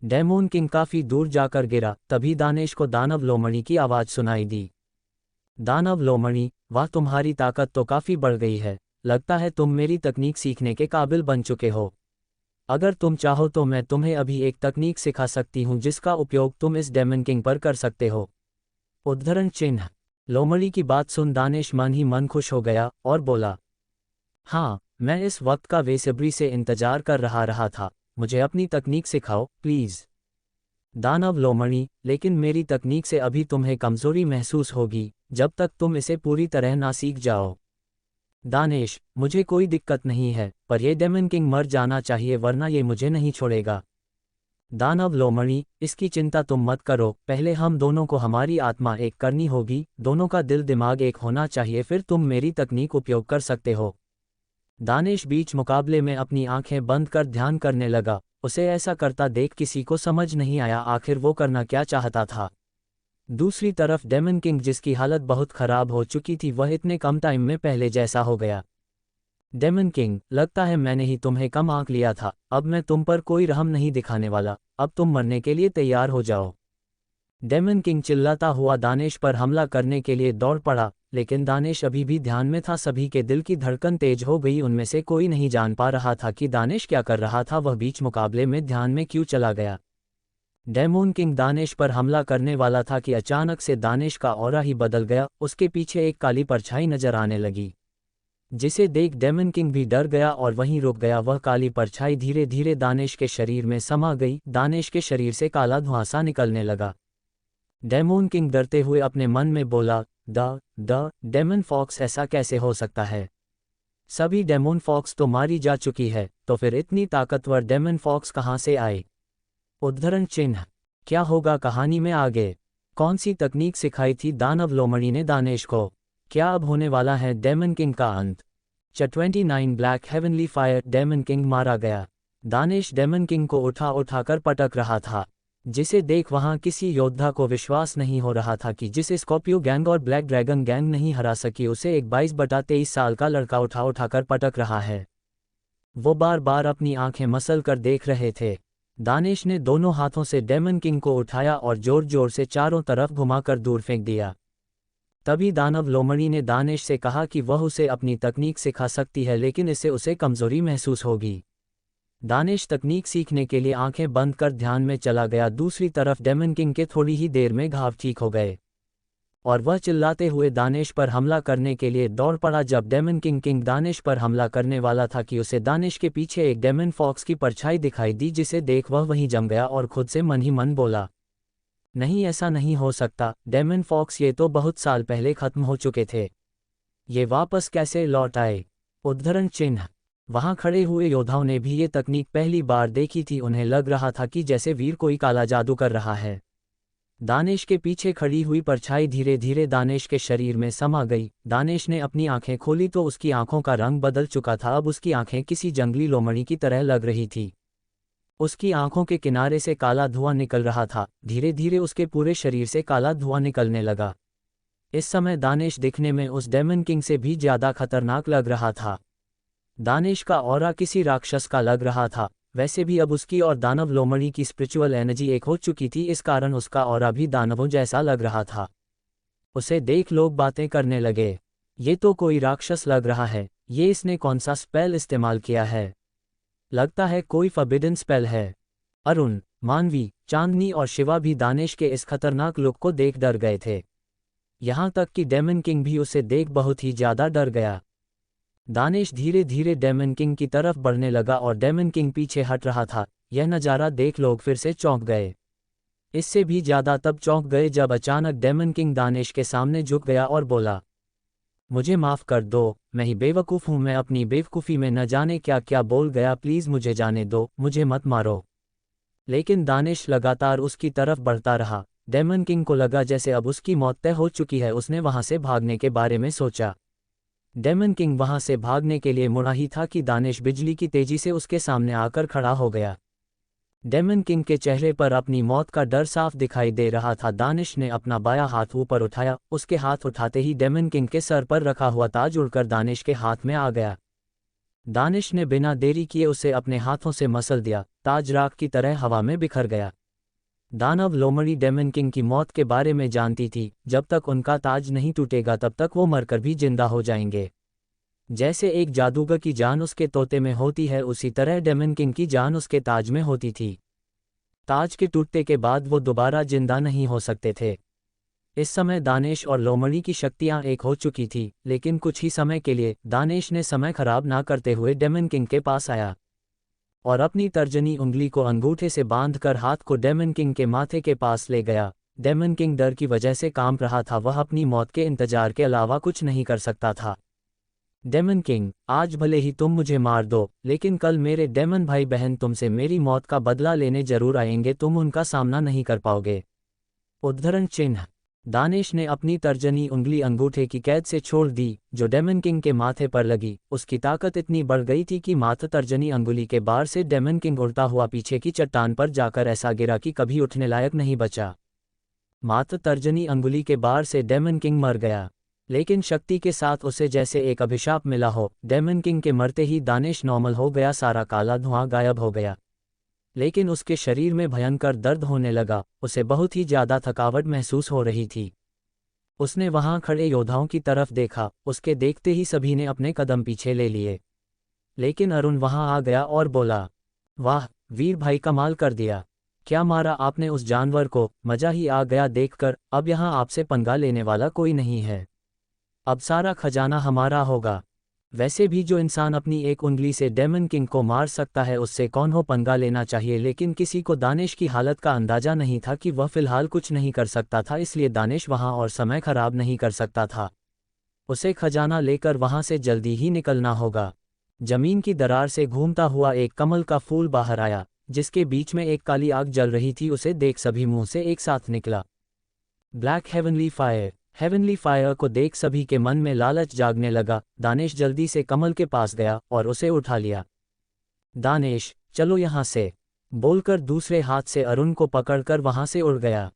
डेमोन किंग काफी दूर जाकर गिरा। तभी दानेश को दानव लोमड़ी की आवाज सुनाई दी। दानव लोमड़ी, वाह, तुम्हारी ताकत तो काफी बढ़ गई है। लगता है तुम मेरी तकनीक सीखने के काबिल बन चुके हो। अगर तुम चाहो तो मैं तुम्हें अभी एक तकनीक सिखा सकती हूँ जिसका उपयोग तुम इस डेमन किंग पर कर सकते हो। उद्धरण चिन्ह। लोमड़ी की बात सुन दानेश मन ही मन खुश हो गया और बोला, हाँ, मैं इस वक्त का बेसब्री से इंतजार कर रहा था। मुझे अपनी तकनीक सिखाओ प्लीज। दानव लोमड़ी, लेकिन मेरी तकनीक से अभी तुम्हें कमजोरी महसूस होगी, जब तक तुम इसे पूरी तरह ना सीख जाओ। दानेश, मुझे कोई दिक्कत नहीं है, पर यह डेमन किंग मर जाना चाहिए, वरना ये मुझे नहीं छोड़ेगा। दानव लोमड़ी, इसकी चिंता तुम मत करो, पहले हम दोनों को हमारी आत्मा एक करनी होगी, दोनों का दिल दिमाग एक होना चाहिए, फिर तुम मेरी तकनीक उपयोग कर सकते हो। दानेश बीच मुकाबले में अपनी आंखें बंद कर ध्यान करने लगा। उसे ऐसा करता देख किसी को समझ नहीं आया आखिर वो करना क्या चाहता था। दूसरी तरफ डेमन किंग, जिसकी हालत बहुत खराब हो चुकी थी, वह इतने कम टाइम में पहले जैसा हो गया। डेमन किंग, लगता है मैंने ही तुम्हें कम आंक लिया था। अब मैं तुम पर कोई रहम नहीं दिखाने वाला। अब तुम मरने के लिए तैयार हो जाओ। डेमन किंग चिल्लाता हुआ दानेश पर हमला करने के लिए दौड़ पड़ा, लेकिन दानेश अभी भी ध्यान में था। सभी के दिल की धड़कन तेज हो गई। उनमें से कोई नहीं जान पा रहा था कि दानेश क्या कर रहा था। वह बीच मुकाबले में ध्यान में क्यों चला गया। डेमोन किंग दानेश पर हमला करने वाला था कि अचानक से दानेश का ऑरा ही बदल गया। उसके पीछे एक काली परछाई नजर आने लगी। जिसे देख डेमन किंग भी डर गया और वहीं रुक गया। वह काली परछाई धीरे धीरे दानिश के शरीर में समा गई। दानिश के शरीर से काला धुआं सा निकलने लगा। डेमन किंग डरते हुए अपने मन में बोला, द डेमन फॉक्स, ऐसा कैसे हो सकता है? सभी डेमन फॉक्स तो मारी जा चुकी है, तो फिर इतनी ताकतवर डेमन फॉक्स कहाँ से आए? उद्धरण चिन्ह। क्या होगा कहानी में आगे? कौन सी तकनीक सिखाई थी दानव लोमड़ी ने दानिश को? क्या अब होने वाला है डेमन किंग का अंत? 29 black heavenly fire. Daemon king मारा गया। दानिश डेमन किंग को उठाकर पटक रहा था, जिसे देख वहां किसी योद्धा को विश्वास नहीं हो रहा था कि जिसे स्कॉर्पियो गैंग और ब्लैक ड्रैगन गैंग नहीं हरा सकी, उसे एक 22/23 साल का लड़का उठाकर पटक रहा है। वो बार बार अपनी आंखें मसल कर देख रहे थे। दानिश ने दोनों हाथों से डेमन किंग को उठाया और जोर जोर से चारों तरफ घुमाकर दूर फेंक दिया। तभी दानव लोमड़ी ने दानिश से कहा कि वह उसे अपनी तकनीक सिखा सकती है, लेकिन इससे उसे कमजोरी महसूस होगी। दानिश तकनीक सीखने के लिए आंखें बंद कर ध्यान में चला गया। दूसरी तरफ डेमन किंग के थोड़ी ही देर में घाव ठीक हो गए और वह चिल्लाते हुए दानिश पर हमला करने के लिए दौड़ पड़ा। जब डेमन किंग दानिश पर हमला करने वाला था कि उसे दानिश के पीछे एक डेमन फॉक्स की परछाई दिखाई दी, जिसे देख वह वहीं जम गया और खुद से मन ही मन बोला, नहीं, ऐसा नहीं हो सकता। डेमन फॉक्स ये तो बहुत साल पहले खत्म हो चुके थे, ये वापस कैसे लौट आए? उद्धरण चिन्ह। वहां खड़े हुए योद्धाओं ने भी ये तकनीक पहली बार देखी थी। उन्हें लग रहा था कि जैसे वीर कोई काला जादू कर रहा है। दानिश के पीछे खड़ी हुई परछाई धीरे धीरे दानिश के शरीर में समा गई। दानिश ने अपनी आंखें खोली तो उसकी आंखों का रंग बदल चुका था। अब उसकी आंखें किसी जंगली लोमड़ी की तरह लग रही थी। उसकी आंखों के किनारे से काला धुआं निकल रहा था। धीरे धीरे उसके पूरे शरीर से काला धुआं निकलने लगा। इस समय दानिश दिखने में उस डेमन किंग से भी ज्यादा खतरनाक लग रहा था। दानिश का ऑरा किसी राक्षस का लग रहा था। वैसे भी अब उसकी और दानव लोमड़ी की स्पिरिचुअल एनर्जी एक हो चुकी थी, इस कारण उसका ऑरा भी दानवों जैसा लग रहा था। उसे देख लोग बातें करने लगे, ये तो कोई राक्षस लग रहा है, ये इसने कौन सा स्पेल इस्तेमाल किया है? लगता है कोई फॉरबिडन स्पेल है। अरुण, मानवी, चांदनी और शिवा भी दानिश के इस खतरनाक लुक को देख डर गए थे। यहां तक कि डेमन किंग भी उसे देख बहुत ही ज्यादा डर गया। दानिश धीरे धीरे डेमन किंग की तरफ बढ़ने लगा और डेमन किंग पीछे हट रहा था। यह नज़ारा देख लोग फिर से चौंक गए। इससे भी ज्यादा तब चौंक गए जब अचानक डेमन किंग दानिश के सामने झुक गया और बोला, मुझे माफ़ कर दो, मैं ही बेवकूफ़ हूँ। मैं अपनी बेवकूफ़ी में न जाने क्या क्या बोल गया। प्लीज़ मुझे जाने दो, मुझे मत मारो। लेकिन दानिश लगातार उसकी तरफ बढ़ता रहा। डेमन किंग को लगा जैसे अब उसकी मौत तय हो चुकी है। उसने वहां से भागने के बारे में सोचा। डेमन किंग वहां से भागने के लिए मुड़ा ही था कि दानिश बिजली की तेजी से उसके सामने आकर खड़ा हो गया। डेमन किंग के चेहरे पर अपनी मौत का डर साफ दिखाई दे रहा था। दानिश ने अपना बायां हाथ ऊपर उठाया। उसके हाथ उठाते ही डेमन किंग के सर पर रखा हुआ ताज उड़कर दानिश के हाथ में आ गया। दानिश ने बिना देरी किए उसे अपने हाथों से मसल दिया। ताज राख की तरह हवा में बिखर गया। दानव लोमड़ी डेमन किंग की मौत के बारे में जानती थी। जब तक उनका ताज नहीं टूटेगा तब तक वो मरकर भी जिंदा हो जाएंगे। जैसे एक जादूगर की जान उसके तोते में होती है, उसी तरह डेमन किंग की जान उसके ताज में होती थी। ताज के टूटने के बाद वो दोबारा जिंदा नहीं हो सकते थे। इस समय दानिश और लोमड़ी की शक्तियां एक हो चुकी थी, लेकिन कुछ ही समय के लिए दानिश ने समय खराब ना करते हुए डेमन किंग के पास आया और अपनी तर्जनी उंगली को अंगूठे से बांधकर हाथ को डेमन किंग के माथे के पास ले गया। डेमन किंग डर की वजह से कांप रहा था। वह अपनी मौत के इंतजार के अलावा कुछ नहीं कर सकता था। डेमन किंग, आज भले ही तुम मुझे मार दो, लेकिन कल मेरे डेमन भाई बहन तुमसे मेरी मौत का बदला लेने जरूर आएंगे। तुम उनका सामना नहीं कर पाओगे। उद्धरण चिन्ह। दानिश ने अपनी तर्जनी उंगली अंगूठे की कैद से छोड़ दी, जो डेमन किंग के माथे पर लगी। उसकी ताकत इतनी बढ़ गई थी कि मात्र तर्जनी अंगुली के बार से डेमन किंग उड़ता हुआ पीछे की चट्टान पर जाकर ऐसा गिरा कि कभी उठने लायक नहीं बचा। मात्र तर्जनी अंगुली के बार से डेमन किंग मर गया, लेकिन शक्ति के साथ उसे जैसे एक अभिशाप मिला हो। डेमन किंग के मरते ही दानिश नॉर्मल हो गया। सारा काला धुआं गायब हो गया, लेकिन उसके शरीर में भयंकर दर्द होने लगा। उसे बहुत ही ज्यादा थकावट महसूस हो रही थी। उसने वहां खड़े योद्धाओं की तरफ देखा। उसके देखते ही सभी ने अपने कदम पीछे ले लिए, लेकिन अरुण वहां आ गया और बोला, वाह वीर भाई, कमाल कर दिया। क्या मारा आपने उस जानवर को, मजा ही आ गया देखकर। अब यहां आपसे पंगा लेने वाला कोई नहीं है। अब सारा खजाना हमारा होगा। वैसे भी जो इंसान अपनी एक उंगली से डेमन किंग को मार सकता है उससे कौन हो पंगा लेना चाहिए। लेकिन किसी को दानिश की हालत का अंदाजा नहीं था कि वह फिलहाल कुछ नहीं कर सकता था, इसलिए दानिश वहां और समय खराब नहीं कर सकता था। उसे खजाना लेकर वहां से जल्दी ही निकलना होगा। जमीन की दरार से घूमता हुआ एक कमल का फूल बाहर आया, जिसके बीच में एक काली आग जल रही थी। उसे देख सभी मुंह से एक साथ निकला, black heavenly fire. Heavenly fire को देख सभी के मन में लालच जागने लगा। दानिश जल्दी से कमल के पास गया और उसे उठा लिया। दानिश, चलो यहाँ से, बोलकर दूसरे हाथ से अरुण को पकड़कर वहां से उड़ गया।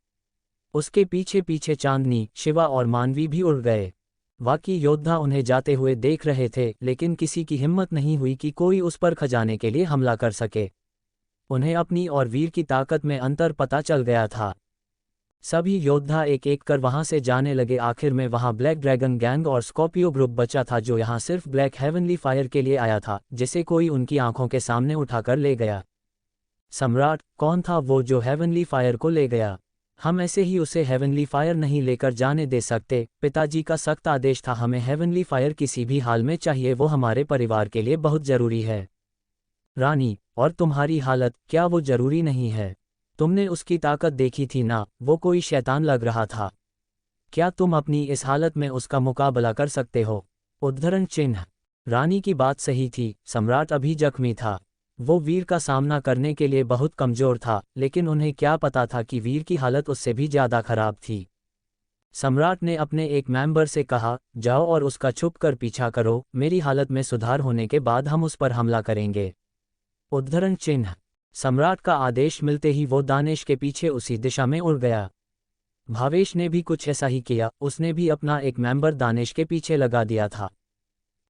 उसके पीछे पीछे चांदनी, शिवा और मानवी भी उड़ गए। बाकी योद्धा उन्हें जाते हुए देख रहे थे, लेकिन किसी की हिम्मत नहीं हुई कि कोई उस पर खजाने के लिए हमला कर सके। उन्हें अपनी और वीर की ताकत में अंतर पता चल गया था। सभी योद्धा एक एक कर वहां से जाने लगे। आखिर में वहां ब्लैक ड्रैगन गैंग और स्कॉर्पियो ग्रुप बचा था, जो यहां सिर्फ ब्लैक हेवनली फायर के लिए आया था, जिसे कोई उनकी आंखों के सामने उठाकर ले गया। सम्राट, कौन था वो जो हेवनली फायर को ले गया? हम ऐसे ही उसे हेवनली फायर नहीं लेकर जाने दे सकते। पिताजी का सख्त आदेश था, हमें हेवनली फायर किसी भी हाल में चाहिए, वो हमारे परिवार के लिए बहुत जरूरी है। रानी, और तुम्हारी हालत, क्या वो जरूरी नहीं है? तुमने उसकी ताकत देखी थी ना, वो कोई शैतान लग रहा था। क्या तुम अपनी इस हालत में उसका मुकाबला कर सकते हो? उद्धरण चिन्ह। रानी की बात सही थी, सम्राट अभी जख्मी था। वो वीर का सामना करने के लिए बहुत कमजोर था, लेकिन उन्हें क्या पता था कि वीर की हालत उससे भी ज्यादा खराब थी। सम्राट ने अपने एक मेंबर से कहा, जाओ और उसका छुप कर पीछा करो, मेरी हालत में सुधार होने के बाद हम उस पर हमला करेंगे। उद्धरण चिन्ह। सम्राट का आदेश मिलते ही वो दानिश के पीछे उसी दिशा में उड़ गया। भावेश ने भी कुछ ऐसा ही किया, उसने भी अपना एक मेंबर दानिश के पीछे लगा दिया था।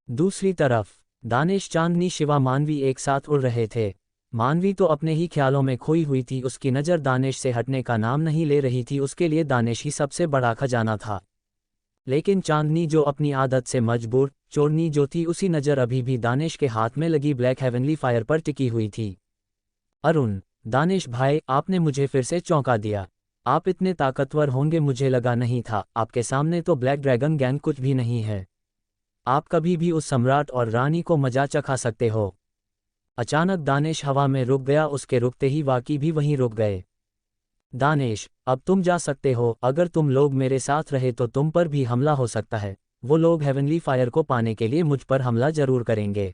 दूसरी तरफ दानिश, चांदनी, शिवा, मानवी एक साथ उड़ रहे थे। मानवी तो अपने ही ख्यालों में खोई हुई थी, उसकी नज़र दानिश से हटने का नाम नहीं ले रही थी। उसके लिए दानिश ही सबसे बड़ा खजाना था। लेकिन चांदनी, जो अपनी आदत से मजबूर चोरनी जो थी, उसी नज़र अभी भी दानिश के हाथ में लगी ब्लैक हेवनली फायर पर टिकी हुई थी। अरुण, दानिश भाई, आपने मुझे फिर से चौंका दिया। आप इतने ताकतवर होंगे मुझे लगा नहीं था। आपके सामने तो ब्लैक ड्रैगन गैंग कुछ भी नहीं है। आप कभी भी उस सम्राट और रानी को मजा चखा सकते हो। अचानक दानिश हवा में रुक गया, उसके रुकते ही बाकी भी वहीं रुक गए। दानिश, अब तुम जा सकते हो। अगर तुम लोग मेरे साथ रहे तो तुम पर भी हमला हो सकता है। वो लोग हेवनली फायर को पाने के लिए मुझ पर हमला जरूर करेंगे।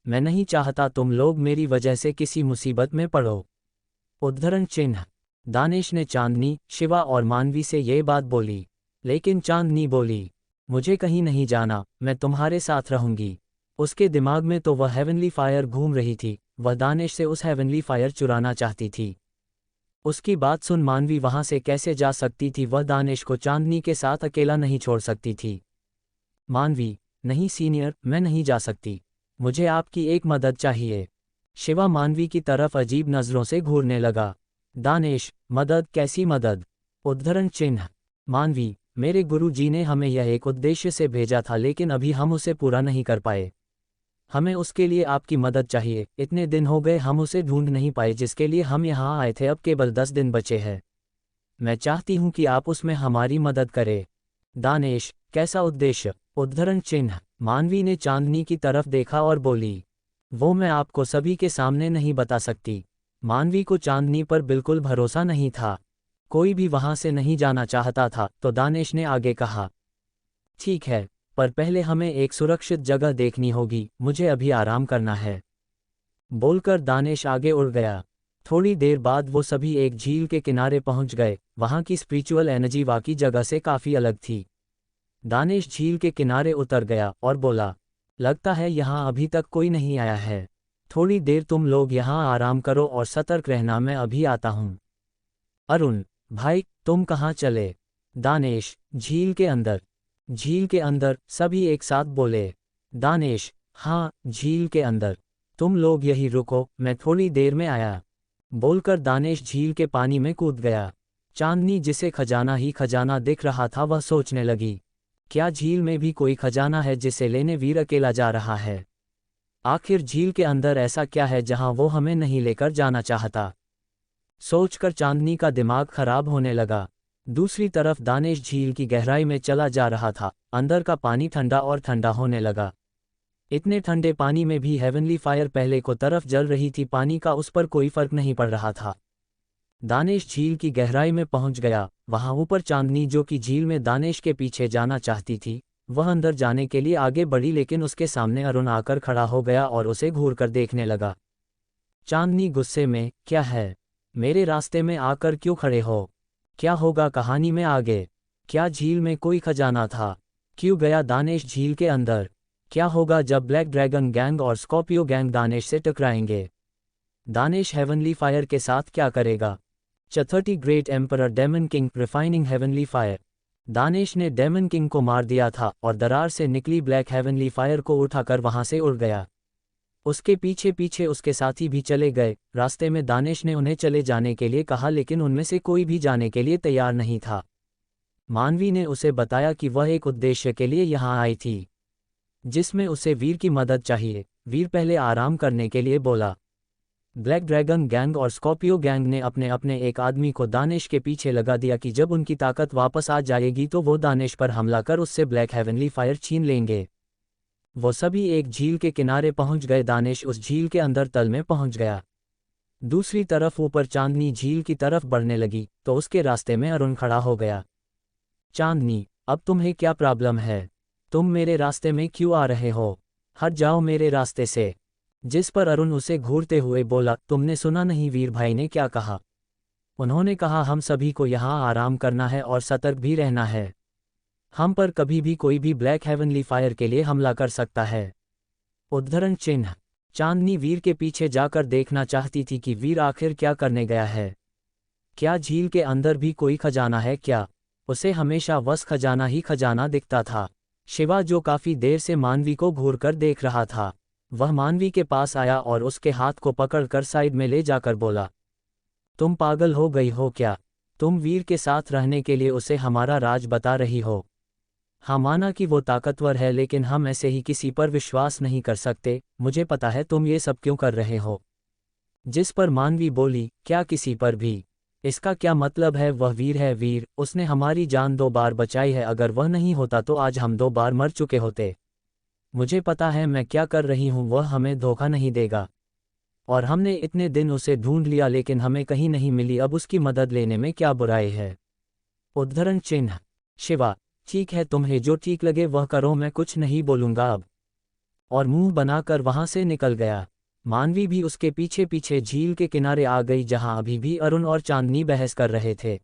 मैं नहीं चाहता तुम लोग मेरी वजह से किसी मुसीबत में पड़ो। उद्धरण चिन्ह। दानिश ने चांदनी, शिवा और मानवी से ये बात बोली, लेकिन चांदनी बोली, मुझे कहीं नहीं जाना, मैं तुम्हारे साथ रहूंगी। उसके दिमाग में तो वह हेवनली फायर घूम रही थी, वह दानिश से उस हेवनली फायर चुराना चाहती थी। उसकी बात सुन मानवी वहां से कैसे जा सकती थी? वह दानिश को चांदनी के साथ अकेला नहीं छोड़ सकती थी। मानवी, नहीं सीनियर, मैं नहीं जा सकती, मुझे आपकी एक मदद चाहिए। शिवा मानवी की तरफ अजीब नज़रों से घूरने लगा। दानिश, मदद? कैसी मदद? उद्धरण चिन्ह। मानवी, मेरे गुरु जी ने हमें यह एक उद्देश्य से भेजा था, लेकिन अभी हम उसे पूरा नहीं कर पाए। हमें उसके लिए आपकी मदद चाहिए। इतने दिन हो गए हम उसे ढूंढ नहीं पाए जिसके लिए हम यहाँ आए थे। अब केवल 10 दिन बचे हैं। मैं चाहती हूँ कि आप उसमें हमारी मदद करें। दानिश, कैसा उद्देश्य? उद्धरण चिन्ह। मानवी ने चांदनी की तरफ देखा और बोली, वो मैं आपको सभी के सामने नहीं बता सकती। मानवी को चांदनी पर बिल्कुल भरोसा नहीं था। कोई भी वहां से नहीं जाना चाहता था, तो दानिश ने आगे कहा, ठीक है, पर पहले हमें एक सुरक्षित जगह देखनी होगी, मुझे अभी आराम करना है। बोलकर दानिश आगे उड़ गया। थोड़ी देर बाद वो सभी एक झील के किनारे पहुंच गए। वहां की स्पिरिचुअल एनर्जी वाकई जगह से काफी अलग थी। दानिश झील के किनारे उतर गया और बोला, लगता है यहाँ अभी तक कोई नहीं आया है। थोड़ी देर तुम लोग यहाँ आराम करो और सतर्क रहना, मैं अभी आता हूँ। अरुण भाई, तुम कहाँ चले? दानिश, झील के अंदर। झील के अंदर? सभी एक साथ बोले। दानिश, हाँ, झील के अंदर। तुम लोग यही रुको, मैं थोड़ी देर में आया। बोलकर दानिश झील के पानी में कूद गया। चांदनी, जिसे खजाना ही खजाना दिख रहा था, वह सोचने लगी, क्या झील में भी कोई खजाना है जिसे लेने वीर अकेला जा रहा है? आखिर झील के अंदर ऐसा क्या है जहां वो हमें नहीं लेकर जाना चाहता? सोचकर चांदनी का दिमाग खराब होने लगा। दूसरी तरफ दानिश झील की गहराई में चला जा रहा था। अंदर का पानी ठंडा और ठंडा होने लगा। इतने ठंडे पानी में भी हेवनली फायर पहले को तरफ जल रही थी, पानी का उस पर कोई फर्क नहीं पड़ रहा था। दानेश झील की गहराई में पहुंच गया। वहां ऊपर चांदनी, जो कि झील में दानेश के पीछे जाना चाहती थी, वह अंदर जाने के लिए आगे बढ़ी, लेकिन उसके सामने अरुण आकर खड़ा हो गया और उसे घूरकर देखने लगा। चांदनी गुस्से में, क्या है, मेरे रास्ते में आकर क्यों खड़े हो? क्या होगा कहानी में आगे? क्या झील में कोई खजाना था? क्यों गया दानेश झील के अंदर? क्या होगा जब ब्लैक ड्रैगन गैंग और स्कॉर्पियो गैंग दानेश से टकराएंगे? दानेश हेवनली फायर के साथ क्या करेगा? 30 great emperor daemon king refining heavenly fire. Danesh ने डेमन किंग को मार दिया था और दरार से निकली ब्लैक हेवनली फायर को उठाकर वहां से उड़ गया। उसके पीछे पीछे उसके साथी भी चले गए। रास्ते में दानेश ने उन्हें चले जाने के लिए कहा, लेकिन उनमें से कोई भी जाने के लिए तैयार नहीं था। मानवी ने उसे बताया कि वह एक उद्देश्य के लिए यहाँ आई थी, जिसमें उसे वीर की मदद चाहिए। वीर पहले आराम करने के लिए बोला। ब्लैक ड्रैगन गैंग और स्कॉर्पियो गैंग ने अपने अपने एक आदमी को दानेश के पीछे लगा दिया कि जब उनकी ताकत वापस आ जाएगी तो वो दानेश पर हमला कर उससे ब्लैक हेवनली फायर छीन लेंगे। वो सभी एक झील के किनारे पहुंच गए। दानेश उस झील के अंदर तल में पहुंच गया। दूसरी तरफ ऊपर चांदनी झील की तरफ बढ़ने लगी तो उसके रास्ते में अरुण खड़ा हो गया। चांदनी, अब तुम्हें क्या प्रॉब्लम है? तुम मेरे रास्ते में क्यों आ रहे हो? हट जाओ मेरे रास्ते से। जिस पर अरुण उसे घूरते हुए बोला, तुमने सुना नहीं वीर भाई ने क्या कहा? उन्होंने कहा हम सभी को यहाँ आराम करना है और सतर्क भी रहना है। हम पर कभी भी कोई भी ब्लैक हेवनली फायर के लिए हमला कर सकता है। उद्धरण चिन्ह। चांदनी वीर के पीछे जाकर देखना चाहती थी कि वीर आखिर क्या करने गया है। क्या झील के अंदर भी कोई खजाना है क्या? उसे हमेशा बस खजाना ही खजाना दिखता था। शिवा, जो काफी देर से मानवी को घूरकर देख रहा था, वह मानवी के पास आया और उसके हाथ को पकड़कर साइड में ले जाकर बोला, तुम पागल हो गई हो क्या? तुम वीर के साथ रहने के लिए उसे हमारा राज बता रही हो। हाँ, माना कि वो ताकतवर है, लेकिन हम ऐसे ही किसी पर विश्वास नहीं कर सकते। मुझे पता है तुम ये सब क्यों कर रहे हो। जिस पर मानवी बोली, क्या किसी पर भी? इसका क्या मतलब है? वह वीर है। वीर, उसने हमारी जान 2 बार बचाई है। अगर वह नहीं होता तो आज हम 2 बार मर चुके होते। मुझे पता है मैं क्या कर रही हूँ। वह हमें धोखा नहीं देगा। और हमने इतने दिन उसे ढूंढ लिया, लेकिन हमें कहीं नहीं मिली। अब उसकी मदद लेने में क्या बुराई है? उद्धरण चिन्ह। शिवा, ठीक है, तुम्हें जो ठीक लगे वह करो, मैं कुछ नहीं बोलूंगा अब। और मुंह बनाकर वहां से निकल गया। मानवी भी उसके पीछे पीछे झील के किनारे आ गई, जहां अभी भी अरुण और चांदनी बहस कर रहे थे।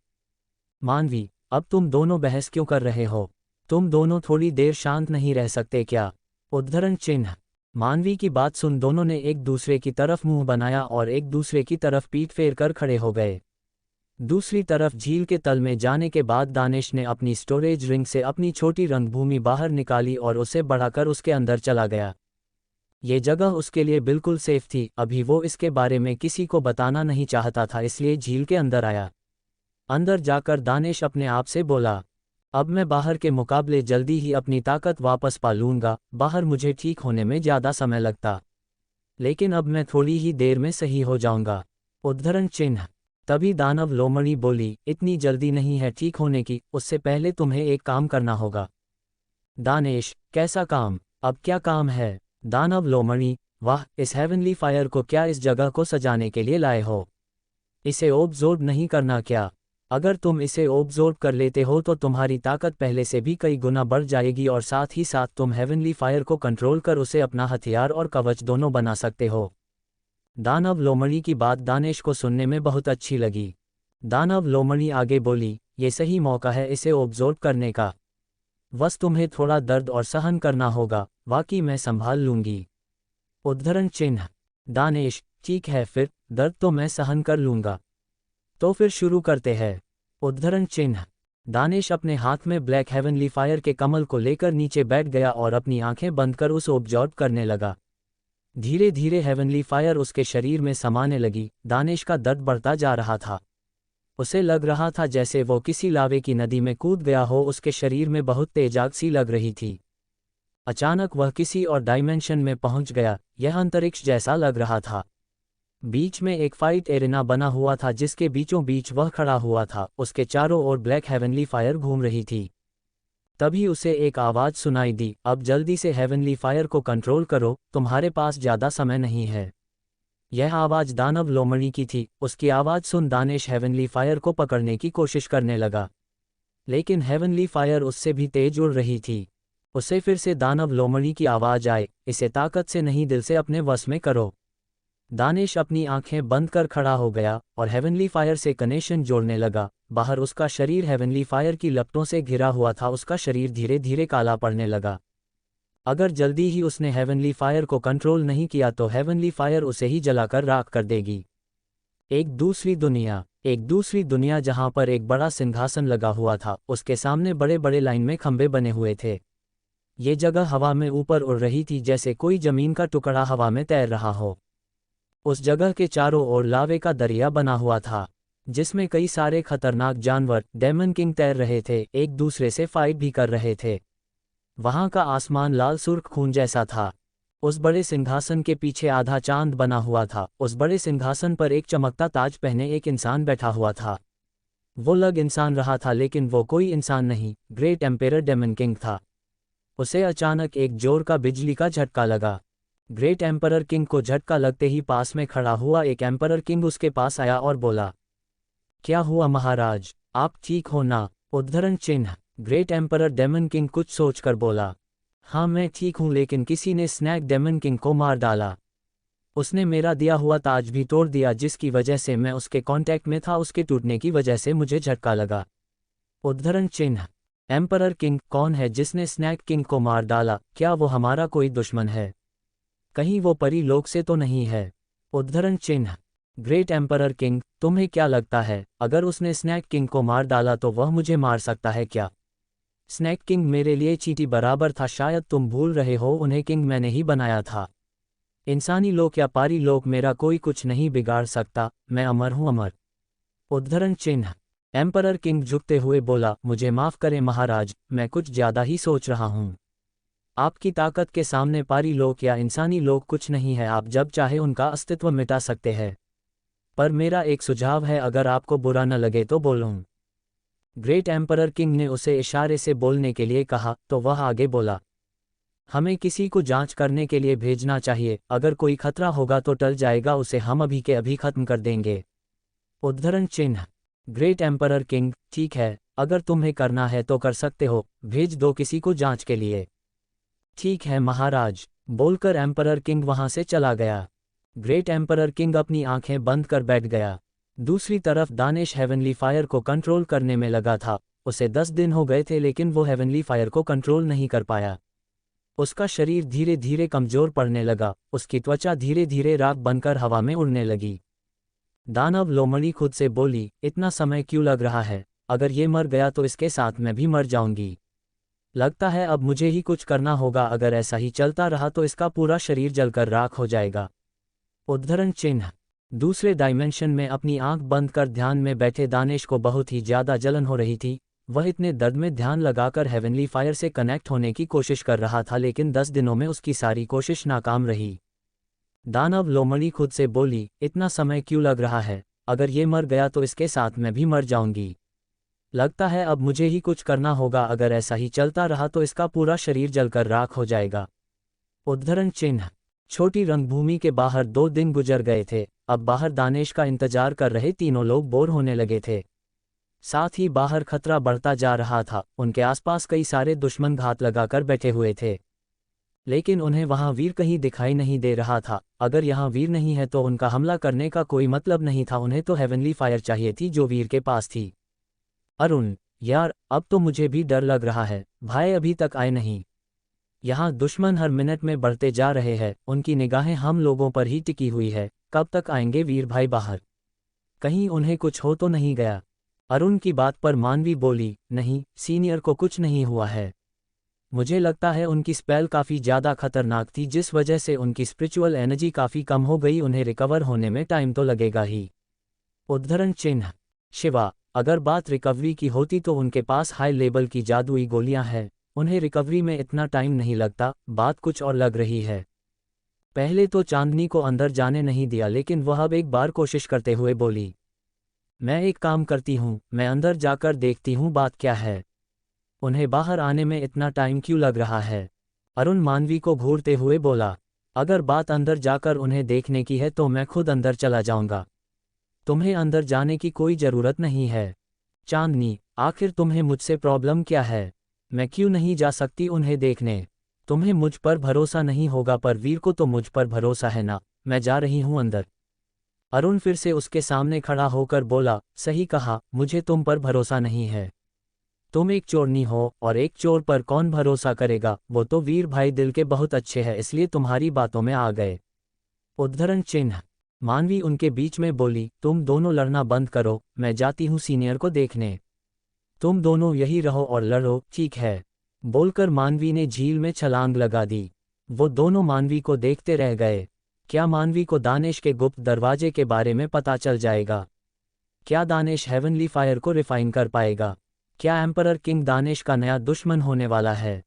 मानवी, अब तुम दोनों बहस क्यों कर रहे हो? तुम दोनों थोड़ी देर शांत नहीं रह सकते क्या? उद्धरण चिन्ह। मानवी की बात सुन दोनों ने एक दूसरे की तरफ मुंह बनाया और एक दूसरे की तरफ पीठ फेर कर खड़े हो गए। दूसरी तरफ झील के तल में जाने के बाद दानिश ने अपनी स्टोरेज रिंग से अपनी छोटी रंगभूमि बाहर निकाली और उसे बढ़ाकर उसके अंदर चला गया। ये जगह उसके लिए बिल्कुल सेफ थी। अभी वो इसके बारे में किसी को बताना नहीं चाहता था, इसलिए झील के अंदर आया। अंदर जाकर दानिश अपने आप से बोला, अब मैं बाहर के मुकाबले जल्दी ही अपनी ताकत वापस पा लूंगा। बाहर मुझे ठीक होने में ज़्यादा समय लगता, लेकिन अब मैं थोड़ी ही देर में सही हो जाऊंगा। उद्धरण चिन्ह। तभी दानव लोमड़ी बोली, इतनी जल्दी नहीं है ठीक होने की, उससे पहले तुम्हें एक काम करना होगा। दानेश, कैसा काम? अब क्या काम है? दानव लोमड़ी, वाह, इस हेवनली फायर को क्या इस जगह को सजाने के लिए लाए हो? इसे ऑब्जॉर्ब नहीं करना क्या? अगर तुम इसे ऑब्जॉर्ब कर लेते हो तो तुम्हारी ताकत पहले से भी कई गुना बढ़ जाएगी और साथ ही साथ तुम हेवनली फायर को कंट्रोल कर उसे अपना हथियार और कवच दोनों बना सकते हो। दानव लोमड़ी की बात दानेश को सुनने में बहुत अच्छी लगी। दानव लोमड़ी आगे बोली, ये सही मौका है इसे ऑब्जॉर्ब करने का। बस तुम्हें थोड़ा दर्द और सहन करना होगा, बाकी मैं संभाल लूंगी। उद्धरण चिन्ह। दानेश, ठीक है, फिर दर्द तो मैं सहन कर लूंगा। तो फिर शुरू करते हैं। उद्धरण चिन्ह। दानेश अपने हाथ में ब्लैक हेवनली फायर के कमल को लेकर नीचे बैठ गया और अपनी आंखें बंद कर उसे ऑब्जॉर्ब करने लगा। धीरे धीरे हेवनली फायर उसके शरीर में समाने लगी। दानेश का दर्द बढ़ता जा रहा था। उसे लग रहा था जैसे वो किसी लावे की नदी में कूद गया हो। उसके शरीर में बहुत तेज आग सी लग रही थी। अचानक वह किसी और डायमेंशन में पहुंच गया। यह अंतरिक्ष जैसा लग रहा था। बीच में एक फाइट एरेना बना हुआ था, जिसके बीचों बीच वह खड़ा हुआ था। उसके चारों ओर ब्लैक हेवनली फायर घूम रही थी। तभी उसे एक आवाज़ सुनाई दी, अब जल्दी से हेवनली फायर को कंट्रोल करो, तुम्हारे पास ज़्यादा समय नहीं है। यह आवाज़ दानव लोमड़ी की थी। उसकी आवाज़ सुन दानिश हेवनली फायर को पकड़ने की कोशिश करने लगा, लेकिन हेवनली फायर उससे भी तेज उड़ रही थी। उसे फिर से दानव लोमड़ी की आवाज़ आए, इसे ताकत से नहीं दिल से अपने वश में करो। दानिश अपनी आंखें बंद कर खड़ा हो गया और हेवनली फायर से कनेक्शन जोड़ने लगा। बाहर उसका शरीर हेवनली फायर की लपटों से घिरा हुआ था, उसका शरीर धीरे धीरे काला पड़ने लगा। अगर जल्दी ही उसने हेवनली फायर को कंट्रोल नहीं किया तो हेवनली फायर उसे ही जलाकर राख कर देगी। एक दूसरी दुनिया जहां पर एक बड़ा सिंहासन लगा हुआ था, उसके सामने बड़े बड़े लाइन में खंभे बने हुए थे। ये जगह हवा में ऊपर उड़ रही थी, जैसे कोई जमीन का टुकड़ा हवा में तैर रहा हो। उस जगह के चारों ओर लावे का दरिया बना हुआ था, जिसमें कई सारे खतरनाक जानवर डेमन किंग तैर रहे थे, एक दूसरे से फाइट भी कर रहे थे। वहां का आसमान लाल सुर्ख खून जैसा था। उस बड़े सिंहासन के पीछे आधा चांद बना हुआ था। उस बड़े सिंहासन पर एक चमकता ताज पहने एक इंसान बैठा हुआ था। वो लग इंसान रहा था, लेकिन वो कोई इंसान नहीं, ग्रेट एम्पेरर डेमन किंग था। उसे अचानक एक जोर का बिजली का झटका लगा। ग्रेट एम्परर किंग को झटका लगते ही पास में खड़ा हुआ एक एम्परर किंग उसके पास आया और बोला, क्या हुआ महाराज, आप ठीक हो ना? उद्धरण चिन्ह। ग्रेट एम्परर डेमन किंग कुछ सोचकर बोला, हाँ मैं ठीक हूँ, लेकिन किसी ने स्नैक डेमन किंग को मार डाला। उसने मेरा दिया हुआ ताज भी तोड़ दिया, जिसकी वजह से मैं उसके कांटेक्ट में था, उसके टूटने की वजह से मुझे झटका लगा। उद्धरण चिन्ह। एम्परर किंग, कौन है जिसने स्नैक किंग को मार डाला? क्या वो हमारा कोई दुश्मन है? कहीं वो परी लोक से तो नहीं है? उद्धरण चिन्ह। ग्रेट एम्परर किंग, तुम्हें क्या लगता है, अगर उसने स्नैक किंग को मार डाला तो वह मुझे मार सकता है क्या? स्नैक किंग मेरे लिए चींटी बराबर था, शायद तुम भूल रहे हो, उन्हें किंग मैंने ही बनाया था। इंसानी लोक या पारी लोक मेरा कोई कुछ नहीं बिगाड़ सकता, मैं अमर हूँ, अमर। उद्धरण चिन्ह। एम्परर किंग झुकते हुए बोला, मुझे माफ करें महाराज, मैं कुछ ज्यादा ही सोच रहा हूँ। आपकी ताकत के सामने पारी लोक या इंसानी लोक कुछ नहीं है, आप जब चाहे उनका अस्तित्व मिटा सकते हैं। पर मेरा एक सुझाव है, अगर आपको बुरा न लगे तो बोलूं। ग्रेट एम्परर किंग ने उसे इशारे से बोलने के लिए कहा, तो वह आगे बोला, हमें किसी को जांच करने के लिए भेजना चाहिए, अगर कोई खतरा होगा तो टल जाएगा, उसे हम अभी के अभी खत्म कर देंगे। उद्धरण चिन्ह। ग्रेट एम्परर किंग, ठीक है, अगर तुम्हें करना है तो कर सकते हो, भेज दो किसी को जांच के लिए। ठीक है महाराज, बोलकर एम्परर किंग वहां से चला गया। ग्रेट एम्परर किंग अपनी आंखें बंद कर बैठ गया। दूसरी तरफ दानिश हेवनली फायर को कंट्रोल करने में लगा था। उसे 10 दिन हो गए थे, लेकिन वो हेवनली फायर को कंट्रोल नहीं कर पाया। उसका शरीर धीरे धीरे कमजोर पड़ने लगा, उसकी त्वचा धीरे धीरे राख बनकर हवा में उड़ने लगी। दानव लोमड़ी खुद से बोली, इतना समय क्यों लग रहा है? अगर ये मर गया तो इसके साथ मैं भी मर जाऊंगी। लगता है अब मुझे ही कुछ करना होगा, अगर ऐसा ही चलता रहा तो इसका पूरा शरीर जलकर राख हो जाएगा। उद्धरण चिन्ह। दूसरे डायमेंशन में अपनी आंख बंद कर ध्यान में बैठे दानिश को बहुत ही ज्यादा जलन हो रही थी। वह इतने दर्द में ध्यान लगाकर हेवनली फायर से कनेक्ट होने की कोशिश कर रहा था, लेकिन 10 दिनों में उसकी सारी कोशिश नाकाम रही। दानव लोमड़ी खुद से बोली, इतना समय क्यों लग रहा है? अगर ये मर गया तो इसके साथ मैं भी मर जाऊंगी। लगता है अब मुझे ही कुछ करना होगा, अगर ऐसा ही चलता रहा तो इसका पूरा शरीर जलकर राख हो जाएगा। उद्धरण चिन्ह। छोटी रंगभूमि के बाहर 2 दिन गुजर गए थे। अब बाहर दानिश का इंतजार कर रहे तीनों लोग बोर होने लगे थे। साथ ही बाहर खतरा बढ़ता जा रहा था, उनके आसपास कई सारे दुश्मन घात लगाकर बैठे हुए थे, लेकिन उन्हें वहां वीर कहीं दिखाई नहीं दे रहा था। अगर यहाँ वीर नहीं है तो उनका हमला करने का कोई मतलब नहीं था, उन्हें तो हेवनली फायर चाहिए थी जो वीर के पास थी। अरुण, यार अब तो मुझे भी डर लग रहा है, भाई अभी तक आए नहीं। यहाँ दुश्मन हर मिनट में बढ़ते जा रहे हैं, उनकी निगाहें हम लोगों पर ही टिकी हुई है, कब तक आएंगे वीर भाई बाहर? कहीं उन्हें कुछ हो तो नहीं गया? अरुण की बात पर मानवी बोली, नहीं, सीनियर को कुछ नहीं हुआ है। मुझे लगता है उनकी स्पेल काफ़ी ज़्यादा खतरनाक थी, जिस वजह से उनकी स्पिरिचुअल एनर्जी काफ़ी कम हो गई, उन्हें रिकवर होने में टाइम तो लगेगा ही। उद्धरण चिन्ह। शिवा, अगर बात रिकवरी की होती तो उनके पास हाई लेवल की जादुई गोलियां हैं, उन्हें रिकवरी में इतना टाइम नहीं लगता, बात कुछ और लग रही है। पहले तो चांदनी को अंदर जाने नहीं दिया, लेकिन वह अब एक बार कोशिश करते हुए बोली, मैं एक काम करती हूँ, मैं अंदर जाकर देखती हूँ बात क्या है। उन्हें बाहर आने में इतना टाइम क्यों लग रहा है? अरुण मानवी को घूरते हुए बोला। अगर बात अंदर जाकर उन्हें देखने की है तो मैं खुद अंदर चला जाऊंगा। तुम्हें अंदर जाने की कोई ज़रूरत नहीं है। चांदनी, आखिर तुम्हें मुझसे प्रॉब्लम क्या है? मैं क्यों नहीं जा सकती उन्हें देखने? तुम्हें मुझ पर भरोसा नहीं होगा पर वीर को तो मुझ पर भरोसा है ना। मैं जा रही हूं अंदर। अरुण फिर से उसके सामने खड़ा होकर बोला, सही कहा, मुझे तुम पर भरोसा नहीं है। तुम एक चोरनी हो और एक चोर पर कौन भरोसा करेगा? वो तो वीर भाई दिल के बहुत अच्छे हैं इसलिए तुम्हारी बातों में आ गए। उद्धरण चिन्ह। मानवी उनके बीच में बोली, तुम दोनों लड़ना बंद करो, मैं जाती हूँ सीनियर को देखने। तुम दोनों यही रहो और लड़ो, ठीक है? बोलकर मानवी ने झील में छलांग लगा दी। वो दोनों मानवी को देखते रह गए। क्या मानवी को दानिश के गुप्त दरवाजे के बारे में पता चल जाएगा? क्या दानिश हेवनली फायर को रिफाइन कर पाएगा? क्या एम्परर किंग दानिश का नया दुश्मन होने वाला है?